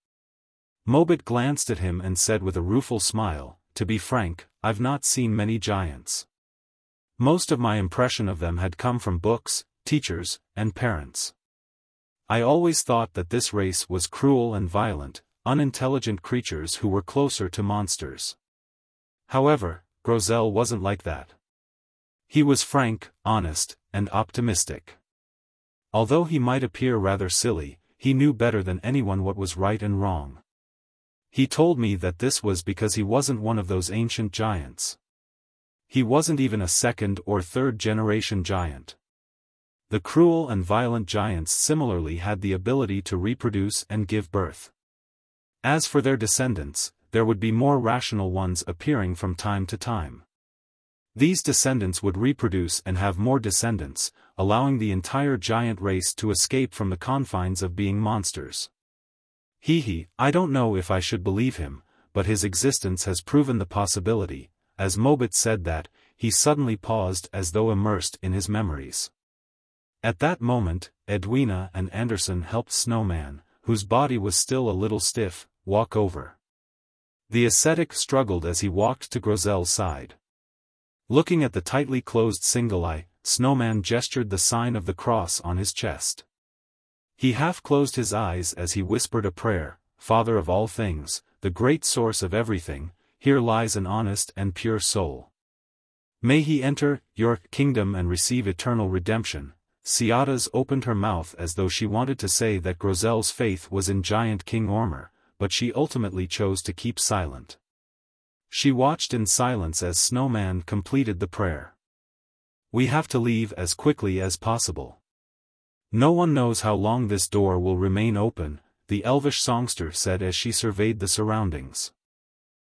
Mobit glanced at him and said with a rueful smile, "To be frank, I've not seen many giants. Most of my impression of them had come from books, teachers, and parents. I always thought that this race was cruel and violent, unintelligent creatures who were closer to monsters. However, Grosel wasn't like that. He was frank, honest, and optimistic. Although he might appear rather silly, he knew better than anyone what was right and wrong. He told me that this was because he wasn't one of those ancient giants. He wasn't even a second or third generation giant. The cruel and violent giants similarly had the ability to reproduce and give birth. As for their descendants, there would be more rational ones appearing from time to time. These descendants would reproduce and have more descendants, allowing the entire giant race to escape from the confines of being monsters. I don't know if I should believe him, but his existence has proven the possibility. As Mobit said that, he suddenly paused as though immersed in his memories. At that moment, Edwina and Anderson helped Snowman, whose body was still a little stiff, walk over. The ascetic struggled as he walked to Grozel's side. Looking at the tightly closed single eye, Snowman gestured the sign of the cross on his chest. He half closed his eyes as he whispered a prayer. Father of all things, the great source of everything, here lies an honest and pure soul. May he enter your kingdom and receive eternal redemption. Ciadas opened her mouth as though she wanted to say that Grozel's faith was in giant King Ormer, but she ultimately chose to keep silent. She watched in silence as Snowman completed the prayer. We have to leave as quickly as possible. No one knows how long this door will remain open, the elvish songster said as she surveyed the surroundings.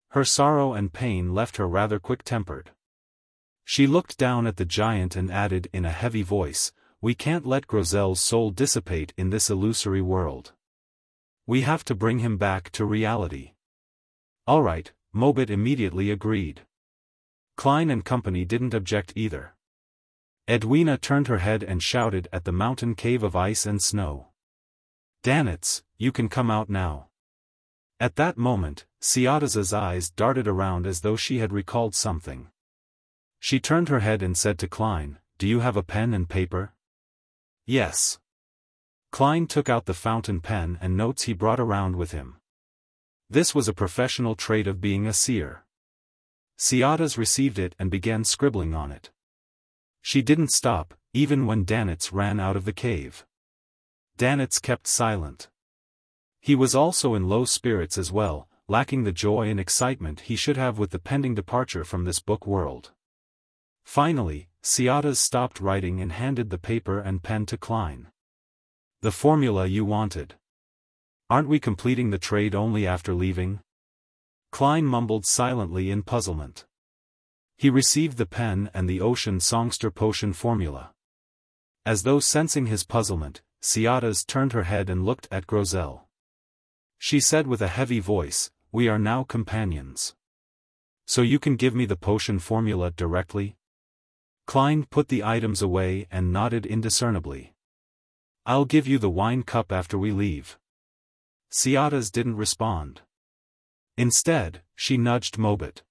Her sorrow and pain left her rather quick-tempered. She looked down at the giant and added in a heavy voice, we can't let Grozel's soul dissipate in this illusory world. We have to bring him back to reality. All right, Mobit immediately agreed. Klein and company didn't object either. Edwina turned her head and shouted at the mountain cave of ice and snow. Danitz, you can come out now. At that moment, Ciadas's eyes darted around as though she had recalled something. She turned her head and said to Klein, do you have a pen and paper? Yes. Klein took out the fountain pen and notes he brought around with him. This was a professional trait of being a seer. Ciadas received it and began scribbling on it. She didn't stop, even when Danitz ran out of the cave. Danitz kept silent. He was also in low spirits as well, lacking the joy and excitement he should have with the pending departure from this book world. Finally, Ciadas stopped writing and handed the paper and pen to Klein. The formula you wanted. Aren't we completing the trade only after leaving? Klein mumbled silently in puzzlement. He received the pen and the ocean songster potion formula. As though sensing his puzzlement, Ciadas turned her head and looked at Grozel. She said with a heavy voice, we are now companions. So you can give me the potion formula directly? Klein put the items away and nodded indiscernibly. I'll give you the wine cup after we leave. Ciadas didn't respond. Instead, she nudged Mobit.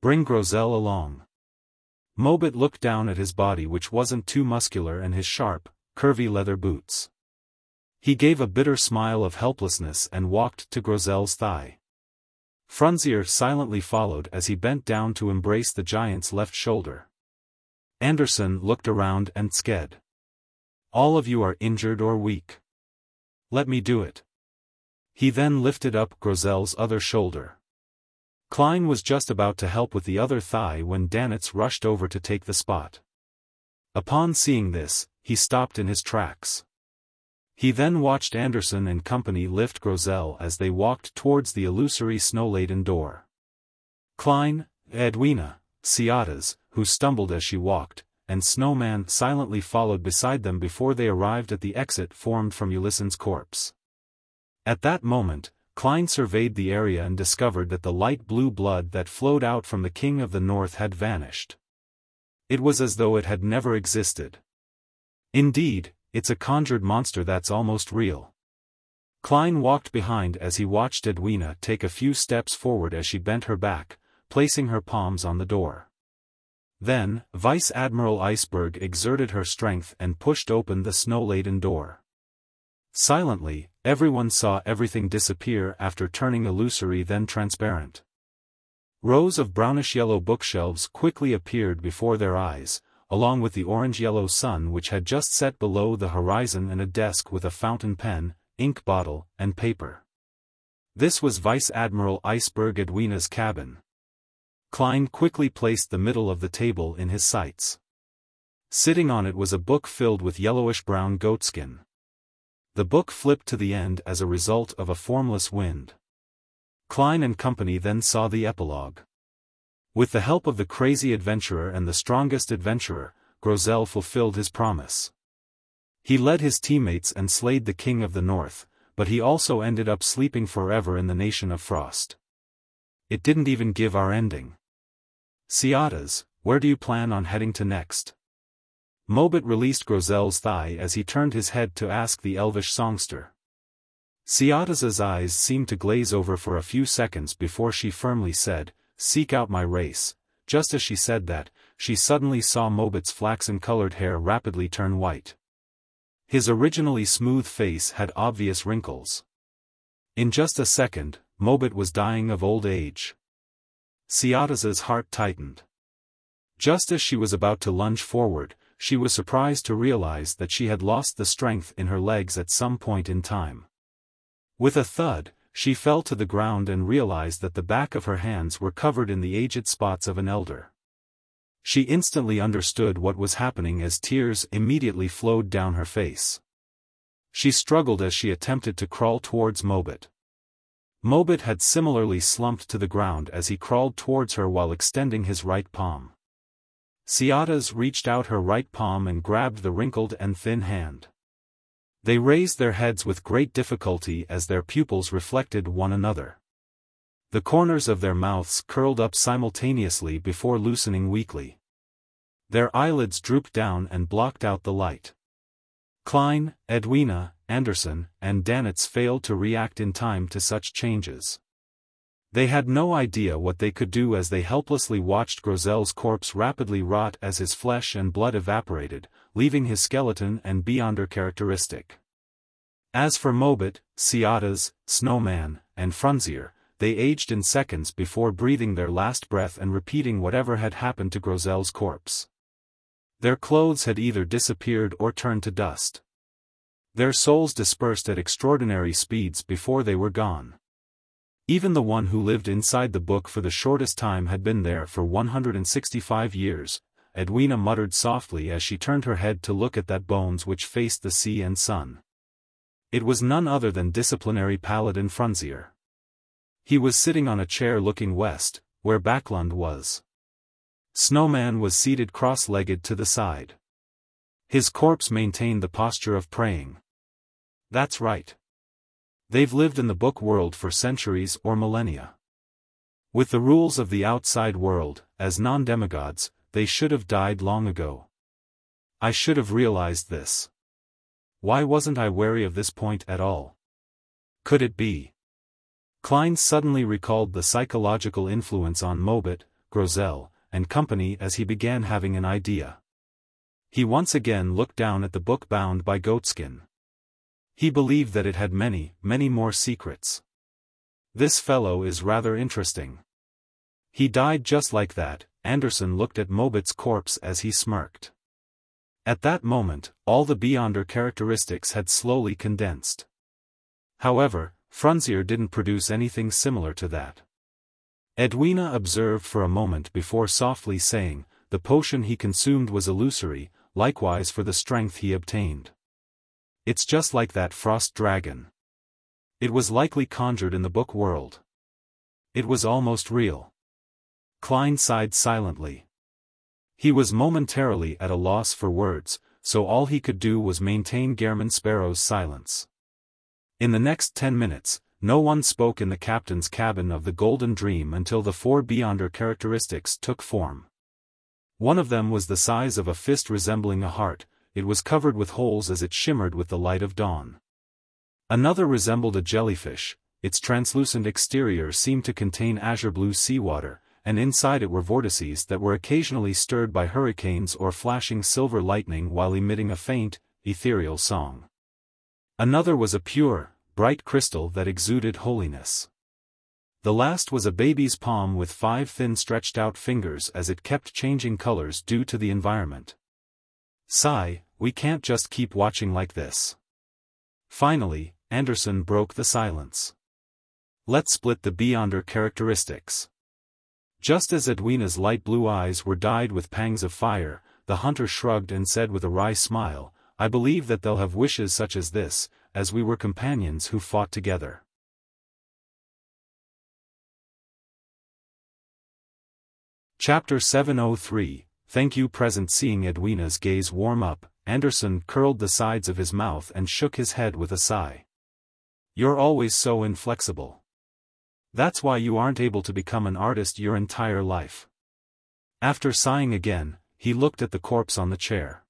Bring Grozel along. Mobit looked down at his body which wasn't too muscular and his sharp, curvy leather boots. He gave a bitter smile of helplessness and walked to Grozel's thigh. Frunzier silently followed as he bent down to embrace the giant's left shoulder. Anderson looked around and sked. All of you are injured or weak. Let me do it. He then lifted up Grozel's other shoulder. Klein was just about to help with the other thigh when Danitz rushed over to take the spot. Upon seeing this, he stopped in his tracks. He then watched Anderson and company lift Grozel as they walked towards the illusory snow-laden door. Klein, Edwina, Ciadas, who stumbled as she walked, and Snowman silently followed beside them before they arrived at the exit formed from Ulysson's corpse. At that moment, Klein surveyed the area and discovered that the light blue blood that flowed out from the King of the North had vanished. It was as though it had never existed. Indeed, it's a conjured monster that's almost real. Klein walked behind as he watched Edwina take a few steps forward as she bent her back, placing her palms on the door. Then, Vice Admiral Iceberg exerted her strength and pushed open the snow-laden door. Silently, everyone saw everything disappear after turning illusory then transparent. Rows of brownish-yellow bookshelves quickly appeared before their eyes, along with the orange-yellow sun which had just set below the horizon and a desk with a fountain pen, ink bottle, and paper. This was Vice Admiral Iceberg Edwina's cabin. Klein quickly placed the middle of the table in his sights. Sitting on it was a book filled with yellowish-brown goatskin. The book flipped to the end as a result of a formless wind. Klein and company then saw the epilogue. With the help of the crazy adventurer and the strongest adventurer, Groszel fulfilled his promise. He led his teammates and slayed the King of the North, but he also ended up sleeping forever in the Nation of Frost. It didn't even give our ending. Ciatas, where do you plan on heading to next? Mobit released Groszel's thigh as he turned his head to ask the elvish songster. Ciatas's eyes seemed to glaze over for a few seconds before she firmly said, "Seek out my race." Just as she said that, she suddenly saw Mobit's flaxen-colored hair rapidly turn white. His originally smooth face had obvious wrinkles. In just a second, Mobit was dying of old age. Ciatas's heart tightened. Just as she was about to lunge forward, she was surprised to realize that she had lost the strength in her legs at some point in time. With a thud, she fell to the ground and realized that the back of her hands were covered in the aged spots of an elder. She instantly understood what was happening as tears immediately flowed down her face. She struggled as she attempted to crawl towards Mobit. Mobit had similarly slumped to the ground as he crawled towards her while extending his right palm. Ciatas reached out her right palm and grabbed the wrinkled and thin hand. They raised their heads with great difficulty as their pupils reflected one another. The corners of their mouths curled up simultaneously before loosening weakly. Their eyelids drooped down and blocked out the light. Klein, Edwina, Anderson, and Danitz failed to react in time to such changes. They had no idea what they could do as they helplessly watched Groszel's corpse rapidly rot as his flesh and blood evaporated, leaving his skeleton and Beyonder characteristic. As for Mobit, Ciatas, Snowman, and Frunzier, they aged in seconds before breathing their last breath and repeating whatever had happened to Groszel's corpse. Their clothes had either disappeared or turned to dust. Their souls dispersed at extraordinary speeds before they were gone. Even the one who lived inside the book for the shortest time had been there for 165 years, Edwina muttered softly as she turned her head to look at that bones which faced the sea and sun. It was none other than disciplinary paladin Frunzier. He was sitting on a chair looking west, where Backlund was. Snowman was seated cross-legged to the side. His corpse maintained the posture of praying. That's right. They've lived in the book world for centuries or millennia. With the rules of the outside world, as non-demigods, they should have died long ago. I should have realized this. Why wasn't I wary of this point at all? Could it be? Klein suddenly recalled the psychological influence on Mobit, Groszel, and company as he began having an idea. He once again looked down at the book bound by goatskin. He believed that it had many, many more secrets. This fellow is rather interesting. He died just like that. Anderson looked at Mobit's corpse as he smirked. At that moment, all the Beyonder characteristics had slowly condensed. However, Frunzier didn't produce anything similar to that. Edwina observed for a moment before softly saying, the potion he consumed was illusory, likewise for the strength he obtained. It's just like that frost dragon. It was likely conjured in the book world. It was almost real. Klein sighed silently. He was momentarily at a loss for words, so all he could do was maintain Gehrman Sparrow's silence. In the next 10 minutes, no one spoke in the captain's cabin of the Golden Dream until the 4 Beyonder characteristics took form. One of them was the size of a fist resembling a heart. It was covered with holes as it shimmered with the light of dawn. Another resembled a jellyfish, its translucent exterior seemed to contain azure-blue seawater, and inside it were vortices that were occasionally stirred by hurricanes or flashing silver lightning while emitting a faint, ethereal song. Another was a pure, bright crystal that exuded holiness. The last was a baby's palm with 5 thin stretched-out fingers as it kept changing colors due to the environment. Sigh, we can't just keep watching like this. Finally, Anderson broke the silence. Let's split the Beyonder characteristics. Just as Edwina's light blue eyes were dyed with pangs of fire, the hunter shrugged and said with a wry smile, I believe that they'll have wishes such as this, as we were companions who fought together. Chapter 703, Thank you. Present. Seeing Edwina's gaze warm up, Anderson curled the sides of his mouth and shook his head with a sigh. You're always so inflexible. That's why you aren't able to become an artist your entire life. After sighing again, he looked at the corpse on the chair.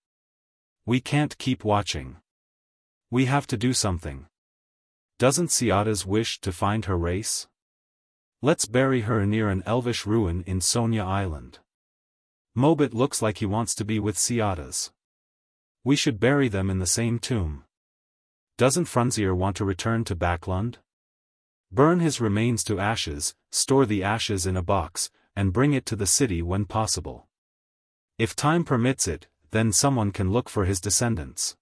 We can't keep watching. We have to do something. Doesn't Xiada's wish to find her race? Let's bury her near an elvish ruin in Sonia Island. Mobit looks like he wants to be with Xiada's. We should bury them in the same tomb. Doesn't Frunzier want to return to Backlund? Burn his remains to ashes, store the ashes in a box, and bring it to the city when possible. If time permits it, then someone can look for his descendants.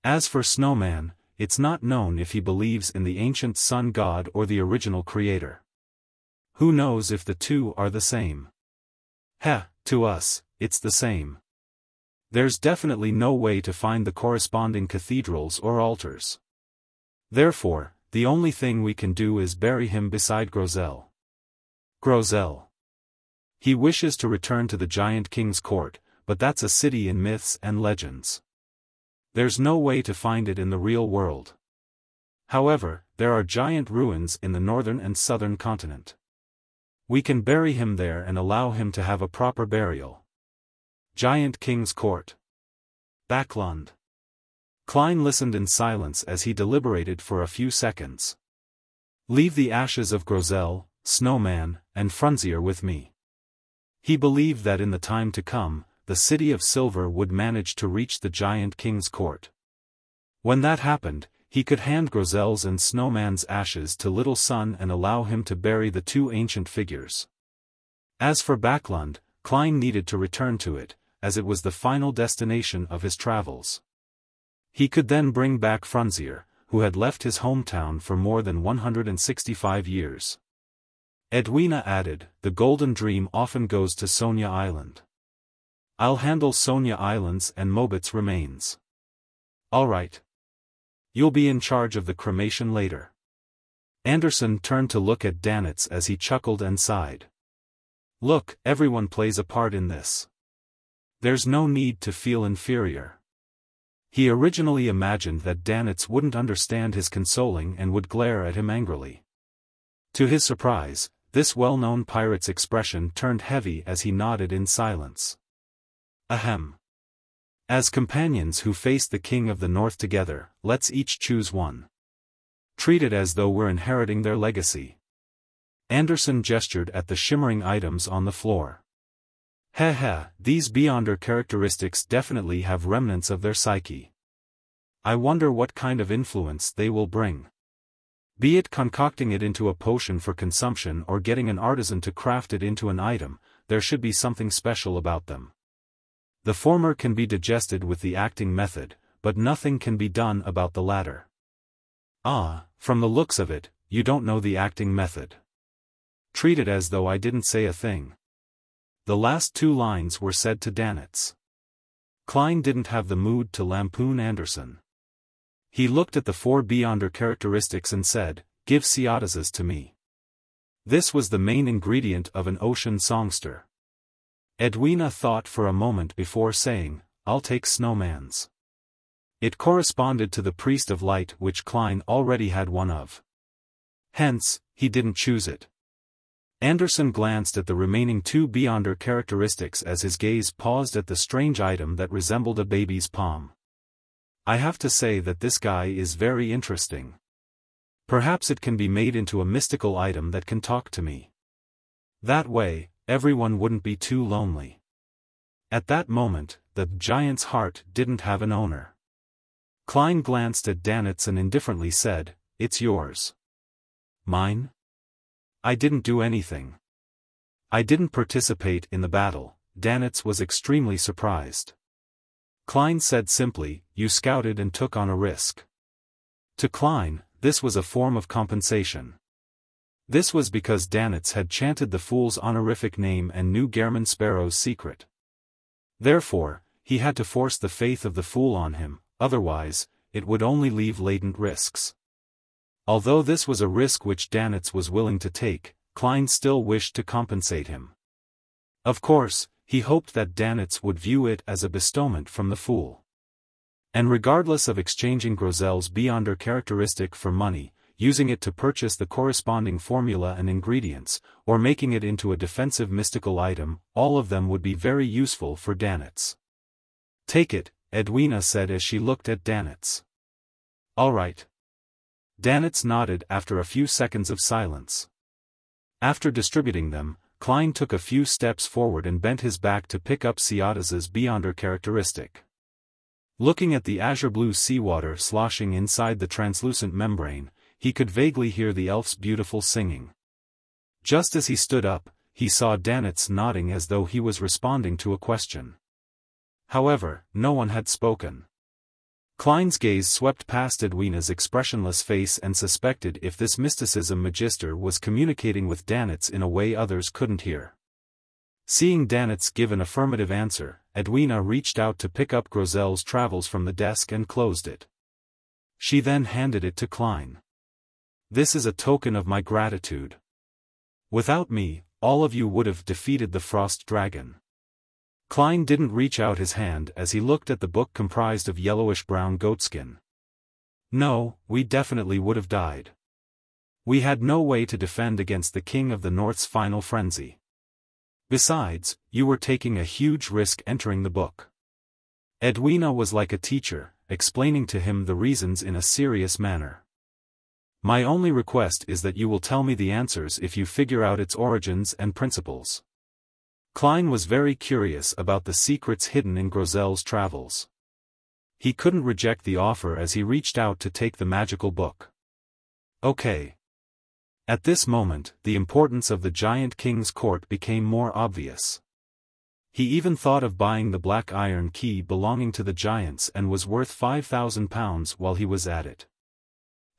As for Snowman, it's not known if he believes in the ancient sun god or the original creator. Who knows if the two are the same? To us, it's the same. There's definitely no way to find the corresponding cathedrals or altars. Therefore, the only thing we can do is bury him beside Grozel. Grozel. He wishes to return to the Giant King's court, but that's a city in myths and legends. There's no way to find it in the real world. However, there are giant ruins in the northern and southern continent. We can bury him there and allow him to have a proper burial. Giant King's Court. Backlund. Klein listened in silence as he deliberated for a few seconds. Leave the ashes of Grozel, Snowman, and Frunzier with me. He believed that in the time to come, the City of Silver would manage to reach the Giant King's court. When that happened, he could hand Grozel's and Snowman's ashes to Little Sun and allow him to bury the two ancient figures. As for Backlund, Klein needed to return to it, as it was the final destination of his travels. He could then bring back Frunzier, who had left his hometown for more than 165 years. Edwina added, the Golden Dream often goes to Sonia Island. I'll handle Sonia Islands and Mobit's remains. All right. You'll be in charge of the cremation later. Anderson turned to look at Danitz as he chuckled and sighed. Look, everyone plays a part in this. There's no need to feel inferior. He originally imagined that Danitz wouldn't understand his consoling and would glare at him angrily. To his surprise, this well-known pirate's expression turned heavy as he nodded in silence. Ahem. As companions who face the King of the North together, let's each choose one. Treat it as though we're inheriting their legacy. Anderson gestured at the shimmering items on the floor. These Beyonder characteristics definitely have remnants of their psyche. I wonder what kind of influence they will bring. Be it concocting it into a potion for consumption or getting an artisan to craft it into an item, there should be something special about them. The former can be digested with the acting method, but nothing can be done about the latter. From the looks of it, you don't know the acting method. Treat it as though I didn't say a thing. The last two lines were said to Danitz. Klein didn't have the mood to lampoon Anderson. He looked at the four Beyonder characteristics and said, give Xiada's to me. This was the main ingredient of an ocean songster. Edwina thought for a moment before saying, I'll take Snowman's. It corresponded to the Priest of Light which Klein already had one of. Hence, he didn't choose it. Anderson glanced at the remaining two Beyonder characteristics as his gaze paused at the strange item that resembled a baby's palm. I have to say that this guy is very interesting. Perhaps it can be made into a mystical item that can talk to me. That way, everyone wouldn't be too lonely. At that moment, the giant's heart didn't have an owner. Klein glanced at Danitz and indifferently said, it's yours. Mine? I didn't do anything. I didn't participate in the battle. Danitz was extremely surprised. Klein said simply, you scouted and took on a risk. To Klein, this was a form of compensation. This was because Danitz had chanted the fool's honorific name and knew Gehrman Sparrow's secret. Therefore, he had to force the faith of the fool on him, otherwise, it would only leave latent risks. Although this was a risk which Danitz was willing to take, Klein still wished to compensate him. Of course, he hoped that Danitz would view it as a bestowment from the fool. And regardless of exchanging Grozel's Beyonder characteristic for money, using it to purchase the corresponding formula and ingredients, or making it into a defensive mystical item, all of them would be very useful for Danitz. "Take it," Edwina said as she looked at Danitz. "All right." Danitz nodded after a few seconds of silence. After distributing them, Klein took a few steps forward and bent his back to pick up Ciatas's Beyonder characteristic. Looking at the azure-blue seawater sloshing inside the translucent membrane, he could vaguely hear the elf's beautiful singing. Just as he stood up, he saw Danitz nodding as though he was responding to a question. However, no one had spoken. Klein's gaze swept past Edwina's expressionless face and suspected if this mysticism magister was communicating with Danitz in a way others couldn't hear. Seeing Danitz give an affirmative answer, Edwina reached out to pick up Grozel's travels from the desk and closed it. She then handed it to Klein. "This is a token of my gratitude. Without me, all of you would have defeated the Frost Dragon." Klein didn't reach out his hand as he looked at the book comprised of yellowish-brown goatskin. "No, we definitely would have died. We had no way to defend against the King of the North's final frenzy. Besides, you were taking a huge risk entering the book." Edwina was like a teacher, explaining to him the reasons in a serious manner. "My only request is that you will tell me the answers if you figure out its origins and principles." Klein was very curious about the secrets hidden in Grozel's travels. He couldn't reject the offer as he reached out to take the magical book. "Okay." At this moment, the importance of the Giant King's court became more obvious. He even thought of buying the black iron key belonging to the giants and was worth £5,000 while he was at it.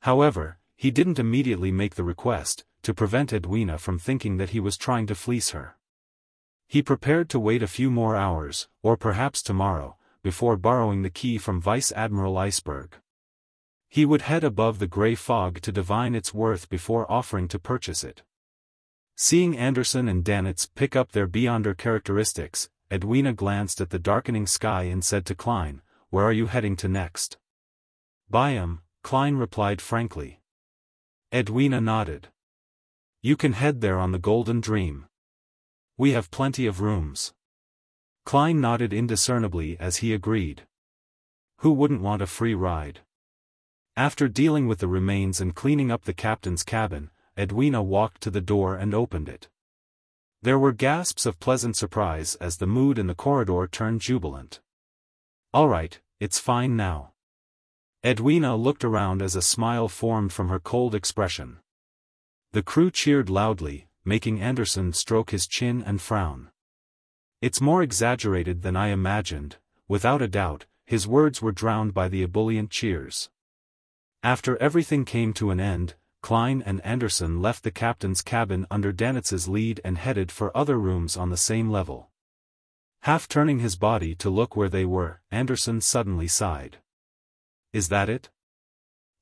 However, he didn't immediately make the request, to prevent Edwina from thinking that he was trying to fleece her. He prepared to wait a few more hours, or perhaps tomorrow, before borrowing the key from Vice Admiral Iceberg. He would head above the grey fog to divine its worth before offering to purchase it. Seeing Anderson and Danitz pick up their Beyonder characteristics, Edwina glanced at the darkening sky and said to Klein, "Where are you heading to next?" "Byam," Klein replied frankly. Edwina nodded. "You can head there on the Golden Dream. We have plenty of rooms." Klein nodded indiscernibly as he agreed. Who wouldn't want a free ride? After dealing with the remains and cleaning up the captain's cabin, Edwina walked to the door and opened it. There were gasps of pleasant surprise as the mood in the corridor turned jubilant. "All right, it's fine now." Edwina looked around as a smile formed from her cold expression. The crew cheered loudly, making Anderson stroke his chin and frown. "It's more exaggerated than I imagined," without a doubt, his words were drowned by the ebullient cheers. After everything came to an end, Klein and Anderson left the captain's cabin under Danitz's lead and headed for other rooms on the same level. Half turning his body to look where they were, Anderson suddenly sighed. "Is that it?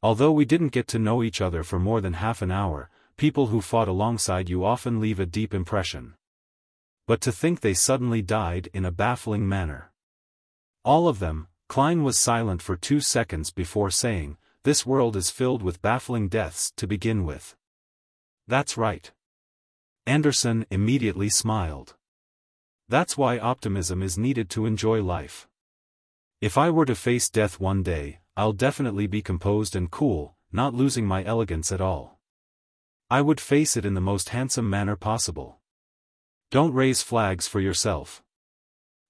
Although we didn't get to know each other for more than half an hour, people who fought alongside you often leave a deep impression. But to think they suddenly died in a baffling manner." "All of them." Klein was silent for 2 seconds before saying, "This world is filled with baffling deaths to begin with." "That's right." Anderson immediately smiled. "That's why optimism is needed to enjoy life. If I were to face death one day, I'll definitely be composed and cool, not losing my elegance at all. I would face it in the most handsome manner possible. Don't raise flags for yourself."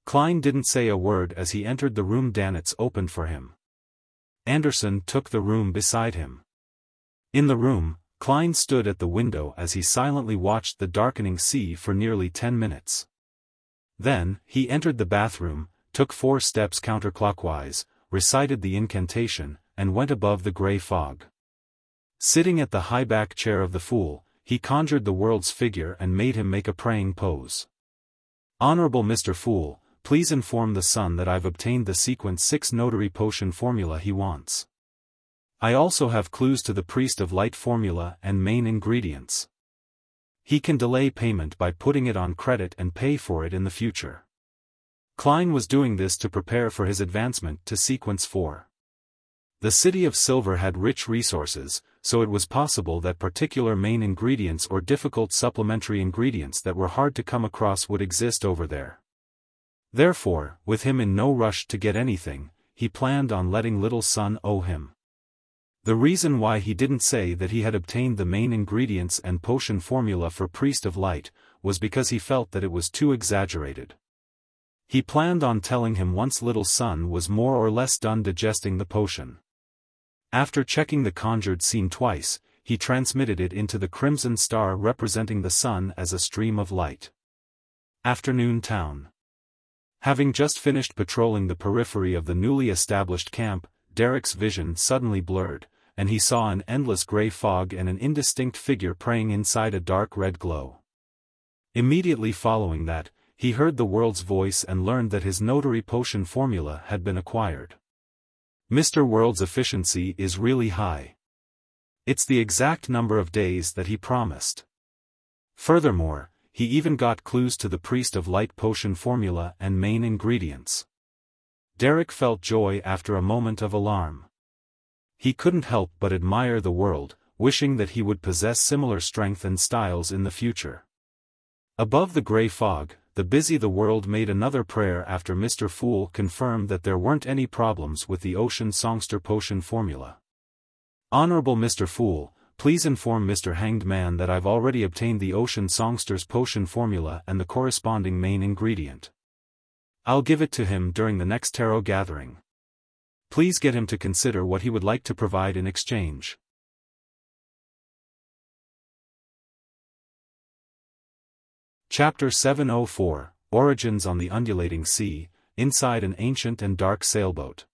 Klein didn't say a word as he entered the room Danitz opened for him. Anderson took the room beside him. In the room, Klein stood at the window as he silently watched the darkening sea for nearly 10 minutes. Then, he entered the bathroom, took 4 steps counterclockwise, recited the incantation, and went above the grey fog. Sitting at the high-back chair of the fool, he conjured the world's figure and made him make a praying pose. Honorable Mr. Fool, please inform the sun that I've obtained the sequence 6 notary potion formula he wants. I also have clues to the priest of light formula and main ingredients. He can delay payment by putting it on credit and pay for it in the future. Klein was doing this to prepare for his advancement to sequence 4. The City of Silver had rich resources, so it was possible that particular main ingredients or difficult supplementary ingredients that were hard to come across would exist over there. Therefore, with him in no rush to get anything, he planned on letting Little Sun owe him. The reason why he didn't say that he had obtained the main ingredients and potion formula for Priest of Light, was because he felt that it was too exaggerated. He planned on telling him once Little Sun was more or less done digesting the potion. After checking the conjured scene twice, he transmitted it into the crimson star representing the sun as a stream of light. Afternoon Town. Having just finished patrolling the periphery of the newly established camp, Derek's vision suddenly blurred, and he saw an endless grey fog and an indistinct figure praying inside a dark red glow. Immediately following that, he heard the world's voice and learned that his notary potion formula had been acquired. Mr. World's efficiency is really high. It's the exact number of days that he promised. Furthermore, he even got clues to the Priest of Light potion formula and main ingredients. Derek felt joy after a moment of alarm. He couldn't help but admire the world, wishing that he would possess similar strength and styles in the future. Above the grey fog, the world made another prayer after Mr. Fool confirmed that there weren't any problems with the Ocean Songster potion formula. Honorable Mr. Fool, please inform Mr. Hanged Man that I've already obtained the Ocean Songster's potion formula and the corresponding main ingredient. I'll give it to him during the next tarot gathering. Please get him to consider what he would like to provide in exchange. Chapter 704, Origins on the Undulating Sea, inside an ancient and dark sailboat.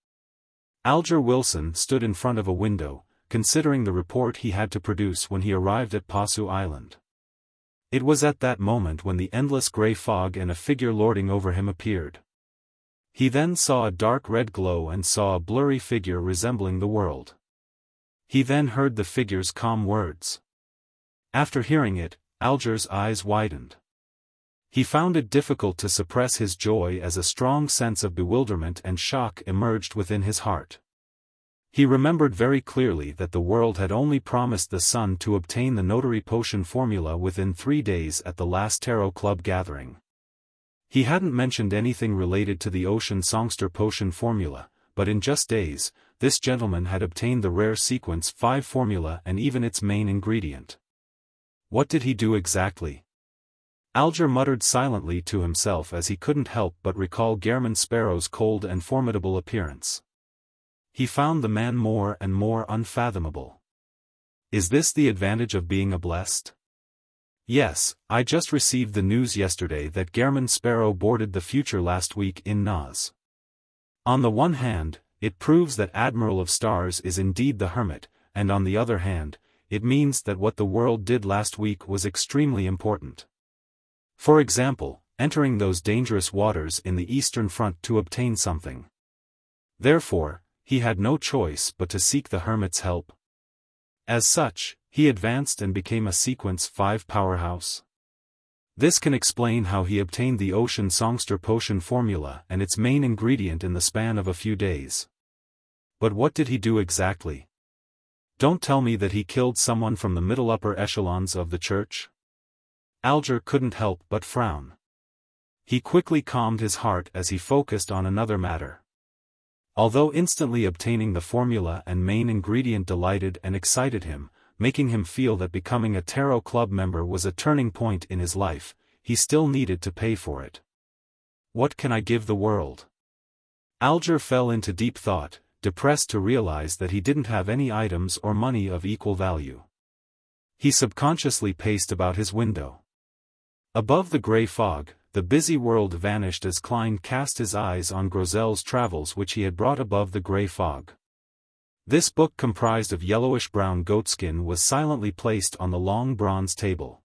Alger Wilson stood in front of a window, considering the report he had to produce when he arrived at Pasu Island. It was at that moment when the endless grey fog and a figure lording over him appeared. He then saw a dark red glow and saw a blurry figure resembling the world. He then heard the figure's calm words. After hearing it, Alger's eyes widened. He found it difficult to suppress his joy as a strong sense of bewilderment and shock emerged within his heart. He remembered very clearly that the world had only promised the sun to obtain the notary potion formula within 3 days at the last Tarot Club gathering. He hadn't mentioned anything related to the Ocean Songster potion formula, but in just days, this gentleman had obtained the rare sequence 5 formula and even its main ingredient. What did he do exactly? Alger muttered silently to himself as he couldn't help but recall Gehrman Sparrow's cold and formidable appearance. He found the man more and more unfathomable. Is this the advantage of being a blessed? Yes, I just received the news yesterday that Gehrman Sparrow boarded the Future last week in Nas. On the one hand, it proves that Admiral of Stars is indeed the Hermit, and on the other hand, it means that what the world did last week was extremely important. For example, entering those dangerous waters in the Eastern Front to obtain something. Therefore, he had no choice but to seek the Hermit's help. As such, he advanced and became a Sequence 5 powerhouse. This can explain how he obtained the Ocean Songster potion formula and its main ingredient in the span of a few days. But what did he do exactly? Don't tell me that he killed someone from the middle upper echelons of the church? Alger couldn't help but frown. He quickly calmed his heart as he focused on another matter. Although instantly obtaining the formula and main ingredient delighted and excited him, making him feel that becoming a Tarot Club member was a turning point in his life, he still needed to pay for it. What can I give the world? Alger fell into deep thought, depressed to realize that he didn't have any items or money of equal value. He subconsciously paced about his window. Above the grey fog, the busy world vanished as Klein cast his eyes on Grozel's travels which he had brought above the grey fog. This book comprised of yellowish-brown goatskin was silently placed on the long bronze table.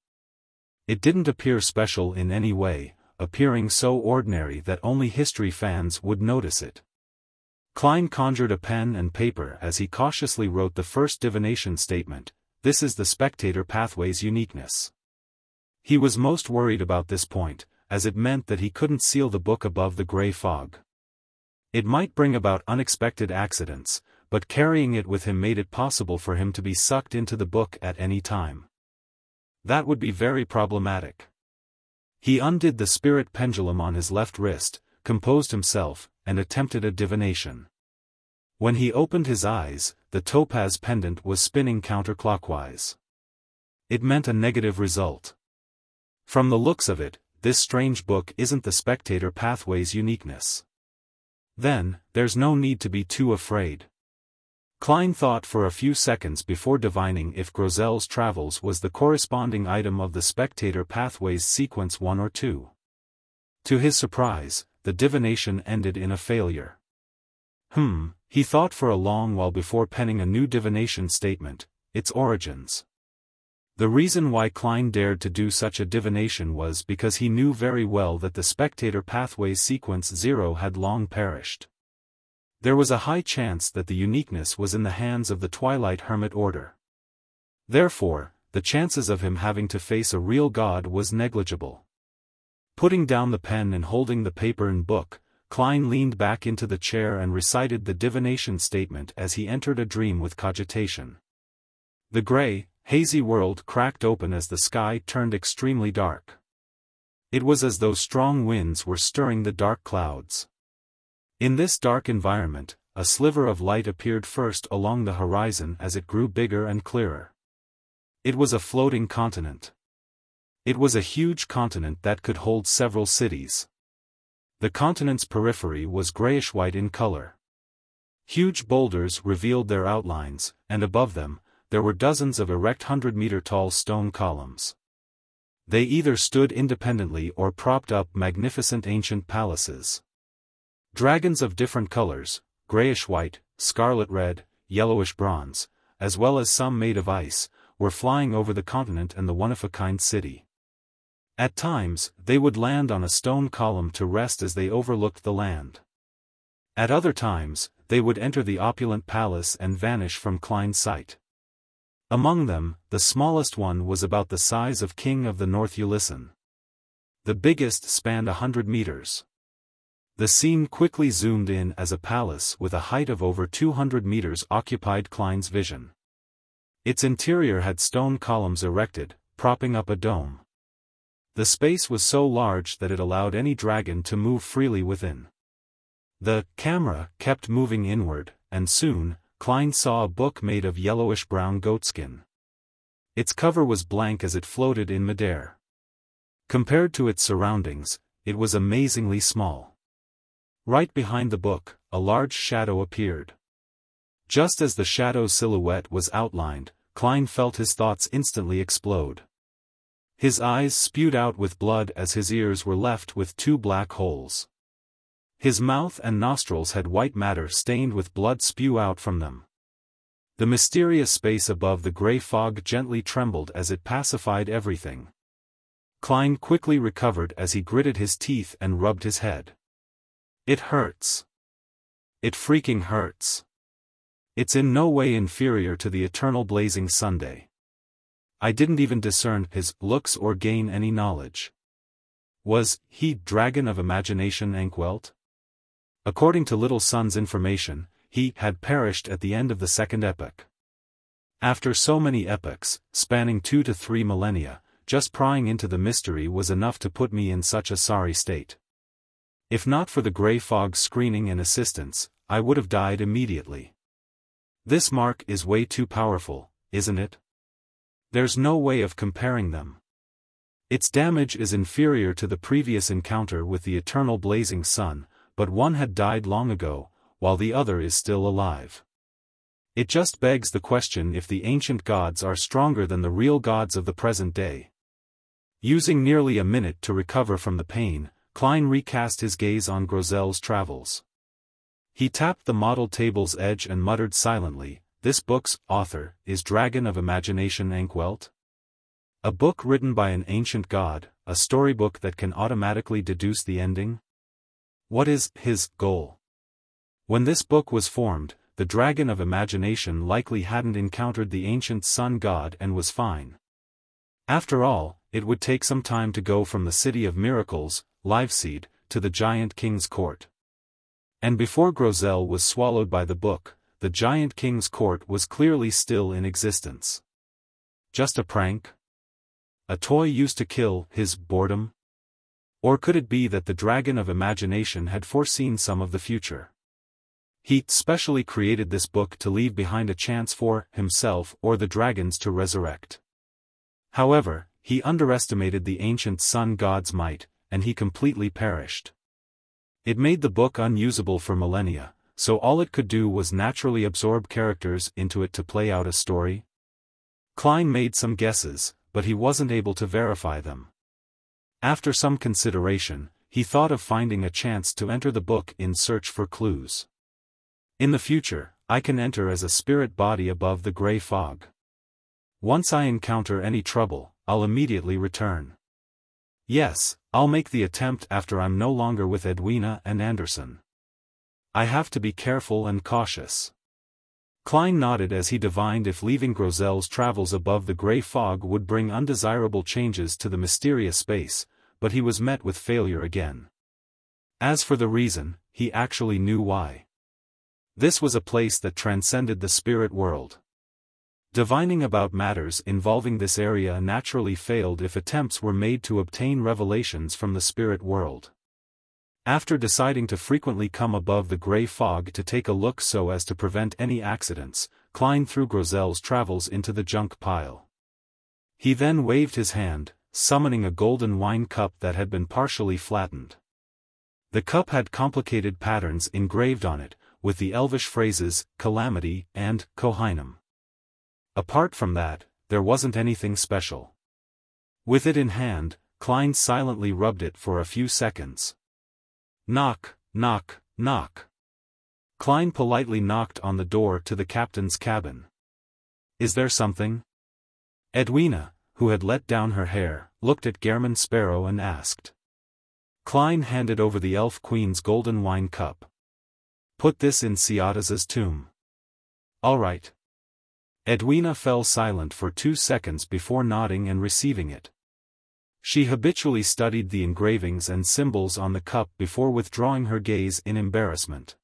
It didn't appear special in any way, appearing so ordinary that only history fans would notice it. Klein conjured a pen and paper as he cautiously wrote the first divination statement: "This is the spectator pathway's uniqueness." He was most worried about this point, as it meant that he couldn't seal the book above the gray fog. It might bring about unexpected accidents, but carrying it with him made it possible for him to be sucked into the book at any time. That would be very problematic. He undid the spirit pendulum on his left wrist, composed himself, and attempted a divination. When he opened his eyes, the topaz pendant was spinning counterclockwise. It meant a negative result. From the looks of it, this strange book isn't the spectator pathway's uniqueness. Then, there's no need to be too afraid. Klein thought for a few seconds before divining if Grozel's travels was the corresponding item of the spectator pathway's sequence 1 or 2. To his surprise, the divination ended in a failure. He thought for a long while before penning a new divination statement: its origins. The reason why Klein dared to do such a divination was because he knew very well that the spectator pathway's sequence 0 had long perished. There was a high chance that the uniqueness was in the hands of the Twilight Hermit Order. Therefore, the chances of him having to face a real god was negligible. Putting down the pen and holding the paper and book, Klein leaned back into the chair and recited the divination statement as he entered a dream with cogitation. The gray, hazy world cracked open as the sky turned extremely dark. It was as though strong winds were stirring the dark clouds. In this dark environment, a sliver of light appeared first along the horizon as it grew bigger and clearer. It was a floating continent. It was a huge continent that could hold several cities. The continent's periphery was grayish-white in color. Huge boulders revealed their outlines, and above them, there were dozens of erect 100-meter-tall stone columns. They either stood independently or propped up magnificent ancient palaces. Dragons of different colors, grayish-white, scarlet-red, yellowish-bronze, as well as some made of ice, were flying over the continent and the one-of-a-kind city. At times, they would land on a stone column to rest as they overlooked the land. At other times, they would enter the opulent palace and vanish from Klein's sight. Among them, the smallest one was about the size of King of the North Ulyssen. The biggest spanned 100 meters. The scene quickly zoomed in as a palace with a height of over 200 meters occupied Klein's vision. Its interior had stone columns erected, propping up a dome. The space was so large that it allowed any dragon to move freely within. The camera kept moving inward, and soon, Klein saw a book made of yellowish-brown goatskin. Its cover was blank as it floated in midair. Compared to its surroundings, it was amazingly small. Right behind the book, a large shadow appeared. Just as the shadow's silhouette was outlined, Klein felt his thoughts instantly explode. His eyes spewed out with blood as his ears were left with 2 black holes. His mouth and nostrils had white matter stained with blood spew out from them. The mysterious space above the gray fog gently trembled as it pacified everything. Klein quickly recovered as he gritted his teeth and rubbed his head. It hurts. It freaking hurts. It's in no way inferior to the eternal blazing Sunday. I didn't even discern his looks or gain any knowledge. Was he dragon of imagination Ankwelt? According to Little Sun's information, he had perished at the end of the second epoch. After so many epochs, spanning 2 to 3 millennia, just prying into the mystery was enough to put me in such a sorry state. If not for the gray fog's screening and assistance, I would have died immediately. This mark is way too powerful, isn't it? There's no way of comparing them. Its damage is inferior to the previous encounter with the eternal blazing sun, but one had died long ago, while the other is still alive. It just begs the question if the ancient gods are stronger than the real gods of the present day. Using nearly a minute to recover from the pain, Klein recast his gaze on Grozel's travels. He tapped the model table's edge and muttered silently, "This book's author is Dragon of Imagination Ankwelt? A book written by an ancient god, a storybook that can automatically deduce the ending? What is his goal?" When this book was formed, the Dragon of Imagination likely hadn't encountered the ancient sun god and was fine. After all, it would take some time to go from the City of Miracles, Liveseed, to the Giant King's court. And before Grosel was swallowed by the book, the Giant King's court was clearly still in existence. Just a prank? A toy used to kill his boredom? Or could it be that the Dragon of Imagination had foreseen some of the future? He specially created this book to leave behind a chance for himself or the dragons to resurrect. However, he underestimated the ancient sun god's might, and he completely perished. It made the book unusable for millennia, so all it could do was naturally absorb characters into it to play out a story. Klein made some guesses, but he wasn't able to verify them. After some consideration, he thought of finding a chance to enter the book in search for clues. In the future, I can enter as a spirit body above the gray fog. Once I encounter any trouble, I'll immediately return. Yes, I'll make the attempt after I'm no longer with Edwina and Anderson. I have to be careful and cautious. Klein nodded as he divined if leaving Grosel's travels above the gray fog would bring undesirable changes to the mysterious space, but he was met with failure again. As for the reason, he actually knew why. This was a place that transcended the spirit world. Divining about matters involving this area naturally failed if attempts were made to obtain revelations from the spirit world. After deciding to frequently come above the gray fog to take a look so as to prevent any accidents, Klein threw Grosel's travels into the junk pile. He then waved his hand, summoning a golden wine cup that had been partially flattened. The cup had complicated patterns engraved on it, with the elvish phrases, Calamity, and Kohinum. Apart from that, there wasn't anything special. With it in hand, Klein silently rubbed it for a few seconds. Knock, knock, knock. Klein politely knocked on the door to the captain's cabin. Is there something? Edwina, who had let down her hair, looked at Gehrman Sparrow and asked. Klein handed over the elf queen's golden wine cup. Put this in Ciatas's tomb. All right. Edwina fell silent for 2 seconds before nodding and receiving it. She habitually studied the engravings and symbols on the cup before withdrawing her gaze in embarrassment.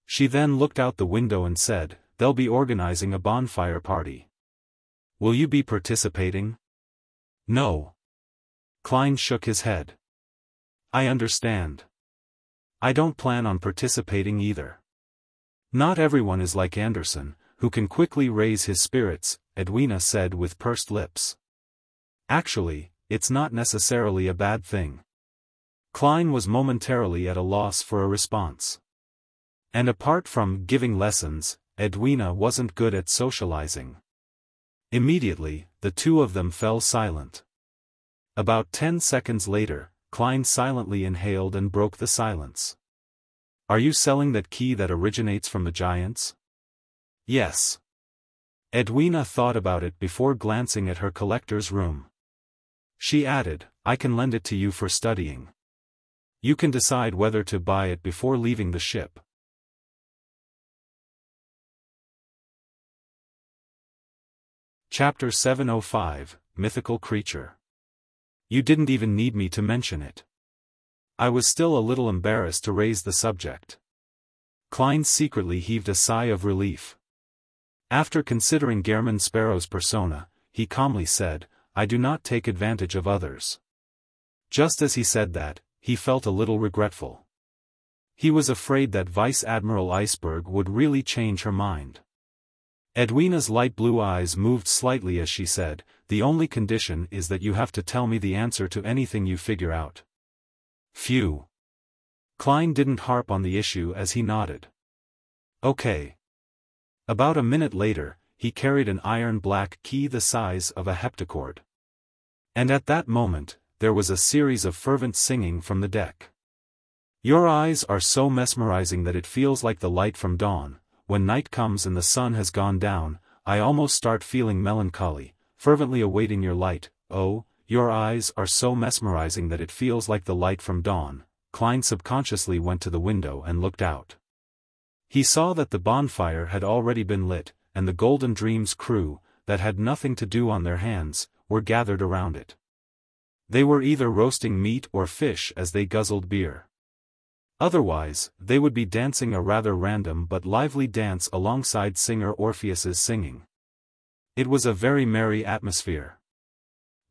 She then looked out the window and said, "They'll be organizing a bonfire party. Will you be participating?" "No." Klein shook his head. "I understand. I don't plan on participating either. Not everyone is like Anderson, who can quickly raise his spirits," Edwina said with pursed lips. "Actually, it's not necessarily a bad thing." Klein was momentarily at a loss for a response. And apart from giving lessons, Edwina wasn't good at socializing. Immediately, the two of them fell silent. About 10 seconds later, Klein silently inhaled and broke the silence. "Are you selling that key that originates from the giants?" "Yes." Edwina thought about it before glancing at her collector's room. She added, "I can lend it to you for studying. You can decide whether to buy it before leaving the ship." Chapter 705, Mythical Creature. You didn't even need me to mention it. I was still a little embarrassed to raise the subject. Klein secretly heaved a sigh of relief. After considering Gehrman Sparrow's persona, he calmly said, "I do not take advantage of others." Just as he said that, he felt a little regretful. He was afraid that Vice Admiral Iceberg would really change her mind. Edwina's light blue eyes moved slightly as she said, "The only condition is that you have to tell me the answer to anything you figure out." Phew. Klein didn't harp on the issue as he nodded. "Okay." About a minute later, he carried an iron black key the size of a heptachord. And at that moment, there was a series of fervent singing from the deck. Your eyes are so mesmerizing that it feels like the light from dawn. When night comes and the sun has gone down, I almost start feeling melancholy, fervently awaiting your light. Oh, your eyes are so mesmerizing that it feels like the light from dawn. Klein subconsciously went to the window and looked out. He saw that the bonfire had already been lit, and the Golden Dreams crew, that had nothing to do on their hands, were gathered around it. They were either roasting meat or fish as they guzzled beer. Otherwise, they would be dancing a rather random but lively dance alongside singer Orpheus's singing. It was a very merry atmosphere.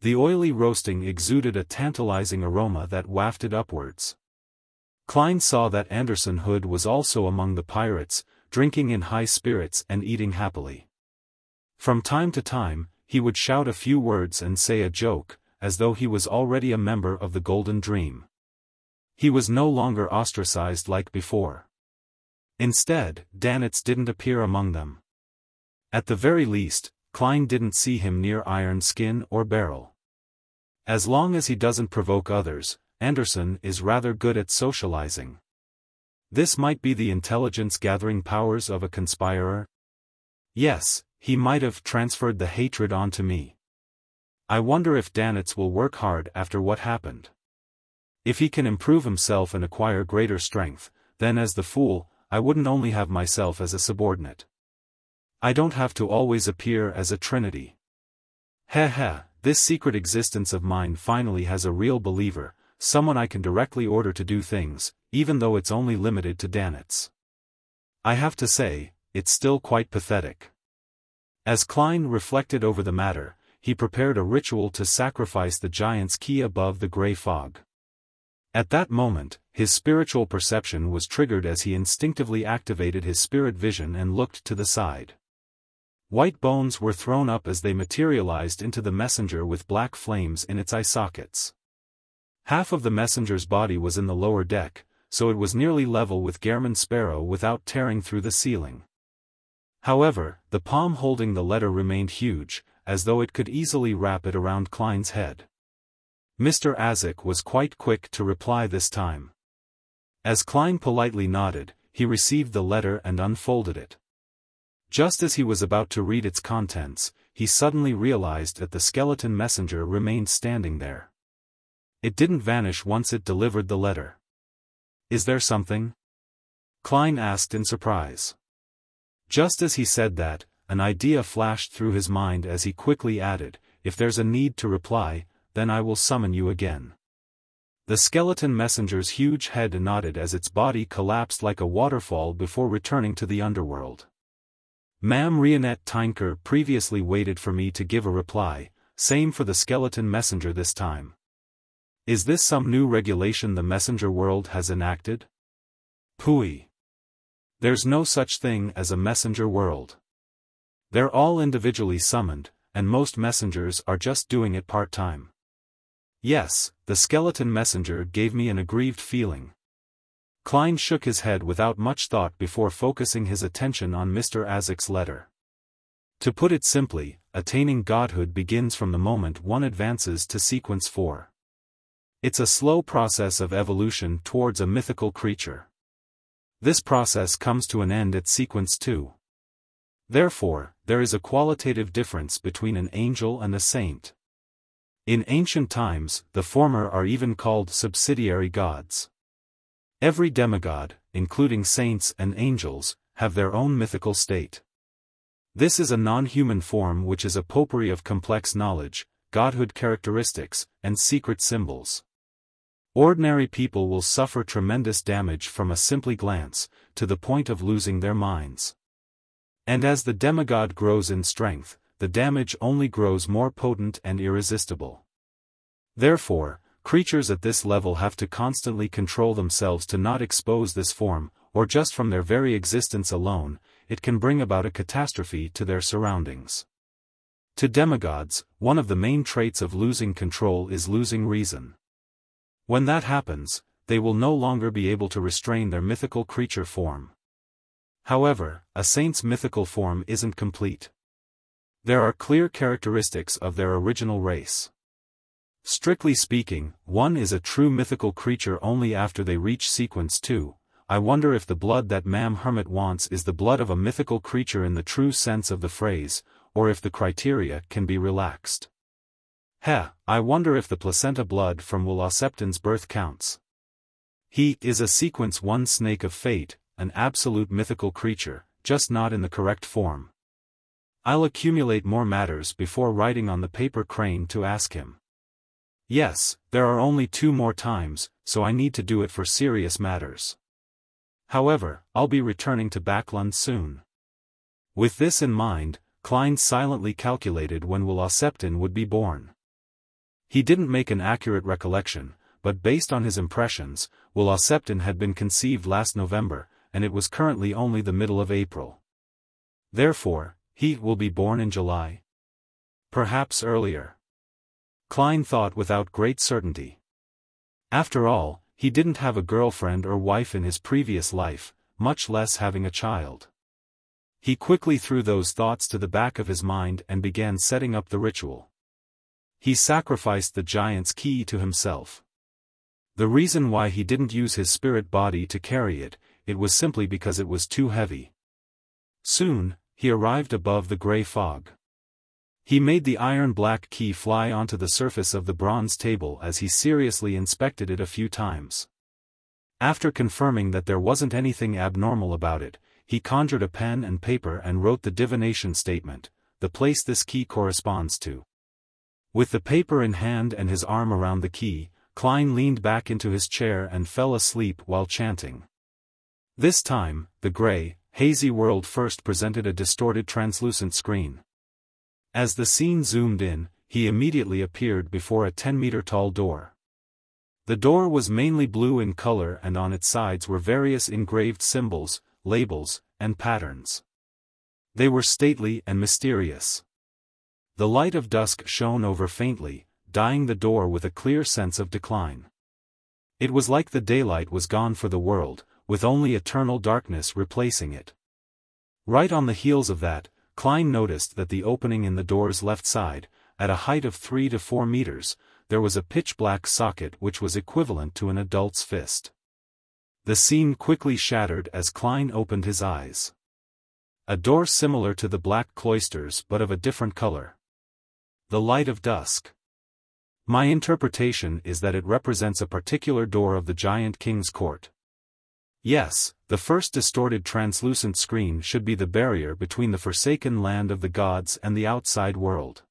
The oily roasting exuded a tantalizing aroma that wafted upwards. Klein saw that Anderson Hood was also among the pirates, drinking in high spirits and eating happily. From time to time, he would shout a few words and say a joke, as though he was already a member of the Golden Dream. He was no longer ostracized like before. Instead, Danitz didn't appear among them. At the very least, Klein didn't see him near Iron Skin or Barrel. As long as he doesn't provoke others, Anderson is rather good at socializing. This might be the intelligence-gathering powers of a conspirer. Yes, he might have transferred the hatred onto me. I wonder if Danitz will work hard after what happened. If he can improve himself and acquire greater strength, then as the fool, I wouldn't only have myself as a subordinate. I don't have to always appear as a trinity. This secret existence of mine finally has a real believer, someone I can directly order to do things, even though it's only limited to Danitz. I have to say, it's still quite pathetic. As Klein reflected over the matter, he prepared a ritual to sacrifice the giant's key above the grey fog. At that moment, his spiritual perception was triggered as he instinctively activated his spirit vision and looked to the side. White bones were thrown up as they materialized into the messenger with black flames in its eye sockets. Half of the messenger's body was in the lower deck, so it was nearly level with Gehrman Sparrow without tearing through the ceiling. However, the palm holding the letter remained huge, as though it could easily wrap it around Klein's head. Mr. Azek was quite quick to reply this time. As Klein politely nodded, he received the letter and unfolded it. Just as he was about to read its contents, he suddenly realized that the skeleton messenger remained standing there. It didn't vanish once it delivered the letter. "Is there something?" Klein asked in surprise. Just as he said that, an idea flashed through his mind as he quickly added, "If there's a need to reply, then I will summon you again." The skeleton messenger's huge head nodded as its body collapsed like a waterfall before returning to the underworld. Ma'am Rionette Tinker previously waited for me to give a reply, same for the skeleton messenger this time. Is this some new regulation the messenger world has enacted? Pooey. There's no such thing as a messenger world. They're all individually summoned, and most messengers are just doing it part-time. Yes, the skeleton messenger gave me an aggrieved feeling. Klein shook his head without much thought before focusing his attention on Mr. Azek's letter. To put it simply, attaining godhood begins from the moment one advances to sequence 4. It's a slow process of evolution towards a mythical creature. This process comes to an end at sequence 2. Therefore, there is a qualitative difference between an angel and a saint. In ancient times, the former are even called subsidiary gods. Every demigod, including saints and angels, have their own mythical state. This is a non-human form which is a potpourri of complex knowledge, godhood characteristics, and secret symbols. Ordinary people will suffer tremendous damage from a simple glance, to the point of losing their minds. And as the demigod grows in strength, the damage only grows more potent and irresistible. Therefore, creatures at this level have to constantly control themselves to not expose this form, or just from their very existence alone, it can bring about a catastrophe to their surroundings. To demigods, one of the main traits of losing control is losing reason. When that happens, they will no longer be able to restrain their mythical creature form. However, a saint's mythical form isn't complete. There are clear characteristics of their original race. Strictly speaking, one is a true mythical creature only after they reach sequence 2. I wonder if the blood that Ma'am Hermit wants is the blood of a mythical creature in the true sense of the phrase, or if the criteria can be relaxed. I wonder if the placenta blood from Wuxia birth counts. He is a sequence 1 snake of fate, an absolute mythical creature, just not in the correct form. I'll accumulate more matters before writing on the paper crane to ask him. Yes, there are only 2 more times, so I need to do it for serious matters. However, I'll be returning to Backland soon. With this in mind, Klein silently calculated when Wuxia would be born. He didn't make an accurate recollection, but based on his impressions, Wuxia had been conceived last November, and it was currently only the middle of April. Therefore, he will be born in July. Perhaps earlier. Klein thought without great certainty. After all, he didn't have a girlfriend or wife in his previous life, much less having a child. He quickly threw those thoughts to the back of his mind and began setting up the ritual. He sacrificed the giant's key to himself. The reason why he didn't use his spirit body to carry it, it was simply because it was too heavy. Soon, he arrived above the gray fog. He made the iron-black key fly onto the surface of the bronze table as he seriously inspected it a few times. After confirming that there wasn't anything abnormal about it, he conjured a pen and paper and wrote the divination statement, the place this key corresponds to. With the paper in hand and his arm around the key, Klein leaned back into his chair and fell asleep while chanting. This time, the gray, hazy world first presented a distorted translucent screen. As the scene zoomed in, he immediately appeared before a 10-meter-tall door. The door was mainly blue in color and on its sides were various engraved symbols, labels, and patterns. They were stately and mysterious. The light of dusk shone over faintly, dyeing the door with a clear sense of decline. It was like the daylight was gone for the world, with only eternal darkness replacing it. Right on the heels of that, Klein noticed that the opening in the door's left side, at a height of 3 to 4 meters, there was a pitch-black socket which was equivalent to an adult's fist. The scene quickly shattered as Klein opened his eyes. A door similar to the black cloisters but of a different color. The light of dusk. My interpretation is that it represents a particular door of the giant king's court. Yes, the first distorted translucent screen should be the barrier between the forsaken land of the gods and the outside world.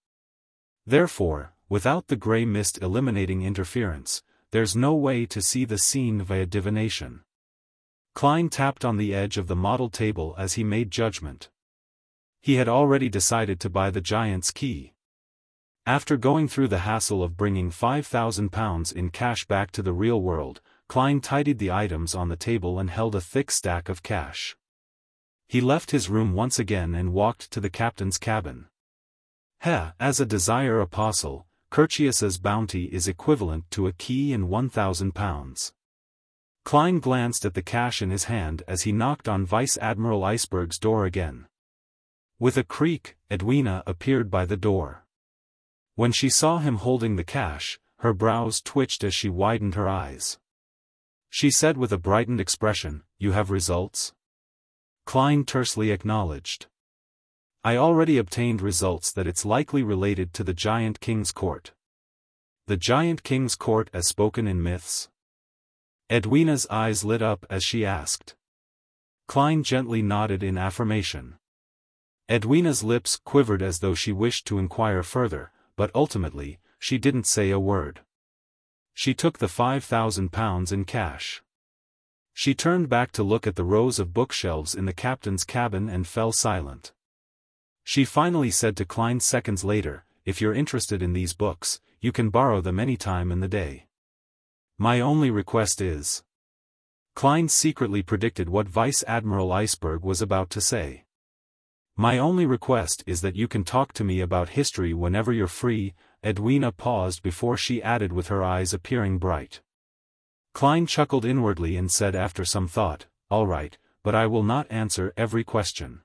Therefore, without the gray mist eliminating interference, there's no way to see the scene via divination. Klein tapped on the edge of the model table as he made judgment. He had already decided to buy the giant's key. After going through the hassle of bringing £5,000 in cash back to the real world, Klein tidied the items on the table and held a thick stack of cash. He left his room once again and walked to the captain's cabin. As a desire apostle, Curtius's bounty is equivalent to a key and £1,000. Klein glanced at the cash in his hand as he knocked on Vice Admiral Iceberg's door again. With a creak, Edwina appeared by the door. When she saw him holding the cash, her brows twitched as she widened her eyes. She said with a brightened expression, "You have results?" Klein tersely acknowledged. "I already obtained results that it's likely related to the Giant King's Court." The Giant King's Court as spoken in myths? Edwina's eyes lit up as she asked. Klein gently nodded in affirmation. Edwina's lips quivered as though she wished to inquire further, but ultimately, she didn't say a word. She took the £5,000 in cash. She turned back to look at the rows of bookshelves in the captain's cabin and fell silent. She finally said to Klein seconds later, "If you're interested in these books, you can borrow them any time in the day. My only request is..." Klein secretly predicted what Vice Admiral Iceberg was about to say. "My only request is that you can talk to me about history whenever you're free." Edwina paused before she added with her eyes appearing bright. Klein chuckled inwardly and said after some thought, "All right, but I will not answer every question."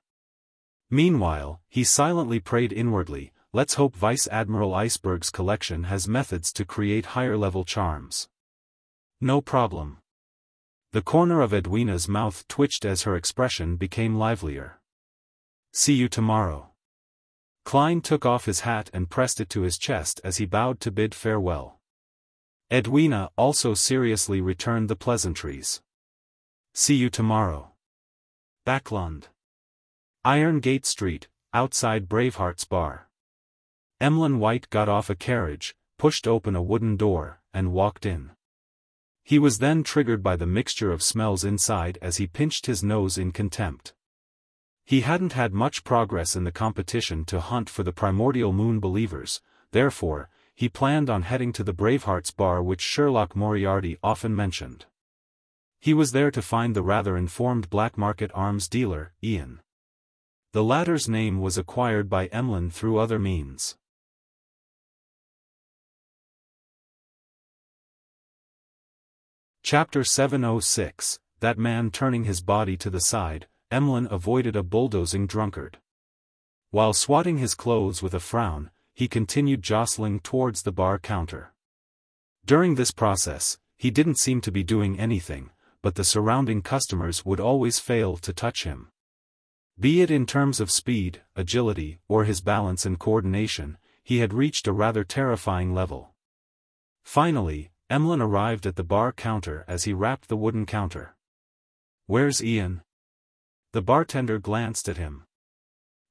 Meanwhile, he silently prayed inwardly, let's hope Vice Admiral Iceberg's collection has methods to create higher-level charms. No problem. The corner of Edwina's mouth twitched as her expression became livelier. See you tomorrow. Klein took off his hat and pressed it to his chest as he bowed to bid farewell. Edwina also seriously returned the pleasantries. See you tomorrow. Backlund. Iron Gate Street, outside Braveheart's bar. Emlyn White got off a carriage, pushed open a wooden door, and walked in. He was then triggered by the mixture of smells inside as he pinched his nose in contempt. He hadn't had much progress in the competition to hunt for the primordial moon believers, therefore, he planned on heading to the Braveheart's bar which Sherlock Moriarty often mentioned. He was there to find the rather informed black market arms dealer, Ian. The latter's name was acquired by Emlyn through other means. Chapter 706, That Man Turning His Body to the Side. Emlyn avoided a bulldozing drunkard. While swatting his clothes with a frown, he continued jostling towards the bar counter. During this process, he didn't seem to be doing anything, but the surrounding customers would always fail to touch him. Be it in terms of speed, agility, or his balance and coordination, he had reached a rather terrifying level. Finally, Emlyn arrived at the bar counter as he rapped the wooden counter. "Where's Ian?" The bartender glanced at him.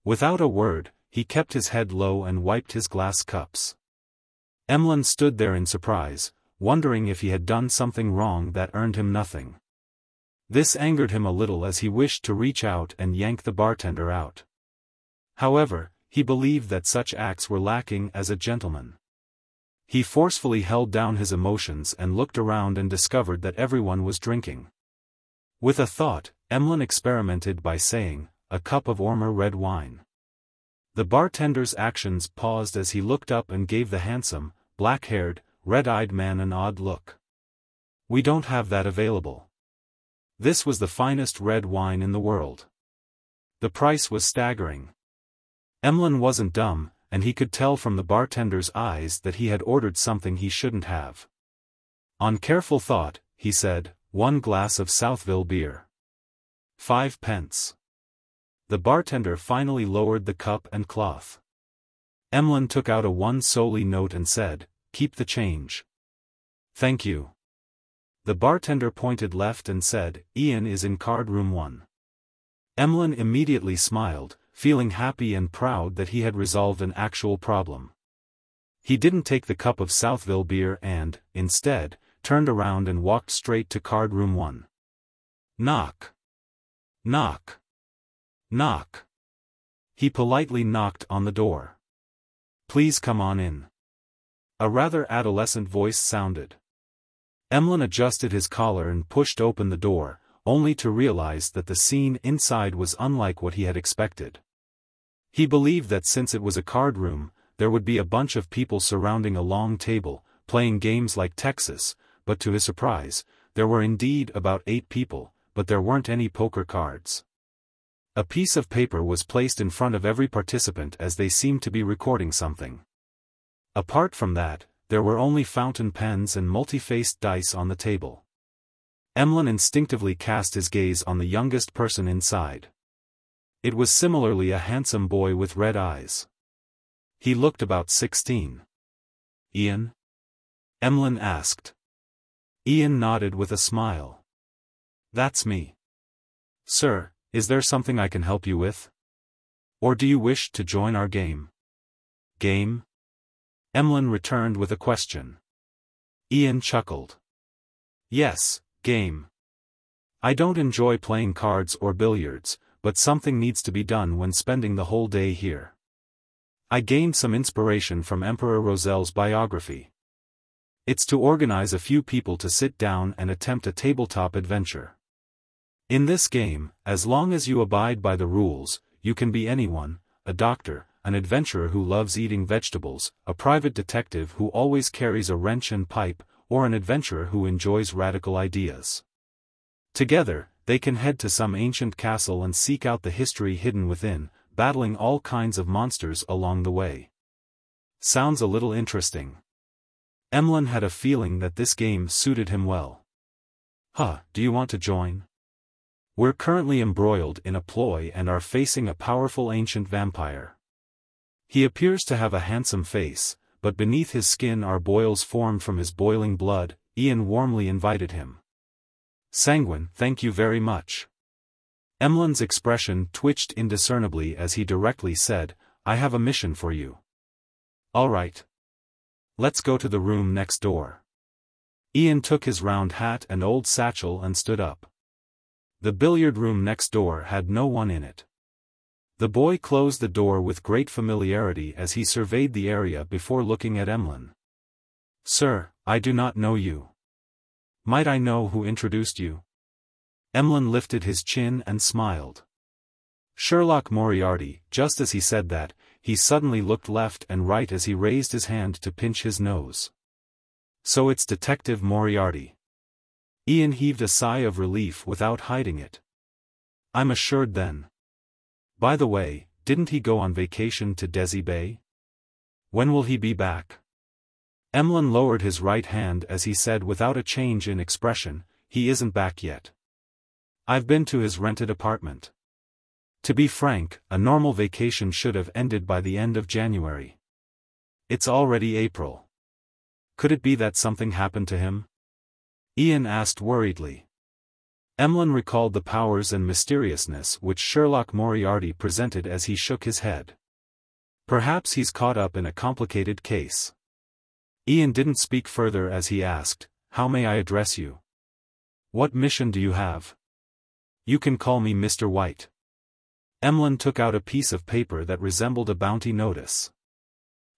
Without a word, he kept his head low and wiped his glass cups. Emlyn stood there in surprise, wondering if he had done something wrong that earned him nothing. This angered him a little as he wished to reach out and yank the bartender out. However, he believed that such acts were lacking as a gentleman. He forcefully held down his emotions and looked around and discovered that everyone was drinking. With a thought, Emlyn experimented by saying, "A cup of Ormer red wine." The bartender's actions paused as he looked up and gave the handsome, black-haired, red-eyed man an odd look. "We don't have that available." This was the finest red wine in the world. The price was staggering. Emlyn wasn't dumb, and he could tell from the bartender's eyes that he had ordered something he shouldn't have. On careful thought, he said, "1 glass of Southville beer. 5 pence. The bartender finally lowered the cup and cloth. Emlyn took out a 1 solely note and said, "Keep the change." "Thank you." The bartender pointed left and said, "Ian is in card room 1. Emlyn immediately smiled, feeling happy and proud that he had resolved an actual problem. He didn't take the cup of Southville beer and, instead, turned around and walked straight to card room 1. Knock. Knock. Knock. He politely knocked on the door. "Please come on in." A rather adolescent voice sounded. Emlyn adjusted his collar and pushed open the door, only to realize that the scene inside was unlike what he had expected. He believed that since it was a card room, there would be a bunch of people surrounding a long table, playing games like Texas, but to his surprise, there were indeed about 8 people, but there weren't any poker cards. A piece of paper was placed in front of every participant as they seemed to be recording something. Apart from that, there were only fountain pens and multi-faced dice on the table. Emlyn instinctively cast his gaze on the youngest person inside. It was similarly a handsome boy with red eyes. He looked about 16. "Ian?" Emlyn asked. Ian nodded with a smile. "That's me. Sir, is there something I can help you with? Or do you wish to join our game?" "Game?" Emlyn returned with a question. Ian chuckled. "Yes, game. I don't enjoy playing cards or billiards, but something needs to be done when spending the whole day here. I gained some inspiration from Emperor Roselle's biography. It's to organize a few people to sit down and attempt a tabletop adventure. In this game, as long as you abide by the rules, you can be anyone, a doctor, an adventurer who loves eating vegetables, a private detective who always carries a wrench and pipe, or an adventurer who enjoys radical ideas. Together, they can head to some ancient castle and seek out the history hidden within, battling all kinds of monsters along the way. Sounds a little interesting. Emlyn had a feeling that this game suited him well. Do you want to join? We're currently embroiled in a ploy and are facing a powerful ancient vampire. He appears to have a handsome face, but beneath his skin are boils formed from his boiling blood. Ian warmly invited him. Sanguine, thank you very much. Emlyn's expression twitched indiscernibly as he directly said, I have a mission for you. All right. Let's go to the room next door. Ian took his round hat and old satchel and stood up. The billiard room next door had no one in it. The boy closed the door with great familiarity as he surveyed the area before looking at Emlyn. Sir, I do not know you. Might I know who introduced you? Emlyn lifted his chin and smiled. Sherlock Moriarty. Just as he said that, he suddenly looked left and right as he raised his hand to pinch his nose. So it's Detective Moriarty. Ian heaved a sigh of relief without hiding it. I'm assured then. By the way, didn't he go on vacation to Desi Bay? When will he be back? Emlyn lowered his right hand as he said without a change in expression, he isn't back yet. I've been to his rented apartment. To be frank, a normal vacation should have ended by the end of January. It's already April. Could it be that something happened to him? Ian asked worriedly. Emlyn recalled the powers and mysteriousness which Sherlock Moriarty presented as he shook his head. Perhaps he's caught up in a complicated case. Ian didn't speak further as he asked, how may I address you? What mission do you have? You can call me Mr. White. Emlyn took out a piece of paper that resembled a bounty notice.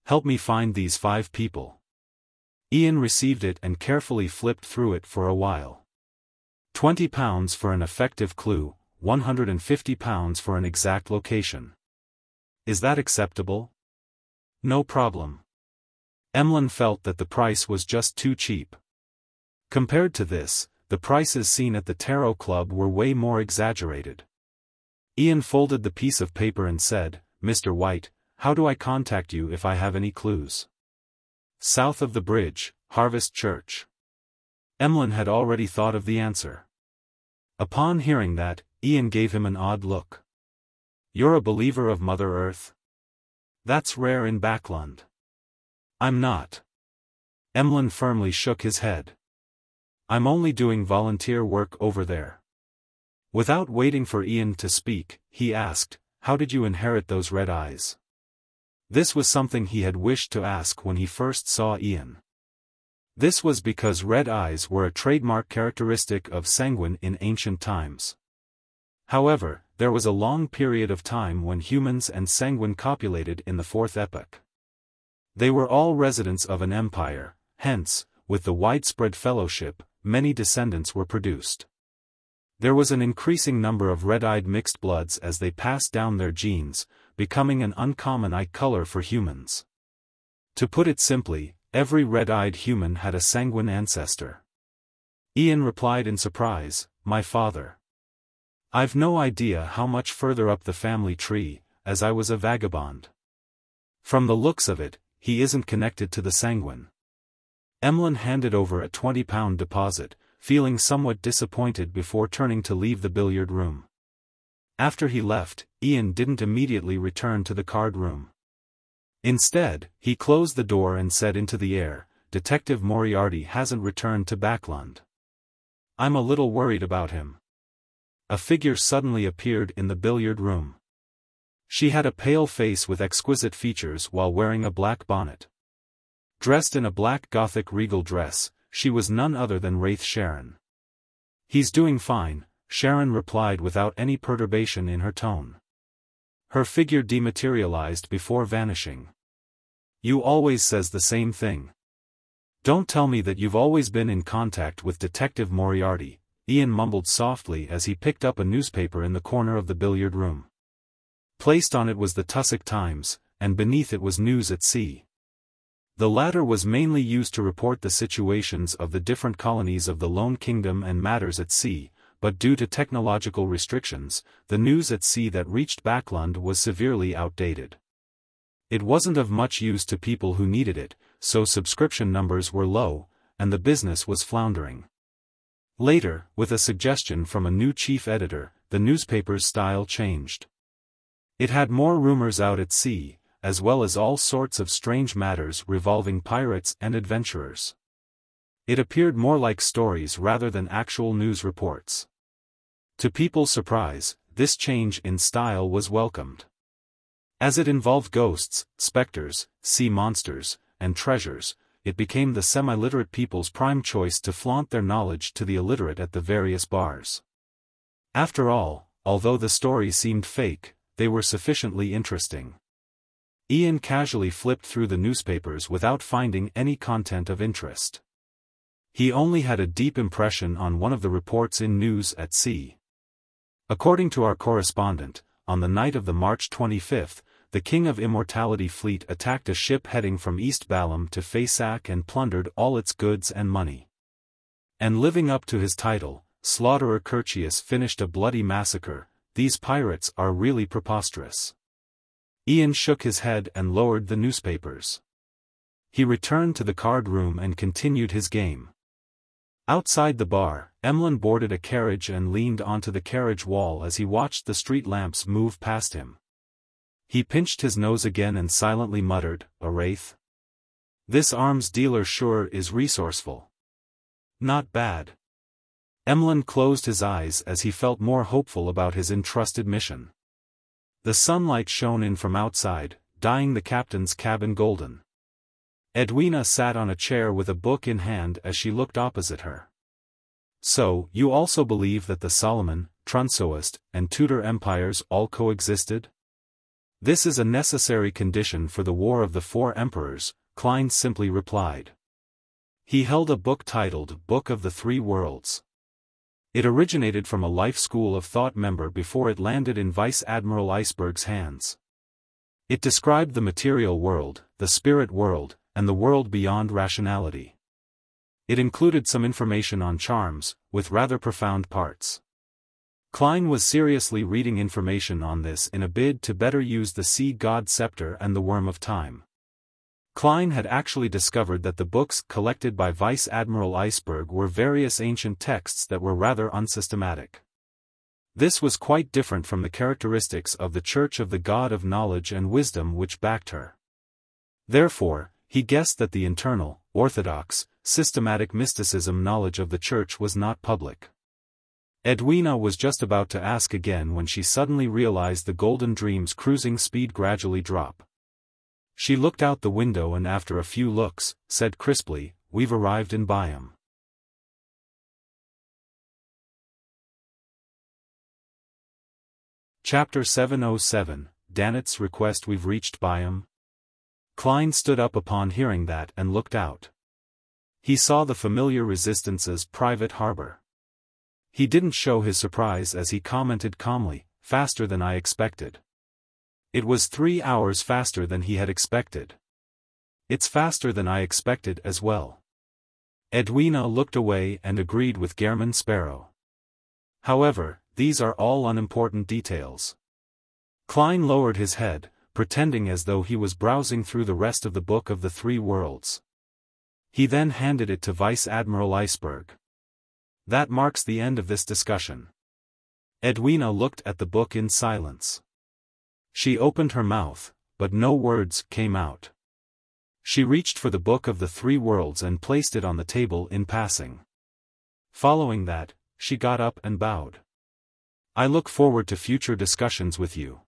Help me find these 5 people. Ian received it and carefully flipped through it for a while. £20 for an effective clue, £150 for an exact location. Is that acceptable? No problem. Emlyn felt that the price was just too cheap. Compared to this, the prices seen at the Tarot Club were way more exaggerated. Ian folded the piece of paper and said, Mr. White, how do I contact you if I have any clues? South of the bridge, Harvest Church. Emlyn had already thought of the answer. Upon hearing that, Ian gave him an odd look. You're a believer of Mother Earth? That's rare in Backland. I'm not. Emlyn firmly shook his head. I'm only doing volunteer work over there. Without waiting for Ian to speak, he asked, how did you inherit those red eyes? This was something he had wished to ask when he first saw Ian. This was because red eyes were a trademark characteristic of Sanguine in ancient times. However, there was a long period of time when humans and Sanguine copulated in the 4th epoch. They were all residents of an empire, hence, with the widespread fellowship, many descendants were produced. There was an increasing number of red-eyed mixed bloods as they passed down their genes, becoming an uncommon eye color for humans. To put it simply, every red-eyed human had a Sanguine ancestor. Ian replied in surprise, my father. I've no idea how much further up the family tree, as I was a vagabond. From the looks of it, he isn't connected to the Sanguine. Emlyn handed over a £20 deposit, feeling somewhat disappointed before turning to leave the billiard room. After he left, Ian didn't immediately return to the card room. Instead, he closed the door and said into the air, Detective Moriarty hasn't returned to Backland. I'm a little worried about him. A figure suddenly appeared in the billiard room. She had a pale face with exquisite features while wearing a black bonnet. Dressed in a black Gothic regal dress, she was none other than Wraith Sharon. He's doing fine, Sharon replied without any perturbation in her tone. Her figure dematerialized before vanishing. You always says the same thing. Don't tell me that you've always been in contact with Detective Moriarty, Ian mumbled softly as he picked up a newspaper in the corner of the billiard room. Placed on it was the Tussock Times, and beneath it was News at Sea. The latter was mainly used to report the situations of the different colonies of the Lone Kingdom and matters at sea, but due to technological restrictions, the news at sea that reached Backland was severely outdated. It wasn't of much use to people who needed it, so subscription numbers were low, and the business was floundering. Later, with a suggestion from a new chief editor, the newspaper's style changed. It had more rumors out at sea, as well as all sorts of strange matters revolving pirates and adventurers. It appeared more like stories rather than actual news reports. To people's surprise, this change in style was welcomed. As it involved ghosts, specters, sea monsters, and treasures, it became the semi-literate people's prime choice to flaunt their knowledge to the illiterate at the various bars. After all, although the stories seemed fake, they were sufficiently interesting. Ian casually flipped through the newspapers without finding any content of interest. He only had a deep impression on one of the reports in News at Sea. According to our correspondent, on the night of the March 25th, the King of Immortality fleet attacked a ship heading from East Balam to Faisac and plundered all its goods and money. And living up to his title, Slaughterer Curtius finished a bloody massacre. These pirates are really preposterous. Ian shook his head and lowered the newspapers. He returned to the card room and continued his game. Outside the bar, Elland boarded a carriage and leaned onto the carriage wall as he watched the street lamps move past him. He pinched his nose again and silently muttered, "A wraith? This arms dealer sure is resourceful. Not bad." Elland closed his eyes as he felt more hopeful about his entrusted mission. The sunlight shone in from outside, dyeing the captain's cabin golden. Edwina sat on a chair with a book in hand as she looked opposite her. "So, you also believe that the Solomon, Trunsoist, and Tudor empires all coexisted? This is a necessary condition for the War of the Four Emperors," Klein simply replied. He held a book titled Book of the Three Worlds. It originated from a Life School of Thought member before it landed in Vice Admiral Iceberg's hands. It described the material world, the spirit world, and the world beyond rationality. It included some information on charms, with rather profound parts. Klein was seriously reading information on this in a bid to better use the Sea God Scepter and the Worm of Time. Klein had actually discovered that the books collected by Vice Admiral Iceberg were various ancient texts that were rather unsystematic. This was quite different from the characteristics of the Church of the God of Knowledge and Wisdom which backed her. Therefore, he guessed that the internal, orthodox, systematic mysticism knowledge of the Church was not public. Edwina was just about to ask again when she suddenly realized the Golden Dream's cruising speed gradually drop. She looked out the window and after a few looks, said crisply, "We've arrived in Byam." Chapter 707, Danitz request. We've reached Byam. Klein stood up upon hearing that and looked out. He saw the familiar Resistance's private harbor. He didn't show his surprise as he commented calmly, "Faster than I expected." It was 3 hours faster than he had expected. "It's faster than I expected as well." Edwina looked away and agreed with Gehrman Sparrow. However, these are all unimportant details. Klein lowered his head, pretending as though he was browsing through the rest of the Book of the Three Worlds. He then handed it to Vice Admiral Iceberg. "That marks the end of this discussion." Edwina looked at the book in silence. She opened her mouth, but no words came out. She reached for the Book of the Three Worlds and placed it on the table in passing. Following that, she got up and bowed. "I look forward to future discussions with you.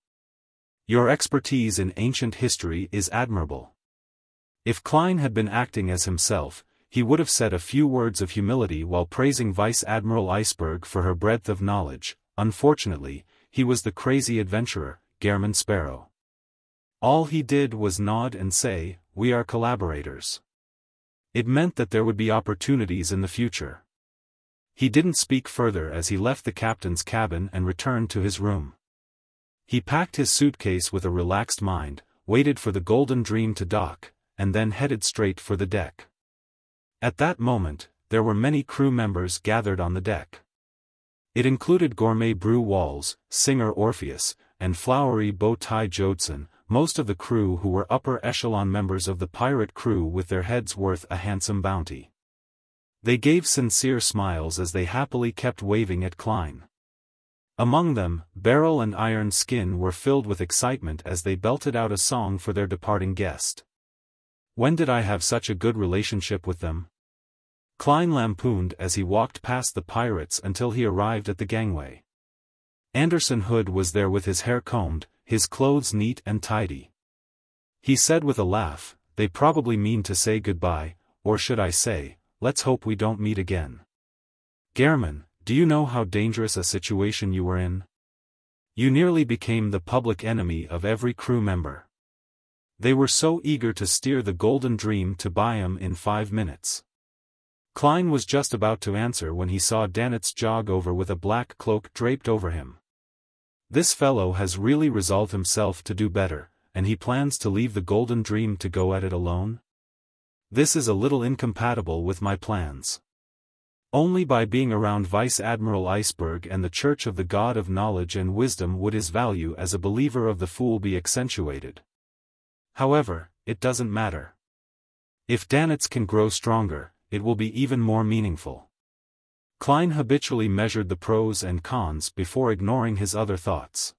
Your expertise in ancient history is admirable." If Klein had been acting as himself, he would have said a few words of humility while praising Vice Admiral Iceberg for her breadth of knowledge. Unfortunately, he was the crazy adventurer, Gehrman Sparrow. All he did was nod and say, "We are collaborators." It meant that there would be opportunities in the future. He didn't speak further as he left the captain's cabin and returned to his room. He packed his suitcase with a relaxed mind, waited for the Golden Dream to dock, and then headed straight for the deck. At that moment, there were many crew members gathered on the deck. It included Gourmet Brew Walls, singer Orpheus, and flowery bow tie Jodson, most of the crew who were upper echelon members of the pirate crew with their heads worth a handsome bounty. They gave sincere smiles as they happily kept waving at Klein. Among them, Beryl and Iron Skin were filled with excitement as they belted out a song for their departing guest. When did I have such a good relationship with them? Klein lampooned as he walked past the pirates until he arrived at the gangway. Anderson Hood was there with his hair combed, his clothes neat and tidy. He said with a laugh, "They probably mean to say goodbye, or should I say, let's hope we don't meet again. Gehrman, do you know how dangerous a situation you were in? You nearly became the public enemy of every crew member. They were so eager to steer the Golden Dream to Byam in 5 minutes." Klein was just about to answer when he saw Danitz jog over with a black cloak draped over him. This fellow has really resolved himself to do better, and he plans to leave the Golden Dream to go at it alone? This is a little incompatible with my plans. Only by being around Vice Admiral Iceberg and the Church of the God of Knowledge and Wisdom would his value as a believer of the Fool be accentuated. However, it doesn't matter. If Danitz can grow stronger, it will be even more meaningful. Klein habitually measured the pros and cons before ignoring his other thoughts.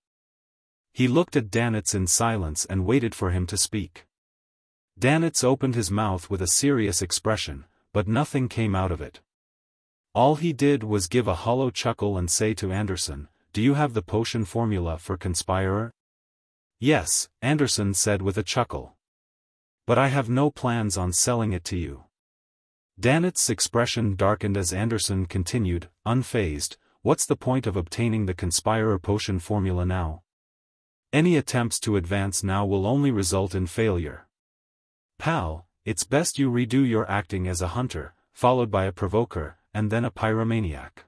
He looked at Danitz in silence and waited for him to speak. Danitz opened his mouth with a serious expression, but nothing came out of it. All he did was give a hollow chuckle and say to Anderson, "Do you have the potion formula for Conspirer?" "Yes," Anderson said with a chuckle. "But I have no plans on selling it to you." Danitz's expression darkened as Anderson continued, unfazed, "What's the point of obtaining the Conspirer potion formula now? Any attempts to advance now will only result in failure. Pal, it's best you redo your acting as a hunter, followed by a provoker, and then a pyromaniac.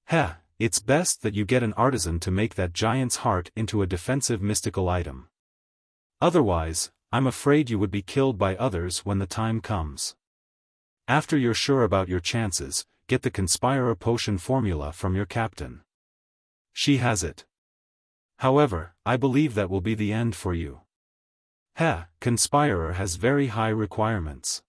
Heh, it's best that you get an artisan to make that giant's heart into a defensive mystical item. Otherwise, I'm afraid you would be killed by others when the time comes. After you're sure about your chances, get the Conspirer potion formula from your captain. She has it. However, I believe that will be the end for you. Heh, Conspirer has very high requirements."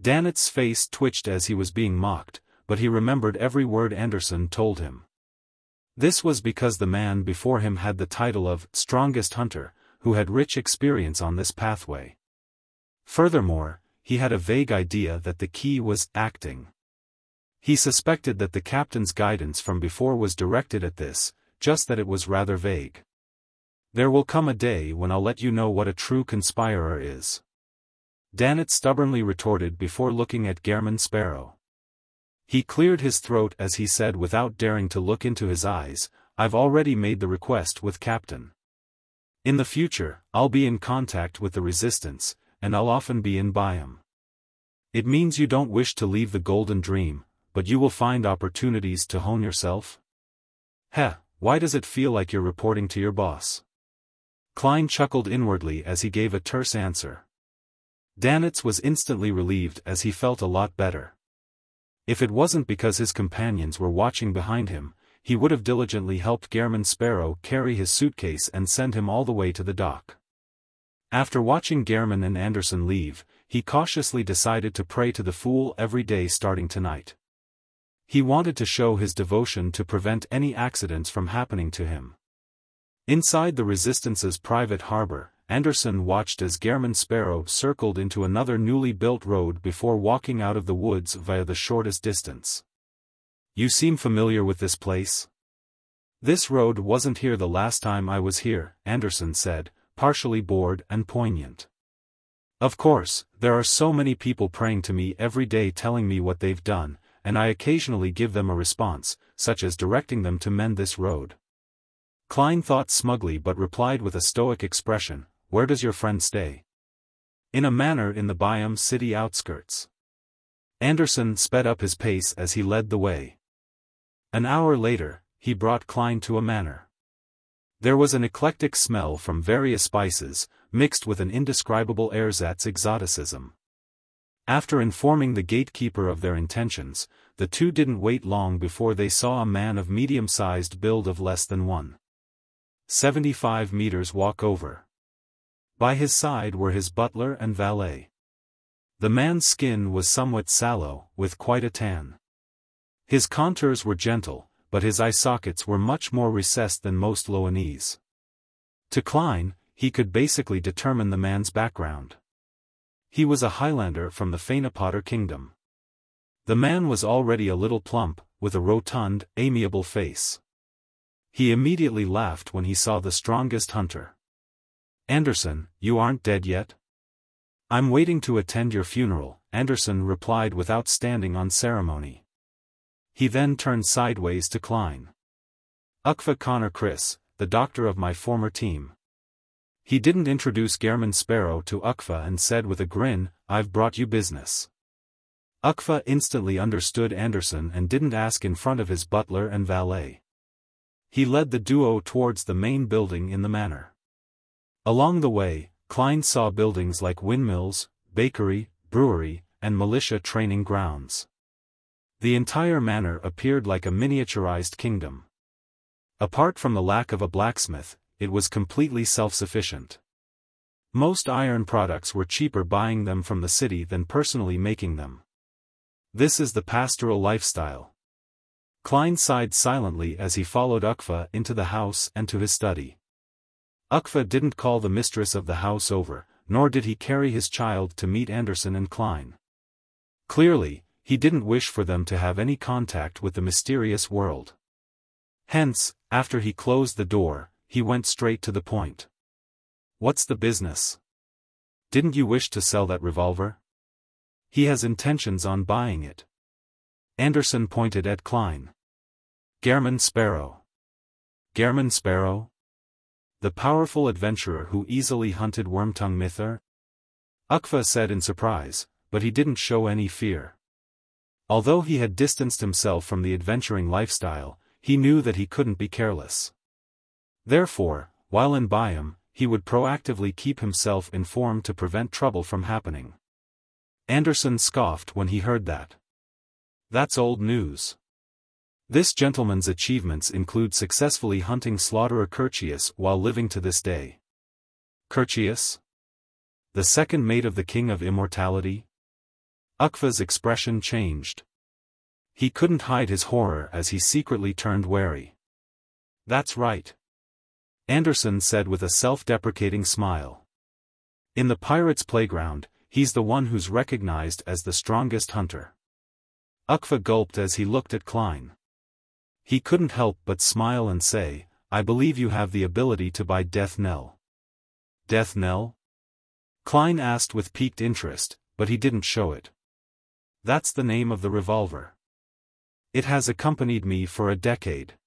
Danitz's face twitched as he was being mocked, but he remembered every word Anderson told him. This was because the man before him had the title of Strongest Hunter, who had rich experience on this pathway. Furthermore, he had a vague idea that the key was acting. He suspected that the captain's guidance from before was directed at this, just that it was rather vague. "There will come a day when I'll let you know what a true conspirer is," Danitz stubbornly retorted before looking at Gehrman Sparrow. He cleared his throat as he said without daring to look into his eyes, "I've already made the request with Captain. In the future, I'll be in contact with the Resistance, and I'll often be in Byam. It means you don't wish to leave the Golden Dream, but you will find opportunities to hone yourself? Heh, why does it feel like you're reporting to your boss?" Klein chuckled inwardly as he gave a terse answer. Danitz was instantly relieved as he felt a lot better. If it wasn't because his companions were watching behind him, he would have diligently helped Gehrman Sparrow carry his suitcase and send him all the way to the dock. After watching Gehrman and Anderson leave, he cautiously decided to pray to the Fool every day starting tonight. He wanted to show his devotion to prevent any accidents from happening to him. Inside the Resistance's private harbor, Anderson watched as Gehrman Sparrow circled into another newly built road before walking out of the woods via the shortest distance. "You seem familiar with this place?" "This road wasn't here the last time I was here," Anderson said, partially bored and poignant. "Of course, there are so many people praying to me every day telling me what they've done, and I occasionally give them a response, such as directing them to mend this road." Klein thought smugly but replied with a stoic expression, "Where does your friend stay?" "In a manor in the Byam city outskirts." Anderson sped up his pace as he led the way. An hour later, he brought Klein to a manor. There was an eclectic smell from various spices, mixed with an indescribable ersatz exoticism. After informing the gatekeeper of their intentions, the two didn't wait long before they saw a man of medium-sized build of less than 1.75 meters walk over. By his side were his butler and valet. The man's skin was somewhat sallow, with quite a tan. His contours were gentle, but his eye sockets were much more recessed than most Loanese. To Klein, he could basically determine the man's background. He was a Highlander from the Fainapotter kingdom. The man was already a little plump, with a rotund, amiable face. He immediately laughed when he saw the strongest hunter. "Anderson, you aren't dead yet?" "I'm waiting to attend your funeral," Anderson replied without standing on ceremony. He then turned sideways to Klein. "Ukva Connor Chris, the doctor of my former team." He didn't introduce Gehrman Sparrow to Ukva and said with a grin, "I've brought you business." Ukva instantly understood Anderson and didn't ask in front of his butler and valet. He led the duo towards the main building in the manor. Along the way, Klein saw buildings like windmills, bakery, brewery, and militia training grounds. The entire manor appeared like a miniaturized kingdom. Apart from the lack of a blacksmith, it was completely self-sufficient. Most iron products were cheaper buying them from the city than personally making them. This is the pastoral lifestyle. Klein sighed silently as he followed Ukva into the house and to his study. Ukva didn't call the mistress of the house over, nor did he carry his child to meet Anderson and Klein. Clearly, he didn't wish for them to have any contact with the mysterious world. Hence, after he closed the door, he went straight to the point. "What's the business? Didn't you wish to sell that revolver?" "He has intentions on buying it." Anderson pointed at Klein. "Gehrman Sparrow." "Gehrman Sparrow? The powerful adventurer who easily hunted Wormtongue Mythar?" Ukva said in surprise, but he didn't show any fear. Although he had distanced himself from the adventuring lifestyle, he knew that he couldn't be careless. Therefore, while in Byam, he would proactively keep himself informed to prevent trouble from happening. Anderson scoffed when he heard that. "That's old news. This gentleman's achievements include successfully hunting slaughterer Curtius while living to this day." "Curtius? The second mate of the King of Immortality?" Ukva's expression changed. He couldn't hide his horror as he secretly turned wary. "That's right," Anderson said with a self-deprecating smile. "In the pirates' playground, he's the one who's recognized as the strongest hunter." Ukva gulped as he looked at Klein. He couldn't help but smile and say, "I believe you have the ability to buy Death Knell." "Death Knell?" Klein asked with piqued interest, but he didn't show it. "That's the name of the revolver. It has accompanied me for a decade.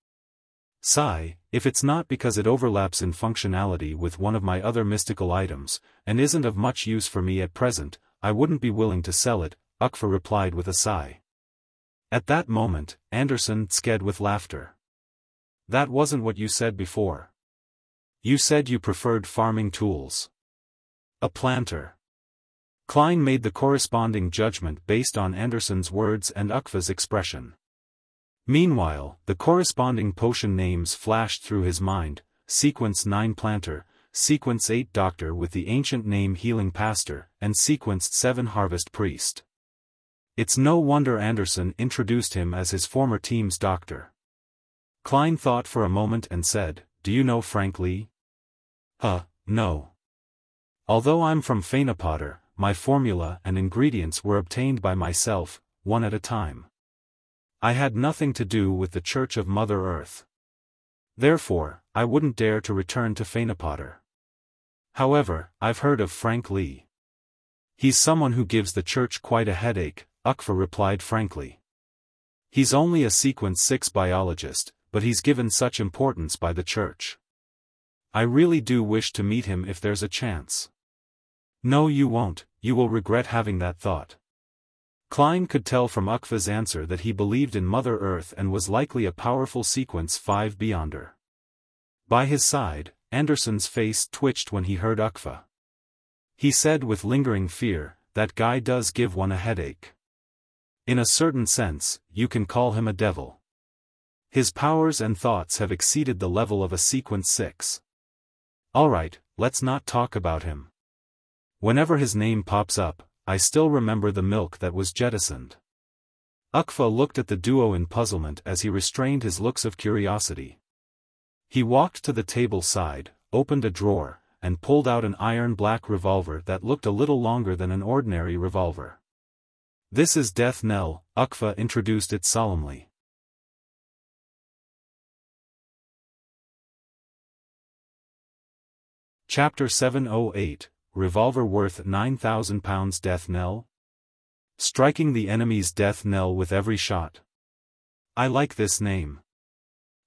Sigh, if it's not because it overlaps in functionality with one of my other mystical items, and isn't of much use for me at present, I wouldn't be willing to sell it," Ukva replied with a sigh. At that moment, Anderson sked with laughter. "That wasn't what you said before. You said you preferred farming tools. A planter." Klein made the corresponding judgment based on Anderson's words and Ukva's expression. Meanwhile, the corresponding potion names flashed through his mind: Sequence 9 Planter, Sequence 8 Doctor with the ancient name Healing Pastor, and Sequence 7 Harvest Priest. It's no wonder Anderson introduced him as his former team's doctor. Klein thought for a moment and said, "Do you know Frank Lee?" No. Although I'm from Fainapotter, my formula and ingredients were obtained by myself, one at a time. I had nothing to do with the Church of Mother Earth. Therefore, I wouldn't dare to return to Fainapotter. However, I've heard of Frank Lee. He's someone who gives the church quite a headache, Ukva replied frankly. He's only a Sequence 6 biologist, but he's given such importance by the church. I really do wish to meet him if there's a chance. No, you won't, you will regret having that thought. Klein could tell from Ukva's answer that he believed in Mother Earth and was likely a powerful Sequence 5 beyonder. By his side, Anderson's face twitched when he heard Ukva. He said with lingering fear, "That guy does give one a headache. In a certain sense, you can call him a devil. His powers and thoughts have exceeded the level of a Sequence 6. Alright, let's not talk about him. Whenever his name pops up, I still remember the milk that was jettisoned. Ukfa looked at the duo in puzzlement as he restrained his looks of curiosity. He walked to the table side, opened a drawer, and pulled out an iron-black revolver that looked a little longer than an ordinary revolver. This is Death Knell, Ukfa introduced it solemnly. Chapter 708, Revolver worth £9,000 Death Knell? Striking the enemy's death knell with every shot. I like this name.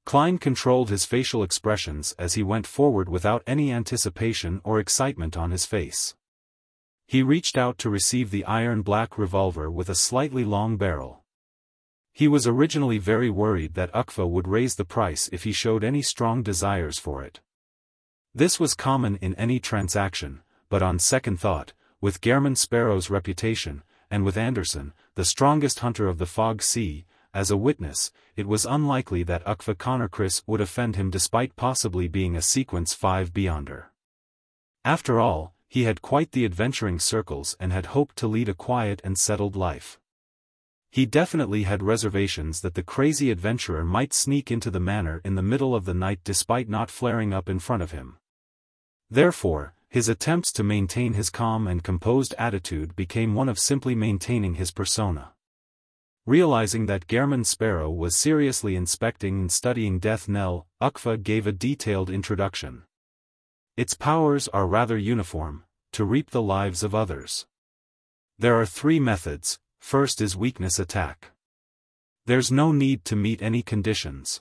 Klein controlled his facial expressions as he went forward without any anticipation or excitement on his face. He reached out to receive the iron-black revolver with a slightly long barrel. He was originally very worried that Ukfa would raise the price if he showed any strong desires for it. This was common in any transaction, but on second thought, with Gehrman Sparrow's reputation, and with Anderson, the strongest hunter of the Fog Sea, as a witness, it was unlikely that Ukfa Connorchris would offend him despite possibly being a Sequence 5 Beyonder. After all, he had quite the adventuring circles and had hoped to lead a quiet and settled life. He definitely had reservations that the crazy adventurer might sneak into the manor in the middle of the night despite not flaring up in front of him. Therefore, his attempts to maintain his calm and composed attitude became one of simply maintaining his persona. Realizing that Gehrman Sparrow was seriously inspecting and studying Death Knell, Ukfa gave a detailed introduction. Its powers are rather uniform: to reap the lives of others. There are 3 methods. First is weakness attack. There's no need to meet any conditions.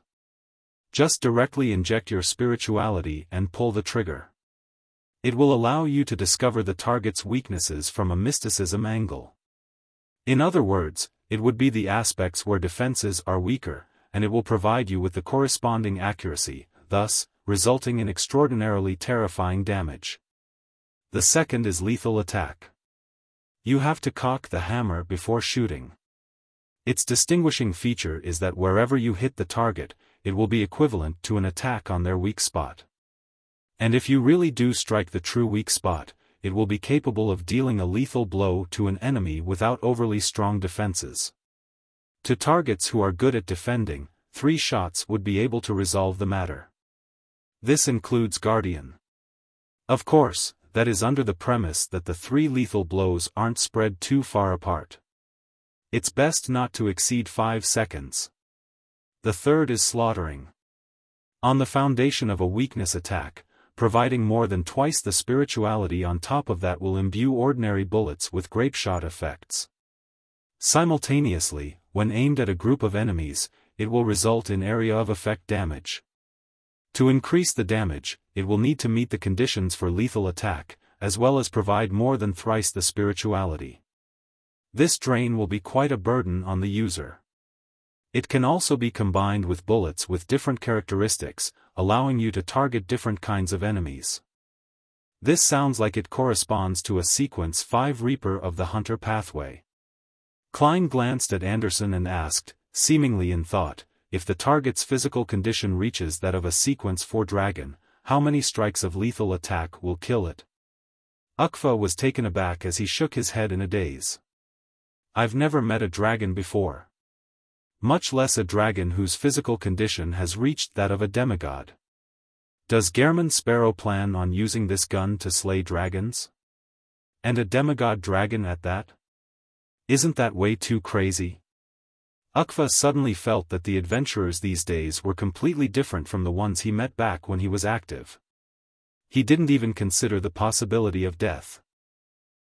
Just directly inject your spirituality and pull the trigger. It will allow you to discover the target's weaknesses from a mysticism angle. In other words, it would be the aspects where defenses are weaker, and it will provide you with the corresponding accuracy, thus, resulting in extraordinarily terrifying damage. The second is lethal attack. You have to cock the hammer before shooting. Its distinguishing feature is that wherever you hit the target, it will be equivalent to an attack on their weak spot. And if you really do strike the true weak spot, it will be capable of dealing a lethal blow to an enemy without overly strong defenses. To targets who are good at defending, 3 shots would be able to resolve the matter. This includes Guardian. Of course, that is under the premise that the 3 lethal blows aren't spread too far apart. It's best not to exceed 5 seconds. The third is slaughtering. On the foundation of a weakness attack, providing more than twice the spirituality on top of that will imbue ordinary bullets with grapeshot effects. Simultaneously, when aimed at a group of enemies, it will result in area of effect damage. To increase the damage, it will need to meet the conditions for lethal attack, as well as provide more than thrice the spirituality. This drain will be quite a burden on the user. It can also be combined with bullets with different characteristics, allowing you to target different kinds of enemies. This sounds like it corresponds to a Sequence 5 Reaper of the Hunter pathway. Klein glanced at Anderson and asked, seemingly in thought, if the target's physical condition reaches that of a Sequence 4 Dragon, how many strikes of lethal attack will kill it? Ukfa was taken aback as he shook his head in a daze. I've never met a dragon before. Much less a dragon whose physical condition has reached that of a demigod. Does Gehrman Sparrow plan on using this gun to slay dragons? And a demigod dragon at that? Isn't that way too crazy? Ukfa suddenly felt that the adventurers these days were completely different from the ones he met back when he was active. He didn't even consider the possibility of death.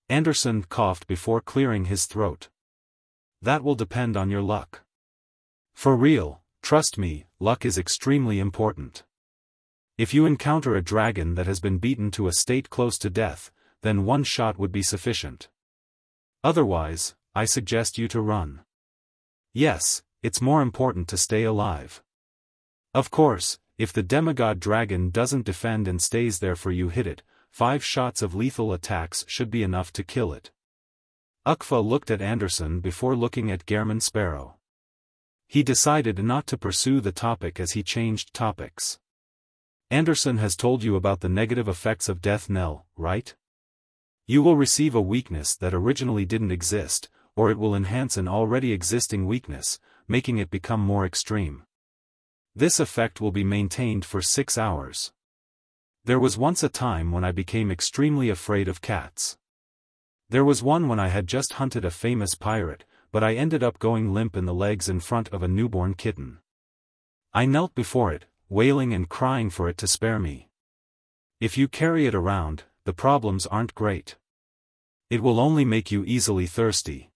Anderson coughed before clearing his throat. That will depend on your luck. For real, trust me, luck is extremely important. If you encounter a dragon that has been beaten to a state close to death, then 1 shot would be sufficient. Otherwise, I suggest you to run. Yes, it's more important to stay alive. Of course, if the demigod dragon doesn't defend and stays there for you hit it, 5 shots of lethal attacks should be enough to kill it. Ukfa looked at Anderson before looking at Gehrman Sparrow. He decided not to pursue the topic as he changed topics. Anderson has told you about the negative effects of death knell, right? You will receive a weakness that originally didn't exist, or it will enhance an already existing weakness, making it become more extreme. This effect will be maintained for 6 hours. There was once a time when I became extremely afraid of cats. There was one when I had just hunted a famous pirate, but I ended up going limp in the legs in front of a newborn kitten. I knelt before it, wailing and crying for it to spare me. If you carry it around, the problems aren't great. It will only make you easily thirsty.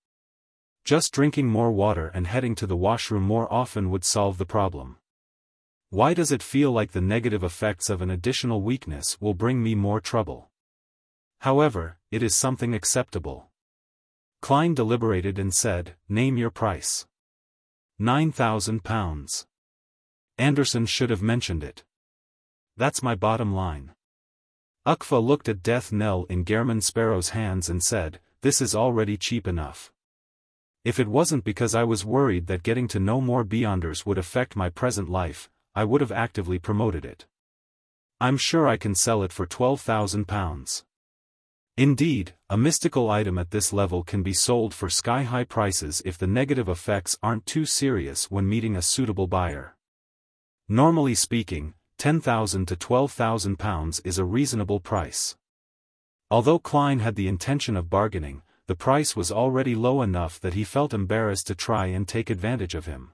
Just drinking more water and heading to the washroom more often would solve the problem. Why does it feel like the negative effects of an additional weakness will bring me more trouble? However, it is something acceptable. Klein deliberated and said, "Name your price." 9,000 pounds. Anderson should have mentioned it. That's my bottom line. Ukfa looked at death knell in Gehrman Sparrow's hands and said, "This is already cheap enough. If it wasn't because I was worried that getting to know more Beyonders would affect my present life, I would have actively promoted it. I'm sure I can sell it for 12,000 pounds. Indeed, a mystical item at this level can be sold for sky-high prices if the negative effects aren't too serious when meeting a suitable buyer. Normally speaking, 10,000 to 12,000 pounds is a reasonable price. Although Klein had the intention of bargaining, the price was already low enough that he felt embarrassed to try and take advantage of him.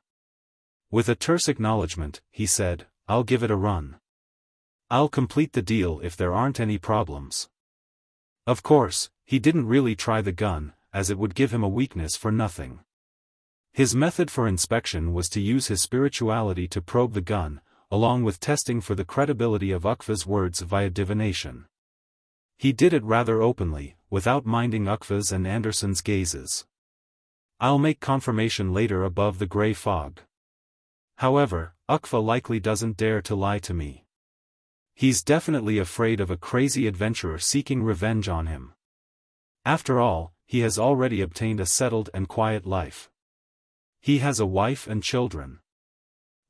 With a terse acknowledgement, he said, "I'll give it a run. I'll complete the deal if there aren't any problems." Of course, he didn't really try the gun, as it would give him a weakness for nothing. His method for inspection was to use his spirituality to probe the gun, along with testing for the credibility of Ukfa's words via divination. He did it rather openly, without minding Ukfa's and Anderson's gazes. "I'll make confirmation later above the grey fog. However, Ukfa likely doesn't dare to lie to me. He's definitely afraid of a crazy adventurer seeking revenge on him. After all, he has already obtained a settled and quiet life. He has a wife and children."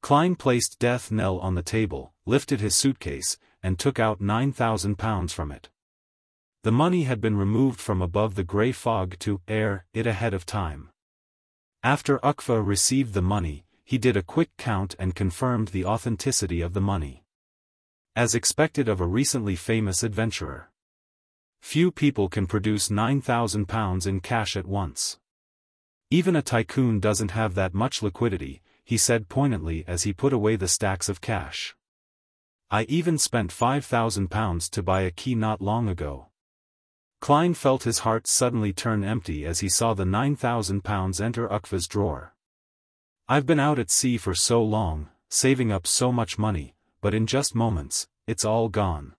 Klein placed death knell on the table, lifted his suitcase, and took out 9,000 pounds from it. The money had been removed from above the grey fog to air it ahead of time. After Ukfa received the money, he did a quick count and confirmed the authenticity of the money. As expected of a recently famous adventurer. Few people can produce 9,000 pounds in cash at once. Even a tycoon doesn't have that much liquidity, he said poignantly as he put away the stacks of cash. "I even spent 5,000 pounds to buy a key not long ago." Klein felt his heart suddenly turn empty as he saw the 9,000 pounds enter Ukfa's drawer. "I've been out at sea for so long, saving up so much money, but in just moments, it's all gone.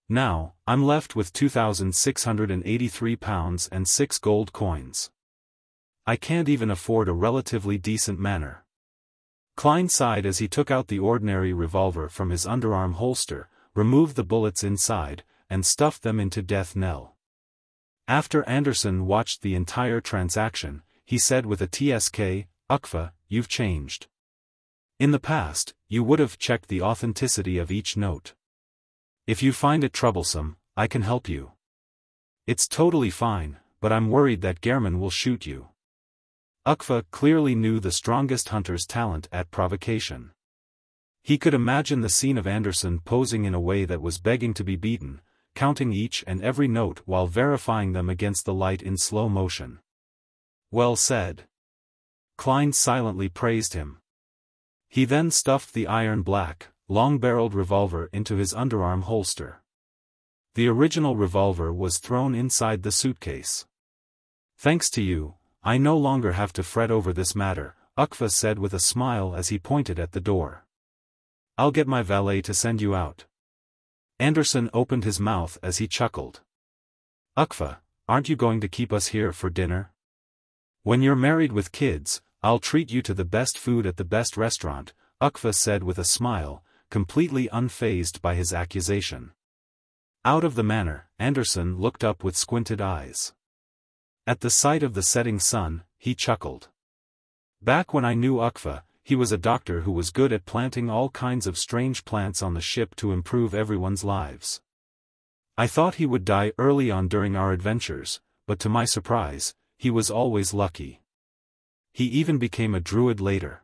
Now, I'm left with 2,683 pounds and 6 gold coins. I can't even afford a relatively decent manor." Klein sighed as he took out the ordinary revolver from his underarm holster, removed the bullets inside, and stuffed them into death knell. After Anderson watched the entire transaction, he said with a tsk, "Ukfa, you've changed. In the past, you would have checked the authenticity of each note. If you find it troublesome, I can help you." "It's totally fine, but I'm worried that Gehrman will shoot you." Ukfa clearly knew the strongest hunter's talent at provocation. He could imagine the scene of Anderson posing in a way that was begging to be beaten, counting each and every note while verifying them against the light in slow motion. "Well said." Klein silently praised him. He then stuffed the iron-black, long-barreled revolver into his underarm holster. The original revolver was thrown inside the suitcase. "Thanks to you, I no longer have to fret over this matter," Ukfa said with a smile as he pointed at the door. "I'll get my valet to send you out." Anderson opened his mouth as he chuckled. "Ukfa, aren't you going to keep us here for dinner? When you're married with kids, I'll treat you to the best food at the best restaurant," Ukfa said with a smile, completely unfazed by his accusation. Out of the manor, Anderson looked up with squinted eyes. At the sight of the setting sun, he chuckled. "Back when I knew Ukfa, he was a doctor who was good at planting all kinds of strange plants on the ship to improve everyone's lives. I thought he would die early on during our adventures, but to my surprise, he was always lucky. He even became a druid later.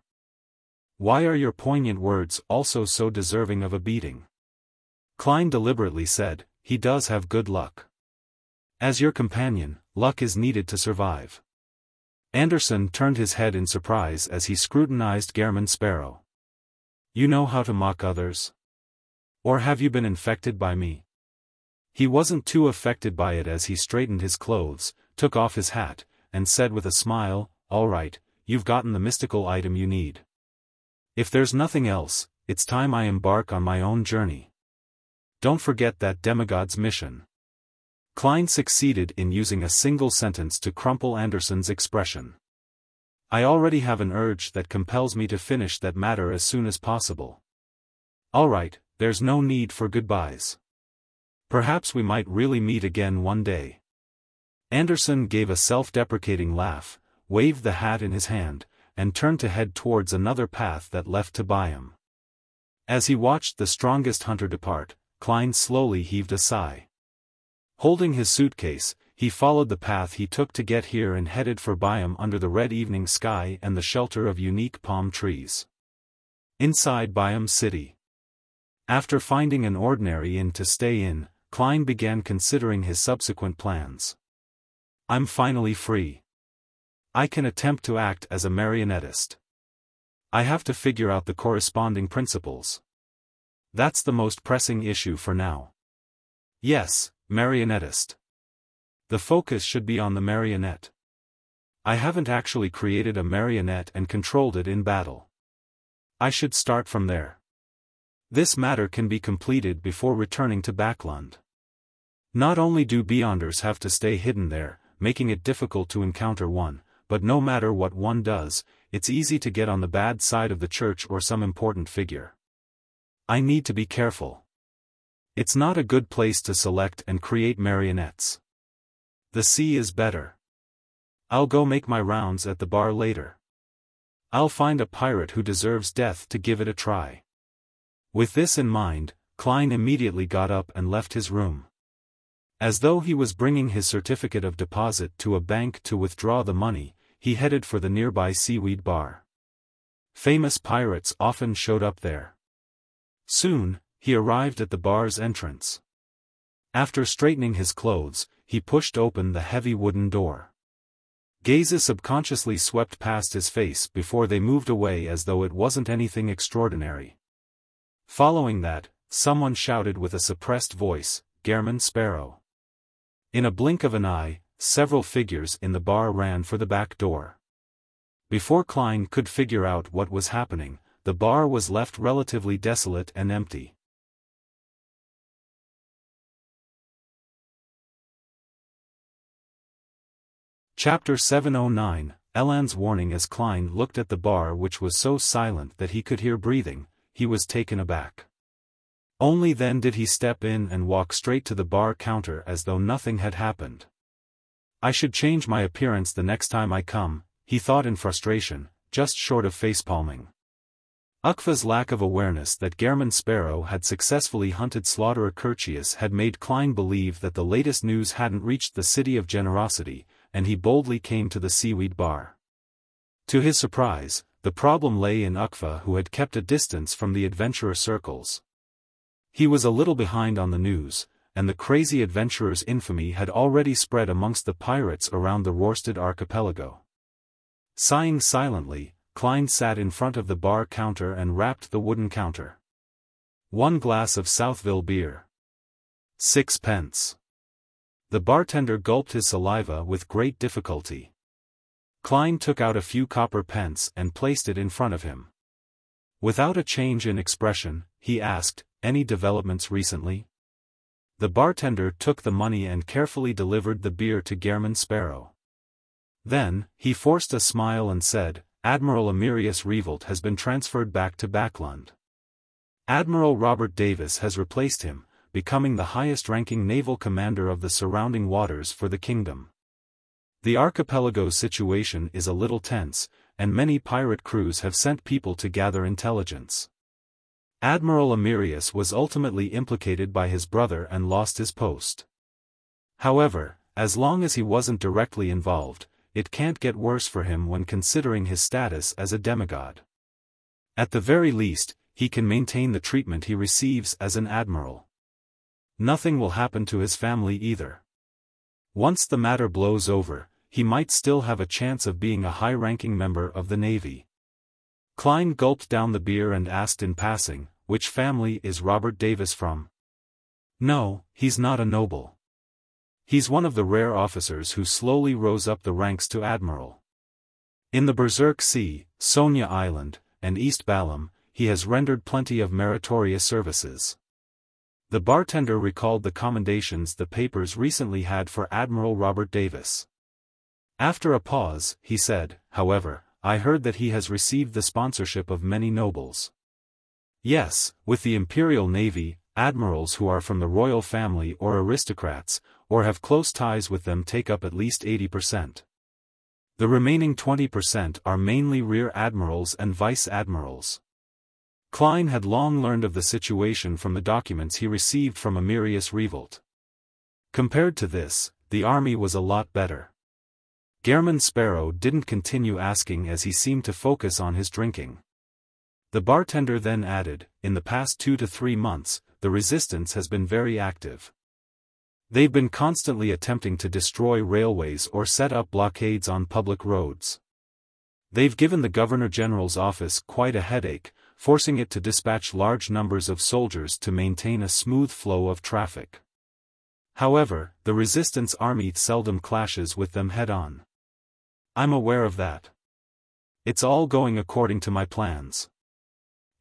Why are your poignant words also so deserving of a beating? Klein deliberately said, he does have good luck. As your companion, luck is needed to survive. Anderson turned his head in surprise as he scrutinized Gehrman Sparrow. You know how to mock others? Or have you been infected by me? He wasn't too affected by it as he straightened his clothes, took off his hat, and said with a smile, all right, you've gotten the mystical item you need. If there's nothing else, it's time I embark on my own journey. Don't forget that demigod's mission. Klein succeeded in using a single sentence to crumple Anderson's expression. I already have an urge that compels me to finish that matter as soon as possible. All right, there's no need for goodbyes. Perhaps we might really meet again one day. Anderson gave a self-deprecating laugh, waved the hat in his hand, and turned to head towards another path that left to Byam. As he watched the strongest hunter depart, Klein slowly heaved a sigh. Holding his suitcase, he followed the path he took to get here and headed for Byam under the red evening sky and the shelter of unique palm trees. Inside Byam City. After finding an ordinary inn to stay in, Klein began considering his subsequent plans. I'm finally free. I can attempt to act as a marionettist. I have to figure out the corresponding principles. That's the most pressing issue for now. Yes, marionettist. The focus should be on the marionette. I haven't actually created a marionette and controlled it in battle. I should start from there. This matter can be completed before returning to Backland. Not only do Beyonders have to stay hidden there, making it difficult to encounter one, but no matter what one does, it's easy to get on the bad side of the church or some important figure. I need to be careful. It's not a good place to select and create marionettes. The sea is better. I'll go make my rounds at the bar later. I'll find a pirate who deserves death to give it a try. With this in mind, Klein immediately got up and left his room. As though he was bringing his certificate of deposit to a bank to withdraw the money, he headed for the nearby seaweed bar. Famous pirates often showed up there. Soon, he arrived at the bar's entrance. After straightening his clothes, he pushed open the heavy wooden door. Gazes subconsciously swept past his face before they moved away as though it wasn't anything extraordinary. Following that, someone shouted with a suppressed voice, Gehrman Sparrow. In a blink of an eye, several figures in the bar ran for the back door. Before Klein could figure out what was happening, the bar was left relatively desolate and empty. Chapter 709, Elland's warning. As Klein looked at the bar, which was so silent that he could hear breathing, he was taken aback. Only then did he step in and walk straight to the bar counter as though nothing had happened. I should change my appearance the next time I come, he thought in frustration, just short of facepalming. Ukva's lack of awareness that Gehrman Sparrow had successfully hunted Slaughterer Curtius had made Klein believe that the latest news hadn't reached the City of Generosity, and he boldly came to the seaweed bar. To his surprise, the problem lay in Ukva, who had kept a distance from the adventurer circles. He was a little behind on the news, and the crazy adventurer's infamy had already spread amongst the pirates around the Rörsted archipelago. Sighing silently, Klein sat in front of the bar counter and rapped the wooden counter. 1 glass of Southville beer. 6 pence. The bartender gulped his saliva with great difficulty. Klein took out a few copper pence and placed it in front of him. Without a change in expression, he asked, "Any developments recently?" The bartender took the money and carefully delivered the beer to Gehrman Sparrow. Then, he forced a smile and said, "Admiral Emirius Revolt has been transferred back to Backland. Admiral Robert Davis has replaced him, becoming the highest-ranking naval commander of the surrounding waters for the kingdom. The archipelago's situation is a little tense, and many pirate crews have sent people to gather intelligence. Admiral Emirius was ultimately implicated by his brother and lost his post. However, as long as he wasn't directly involved, it can't get worse for him when considering his status as a demigod. At the very least, he can maintain the treatment he receives as an admiral. Nothing will happen to his family either. Once the matter blows over, he might still have a chance of being a high-ranking member of the Navy. Klein gulped down the beer and asked in passing, "Which family is Robert Davis from?" "No, he's not a noble. He's one of the rare officers who slowly rose up the ranks to admiral. In the Berserk Sea, Sonia Island, and East Balam, he has rendered plenty of meritorious services." The bartender recalled the commendations the papers recently had for Admiral Robert Davis. After a pause, he said, "However, I heard that he has received the sponsorship of many nobles." "Yes, with the Imperial Navy, admirals who are from the royal family or aristocrats, or have close ties with them take up at least 80%. The remaining 20% are mainly rear admirals and vice admirals." Klein had long learned of the situation from the documents he received from Emirius Revolt. Compared to this, the army was a lot better. Gehrman Sparrow didn't continue asking as he seemed to focus on his drinking. The bartender then added, "In the past 2 to 3 months, the resistance has been very active. They've been constantly attempting to destroy railways or set up blockades on public roads. They've given the Governor-General's office quite a headache, forcing it to dispatch large numbers of soldiers to maintain a smooth flow of traffic. However, the resistance army seldom clashes with them head-on. I'm aware of that. It's all going according to my plans.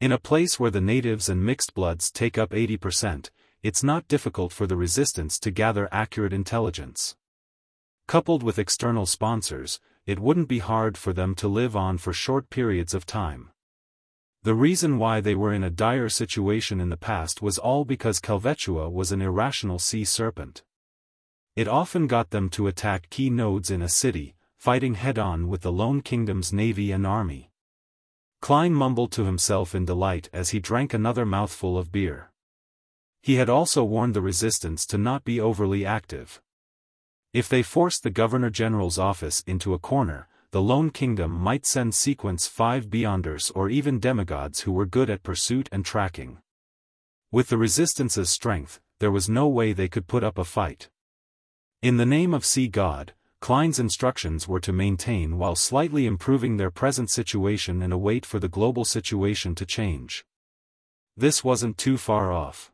In a place where the natives and mixed bloods take up 80%, it's not difficult for the resistance to gather accurate intelligence. Coupled with external sponsors, it wouldn't be hard for them to live on for short periods of time. The reason why they were in a dire situation in the past was all because Helvetia was an irrational sea serpent. It often got them to attack key nodes in a city, fighting head-on with the lone kingdom's navy and army." Klein mumbled to himself in delight as he drank another mouthful of beer. He had also warned the resistance to not be overly active. If they forced the Governor-General's office into a corner, the lone kingdom might send Sequence 5 Beyonders or even demigods who were good at pursuit and tracking. With the resistance's strength, there was no way they could put up a fight. In the name of Sea God, Klein's instructions were to maintain while slightly improving their present situation and await for the global situation to change. This wasn't too far off.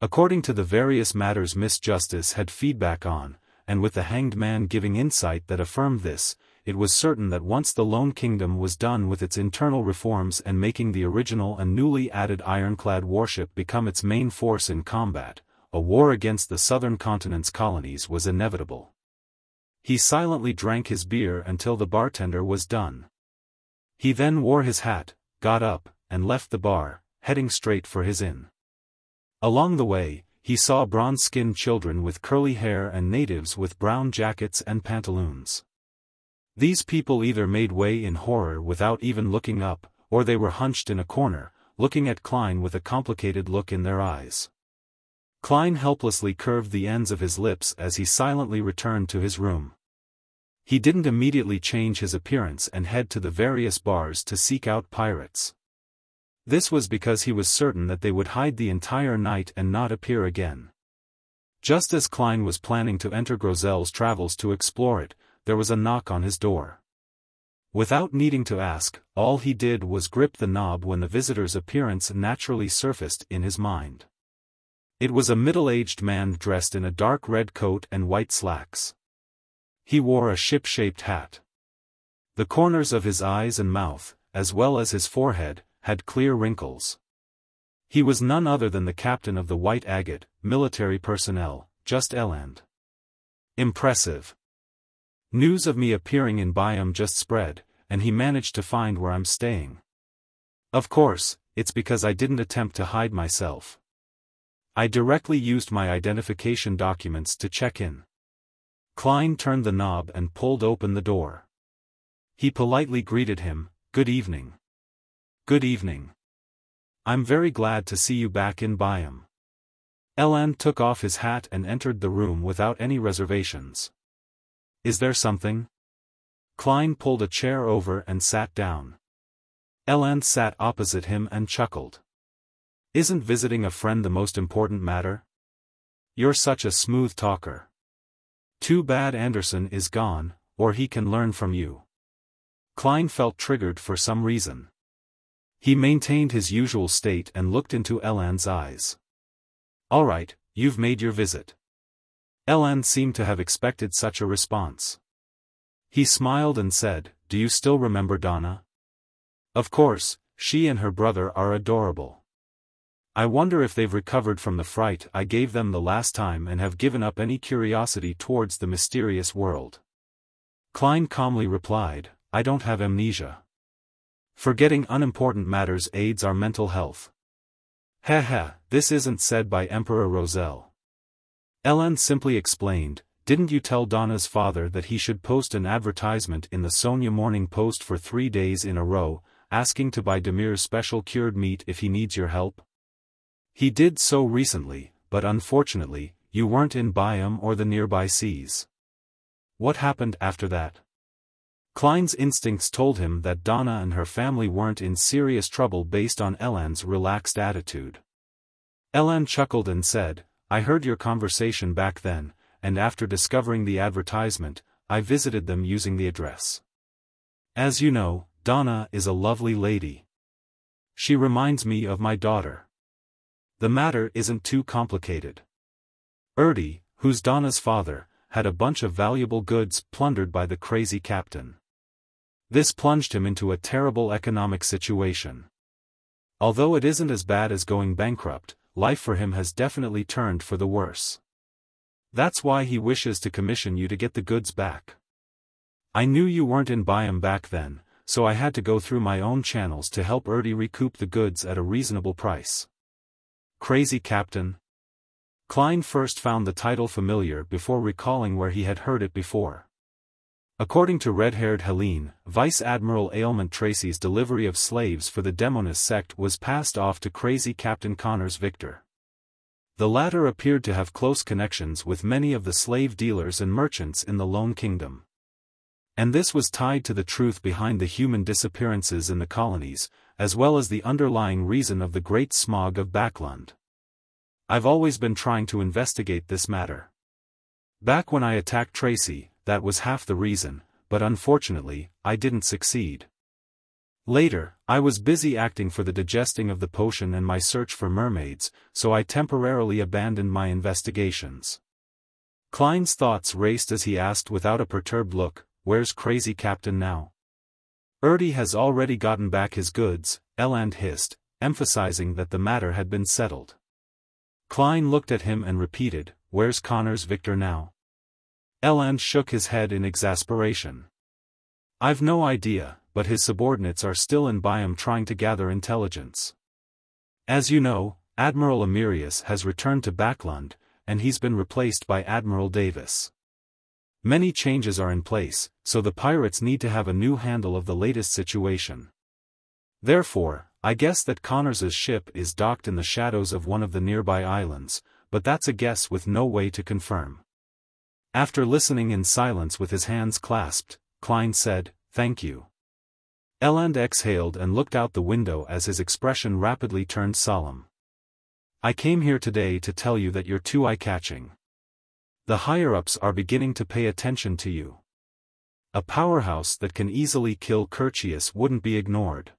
According to the various matters Miss Justice had feedback on, and with the Hanged Man giving insight that affirmed this, it was certain that once the Lone Kingdom was done with its internal reforms and making the original and newly added ironclad warship become its main force in combat, a war against the southern continent's colonies was inevitable. He silently drank his beer until the bartender was done. He then wore his hat, got up, and left the bar, heading straight for his inn. Along the way, he saw bronze-skinned children with curly hair and natives with brown jackets and pantaloons. These people either made way in horror without even looking up, or they were hunched in a corner, looking at Klein with a complicated look in their eyes. Klein helplessly curved the ends of his lips as he silently returned to his room. He didn't immediately change his appearance and head to the various bars to seek out pirates. This was because he was certain that they would hide the entire night and not appear again. Just as Klein was planning to enter Grozel's travels to explore it, there was a knock on his door. Without needing to ask, all he did was grip the knob when the visitor's appearance naturally surfaced in his mind. It was a middle-aged man dressed in a dark red coat and white slacks. He wore a ship-shaped hat. The corners of his eyes and mouth, as well as his forehead, had clear wrinkles. He was none other than the captain of the White Agate, military personnel, just Elland. Impressive. News of me appearing in Byam just spread, and he managed to find where I'm staying. Of course, it's because I didn't attempt to hide myself. I directly used my identification documents to check in. Klein turned the knob and pulled open the door. He politely greeted him, "Good evening." "Good evening. I'm very glad to see you back in Byam." Elland took off his hat and entered the room without any reservations. "Is there something?" Klein pulled a chair over and sat down. Elland sat opposite him and chuckled. "Isn't visiting a friend the most important matter? You're such a smooth talker. Too bad Anderson is gone, or he can learn from you." Klein felt triggered for some reason. He maintained his usual state and looked into Elland's eyes. "All right, you've made your visit." Elland seemed to have expected such a response. He smiled and said, "Do you still remember Donna?" "Of course, she and her brother are adorable. I wonder if they've recovered from the fright I gave them the last time and have given up any curiosity towards the mysterious world." Klein calmly replied, "I don't have amnesia. Forgetting unimportant matters aids our mental health." "Heh, this isn't said by Emperor Roselle." Elland simply explained, "Didn't you tell Donna's father that he should post an advertisement in the Sonia Morning Post for 3 days in a row, asking to buy Demir's special cured meat if he needs your help? He did so recently, but unfortunately, you weren't in Byam or the nearby seas. What happened after that?" Klein's instincts told him that Donna and her family weren't in serious trouble based on Elland's relaxed attitude. Elland chuckled and said, "I heard your conversation back then, and after discovering the advertisement, I visited them using the address. As you know, Donna is a lovely lady. She reminds me of my daughter. The matter isn't too complicated. Erdi, who's Donna's father, had a bunch of valuable goods plundered by the crazy captain. This plunged him into a terrible economic situation. Although it isn't as bad as going bankrupt, life for him has definitely turned for the worse. That's why he wishes to commission you to get the goods back. I knew you weren't in Byam back then, so I had to go through my own channels to help Erdi recoup the goods at a reasonable price." Crazy Captain? Klein first found the title familiar before recalling where he had heard it before. According to red-haired Helene, Vice Admiral Ailment Tracy's delivery of slaves for the Demonist sect was passed off to Crazy Captain Connors Victor. The latter appeared to have close connections with many of the slave dealers and merchants in the Lone Kingdom. And this was tied to the truth behind the human disappearances in the colonies, as well as the underlying reason of the Great Smog of Backland. I've always been trying to investigate this matter. Back when I attacked Tracy, that was half the reason, but unfortunately, I didn't succeed. Later, I was busy acting for the digesting of the potion and my search for mermaids, so I temporarily abandoned my investigations." Klein's thoughts raced as he asked without a perturbed look, "Where's Crazy Captain now?" "Erdi has already gotten back his goods," Elland hissed, emphasizing that the matter had been settled. Klein looked at him and repeated, "Where's Connors Victor now?" Elland shook his head in exasperation. "I've no idea, but his subordinates are still in Byam trying to gather intelligence. As you know, Admiral Emirius has returned to Backland, and he's been replaced by Admiral Davis. Many changes are in place, so the pirates need to have a new handle of the latest situation. Therefore, I guess that Connors's ship is docked in the shadows of one of the nearby islands, but that's a guess with no way to confirm." After listening in silence with his hands clasped, Klein said, "Thank you." Elland exhaled and looked out the window as his expression rapidly turned solemn. "I came here today to tell you that you're too eye-catching. The higher-ups are beginning to pay attention to you. A powerhouse that can easily kill Curtius wouldn't be ignored.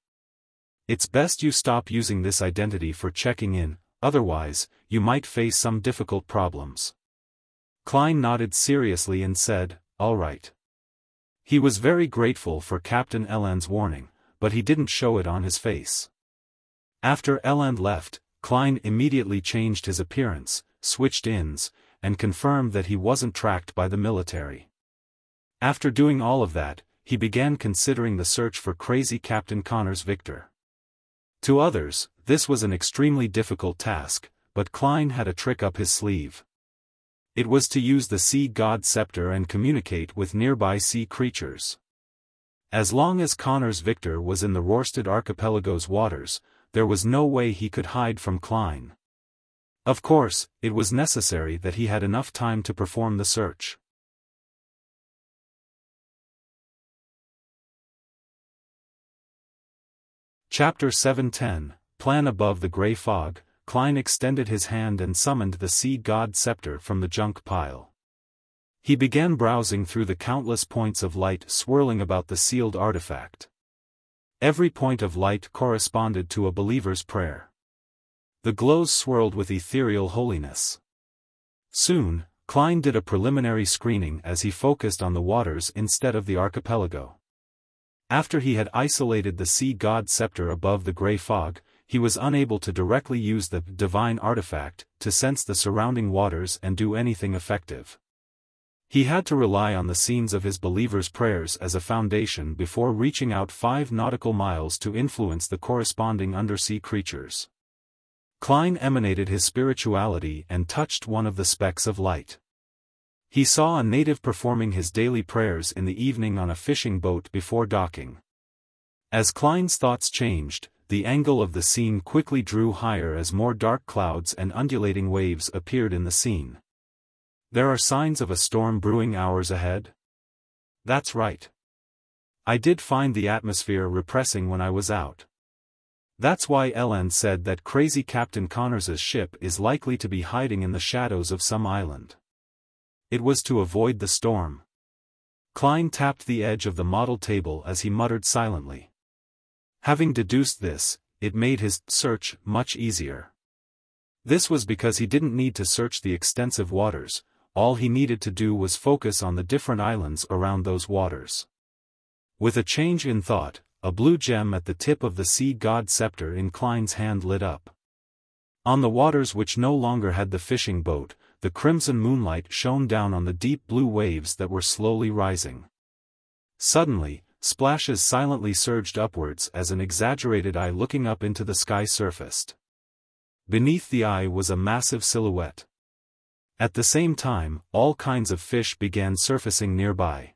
It's best you stop using this identity for checking in, otherwise, you might face some difficult problems." Klein nodded seriously and said, "All right." He was very grateful for Captain Elland's warning, but he didn't show it on his face. After Elland left, Klein immediately changed his appearance, switched inns, and confirmed that he wasn't tracked by the military. After doing all of that, he began considering the search for Crazy Captain Connors Victor. To others, this was an extremely difficult task, but Klein had a trick up his sleeve. It was to use the sea god scepter and communicate with nearby sea creatures. As long as Connor's Victor was in the Rorstad Archipelago's waters, there was no way he could hide from Klein. Of course, it was necessary that he had enough time to perform the search. Chapter 7:10, Plan Above the Grey Fog. Klein extended his hand and summoned the Sea God Scepter from the junk pile. He began browsing through the countless points of light swirling about the sealed artifact. Every point of light corresponded to a believer's prayer. The glows swirled with ethereal holiness. Soon, Klein did a preliminary screening as he focused on the waters instead of the archipelago. After he had isolated the Sea God Scepter above the grey fog, he was unable to directly use the divine artifact to sense the surrounding waters and do anything effective. He had to rely on the scenes of his believers' prayers as a foundation before reaching out 5 nautical miles to influence the corresponding undersea creatures. Klein emanated his spirituality and touched one of the specks of light. He saw a native performing his daily prayers in the evening on a fishing boat before docking. As Klein's thoughts changed, the angle of the scene quickly drew higher as more dark clouds and undulating waves appeared in the scene. There are signs of a storm brewing hours ahead? That's right. I did find the atmosphere repressing when I was out. That's why Elland said that crazy Captain Connors's ship is likely to be hiding in the shadows of some island. It was to avoid the storm. Klein tapped the edge of the model table as he muttered silently. Having deduced this, it made his search much easier. This was because he didn't need to search the extensive waters, all he needed to do was focus on the different islands around those waters. With a change in thought, a blue gem at the tip of the Sea God Scepter in Klein's hand lit up. On the waters which no longer had the fishing boat, the crimson moonlight shone down on the deep blue waves that were slowly rising. Suddenly, splashes silently surged upwards as an exaggerated eye looking up into the sky surfaced. Beneath the eye was a massive silhouette. At the same time, all kinds of fish began surfacing nearby.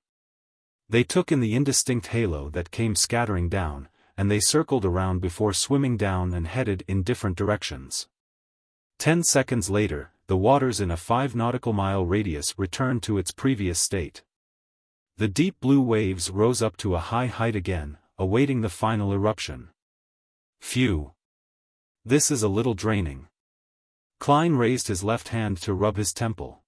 They took in the indistinct halo that came scattering down, and they circled around before swimming down and headed in different directions. 10 seconds later, the waters in a 5 nautical mile radius returned to its previous state. The deep blue waves rose up to a high height again, awaiting the final eruption. Phew! This is a little draining. Klein raised his left hand to rub his temple.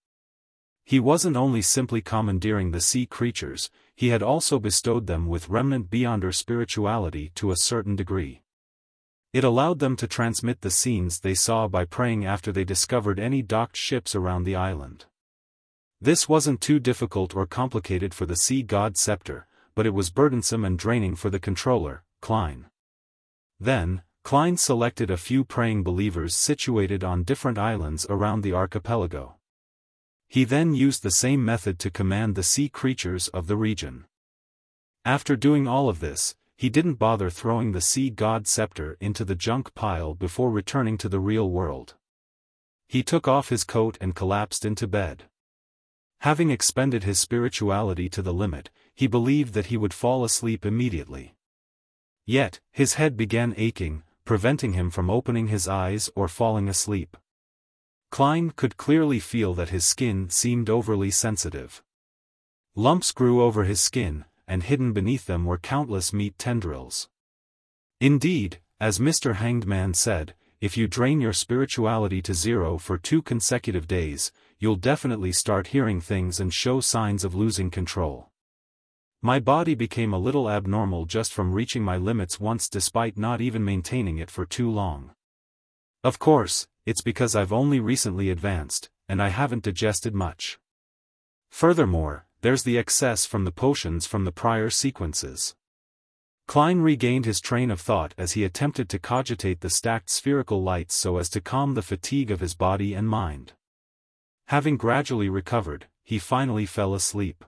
He wasn't only simply commandeering the sea creatures, he had also bestowed them with remnant beyonder spirituality to a certain degree. It allowed them to transmit the scenes they saw by praying after they discovered any docked ships around the island. This wasn't too difficult or complicated for the Sea God Scepter, but it was burdensome and draining for the controller, Klein. Then, Klein selected a few praying believers situated on different islands around the archipelago. He then used the same method to command the sea creatures of the region. After doing all of this, he didn't bother throwing the Sea God Scepter into the junk pile before returning to the real world. He took off his coat and collapsed into bed. Having expended his spirituality to the limit, he believed that he would fall asleep immediately. Yet, his head began aching, preventing him from opening his eyes or falling asleep. Klein could clearly feel that his skin seemed overly sensitive. Lumps grew over his skin, and hidden beneath them were countless meat tendrils. Indeed, as Mr. Hanged Man said, if you drain your spirituality to 0 for 2 consecutive days, you'll definitely start hearing things and show signs of losing control. My body became a little abnormal just from reaching my limits once despite not even maintaining it for too long. Of course, it's because I've only recently advanced, and I haven't digested much. Furthermore, there's the excess from the potions from the prior sequences. Klein regained his train of thought as he attempted to cogitate the stacked spherical lights so as to calm the fatigue of his body and mind. Having gradually recovered, he finally fell asleep.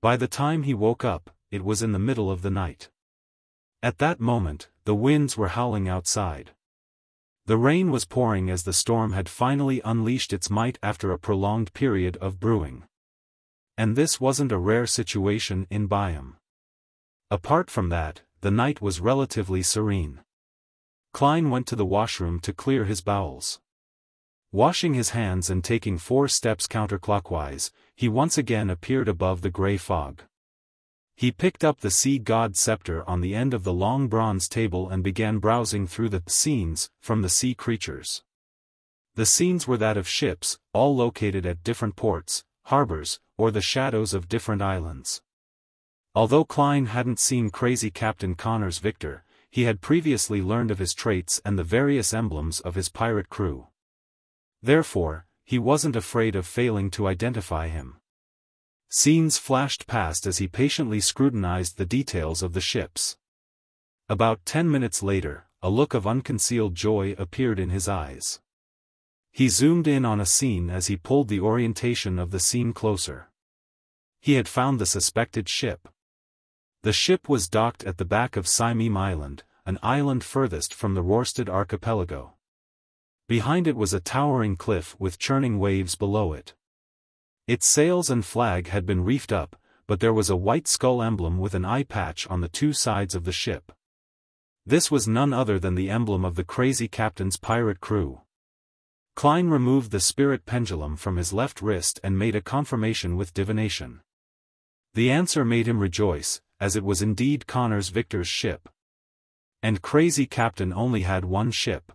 By the time he woke up, it was in the middle of the night. At that moment, the winds were howling outside. The rain was pouring as the storm had finally unleashed its might after a prolonged period of brewing. And this wasn't a rare situation in Byam. Apart from that, the night was relatively serene. Klein went to the washroom to clear his bowels. Washing his hands and taking 4 steps counterclockwise, he once again appeared above the grey fog. He picked up the sea god scepter on the end of the long bronze table and began browsing through the scenes from the sea creatures. The scenes were that of ships, all located at different ports, harbors, or the shadows of different islands. Although Klein hadn't seen crazy Captain Connor's Victor, he had previously learned of his traits and the various emblems of his pirate crew. Therefore, he wasn't afraid of failing to identify him. Scenes flashed past as he patiently scrutinized the details of the ships. About 10 minutes later, a look of unconcealed joy appeared in his eyes. He zoomed in on a scene as he pulled the orientation of the scene closer. He had found the suspected ship. The ship was docked at the back of Simeem Island, an island furthest from the Rørsted archipelago. Behind it was a towering cliff with churning waves below it. Its sails and flag had been reefed up, but there was a white skull emblem with an eye patch on the 2 sides of the ship. This was none other than the emblem of the crazy captain's pirate crew. Klein removed the spirit pendulum from his left wrist and made a confirmation with divination. The answer made him rejoice, as it was indeed Connor's Victor's ship. And crazy captain only had 1 ship.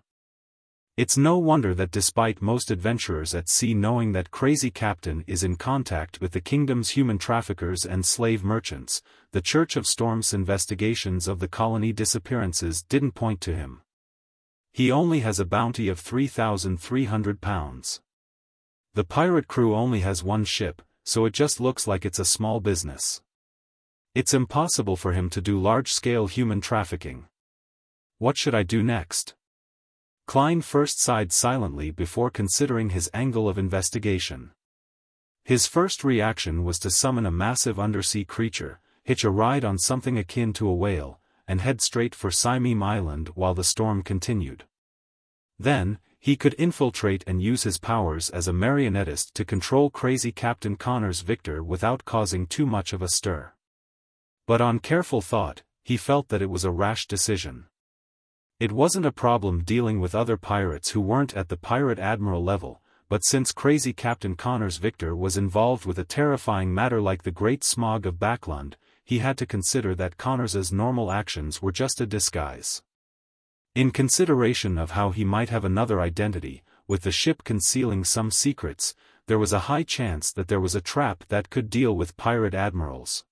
It's no wonder that despite most adventurers at sea knowing that crazy captain is in contact with the kingdom's human traffickers and slave merchants, the Church of Storm's investigations of the colony disappearances didn't point to him. He only has a bounty of 3,300 pounds. The pirate crew only has 1 ship, so it just looks like it's a small business. It's impossible for him to do large-scale human trafficking. What should I do next? Klein first sighed silently before considering his angle of investigation. His first reaction was to summon a massive undersea creature, hitch a ride on something akin to a whale, and head straight for Simeem Island while the storm continued. Then, he could infiltrate and use his powers as a marionettist to control crazy Captain Connor's Victor without causing too much of a stir. But on careful thought, he felt that it was a rash decision. It wasn't a problem dealing with other pirates who weren't at the pirate admiral level, but since crazy Captain Connor's Victor was involved with a terrifying matter like the Great Smog of Backland, he had to consider that Connor's normal actions were just a disguise. In consideration of how he might have another identity, with the ship concealing some secrets, there was a high chance that there was a trap that could deal with pirate admirals.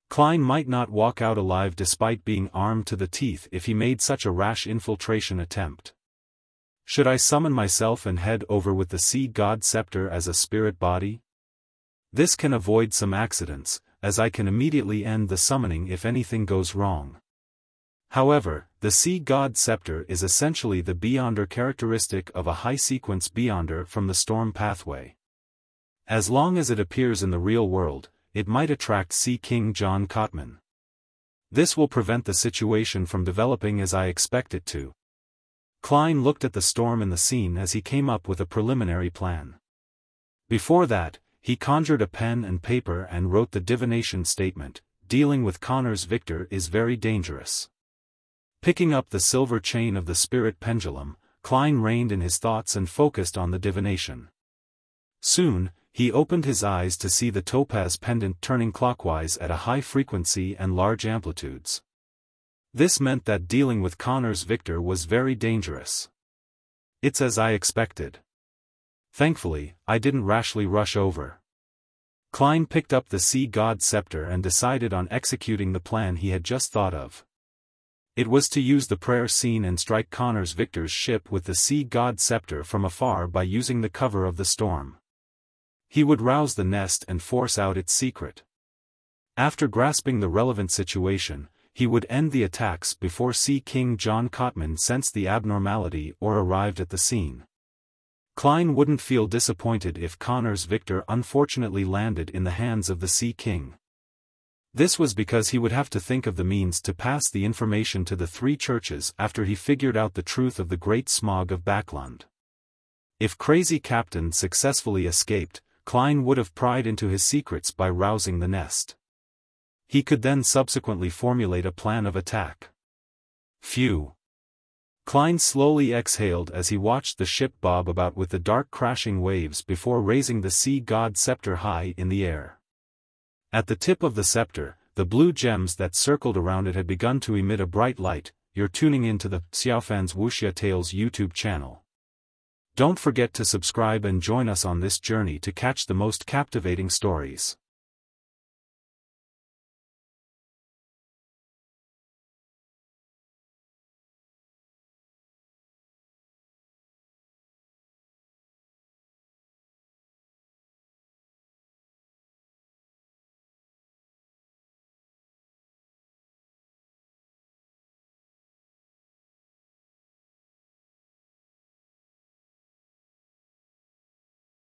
Klein might not walk out alive despite being armed to the teeth if he made such a rash infiltration attempt. Should I summon myself and head over with the sea god scepter as a spirit body? This can avoid some accidents, as I can immediately end the summoning if anything goes wrong. However, the sea god scepter is essentially the Beyonder characteristic of a high-sequence Beyonder from the storm pathway. As long as it appears in the real world, it might attract Sea King John Cotman. This will prevent the situation from developing as I expect it to. Klein looked at the storm in the scene as he came up with a preliminary plan. Before that, he conjured a pen and paper and wrote the divination statement, dealing with Connor's Victor is very dangerous. Picking up the silver chain of the spirit pendulum, Klein reined in his thoughts and focused on the divination. Soon, he opened his eyes to see the topaz pendant turning clockwise at a high frequency and large amplitudes. This meant that dealing with Connor's Victor was very dangerous. It's as I expected. Thankfully, I didn't rashly rush over. Klein picked up the sea god scepter and decided on executing the plan he had just thought of. It was to use the prayer scene and strike Connor's Victor's ship with the sea god scepter from afar by using the cover of the storm. He would rouse the nest and force out its secret. After grasping the relevant situation, he would end the attacks before Sea King John Cotman sensed the abnormality or arrived at the scene. Klein wouldn't feel disappointed if Connor's Victor unfortunately landed in the hands of the Sea King. This was because he would have to think of the means to pass the information to the 3 churches after he figured out the truth of the Great Smog of Backland. If Crazy Captain successfully escaped, Klein would have pried into his secrets by rousing the nest. He could then subsequently formulate a plan of attack. Phew. Klein slowly exhaled as he watched the ship bob about with the dark crashing waves before raising the sea god scepter high in the air. At the tip of the scepter, the blue gems that circled around it had begun to emit a bright light. You're tuning into the Xiaofan's Wuxia Tales YouTube channel. Don't forget to subscribe and join us on this journey to catch the most captivating stories.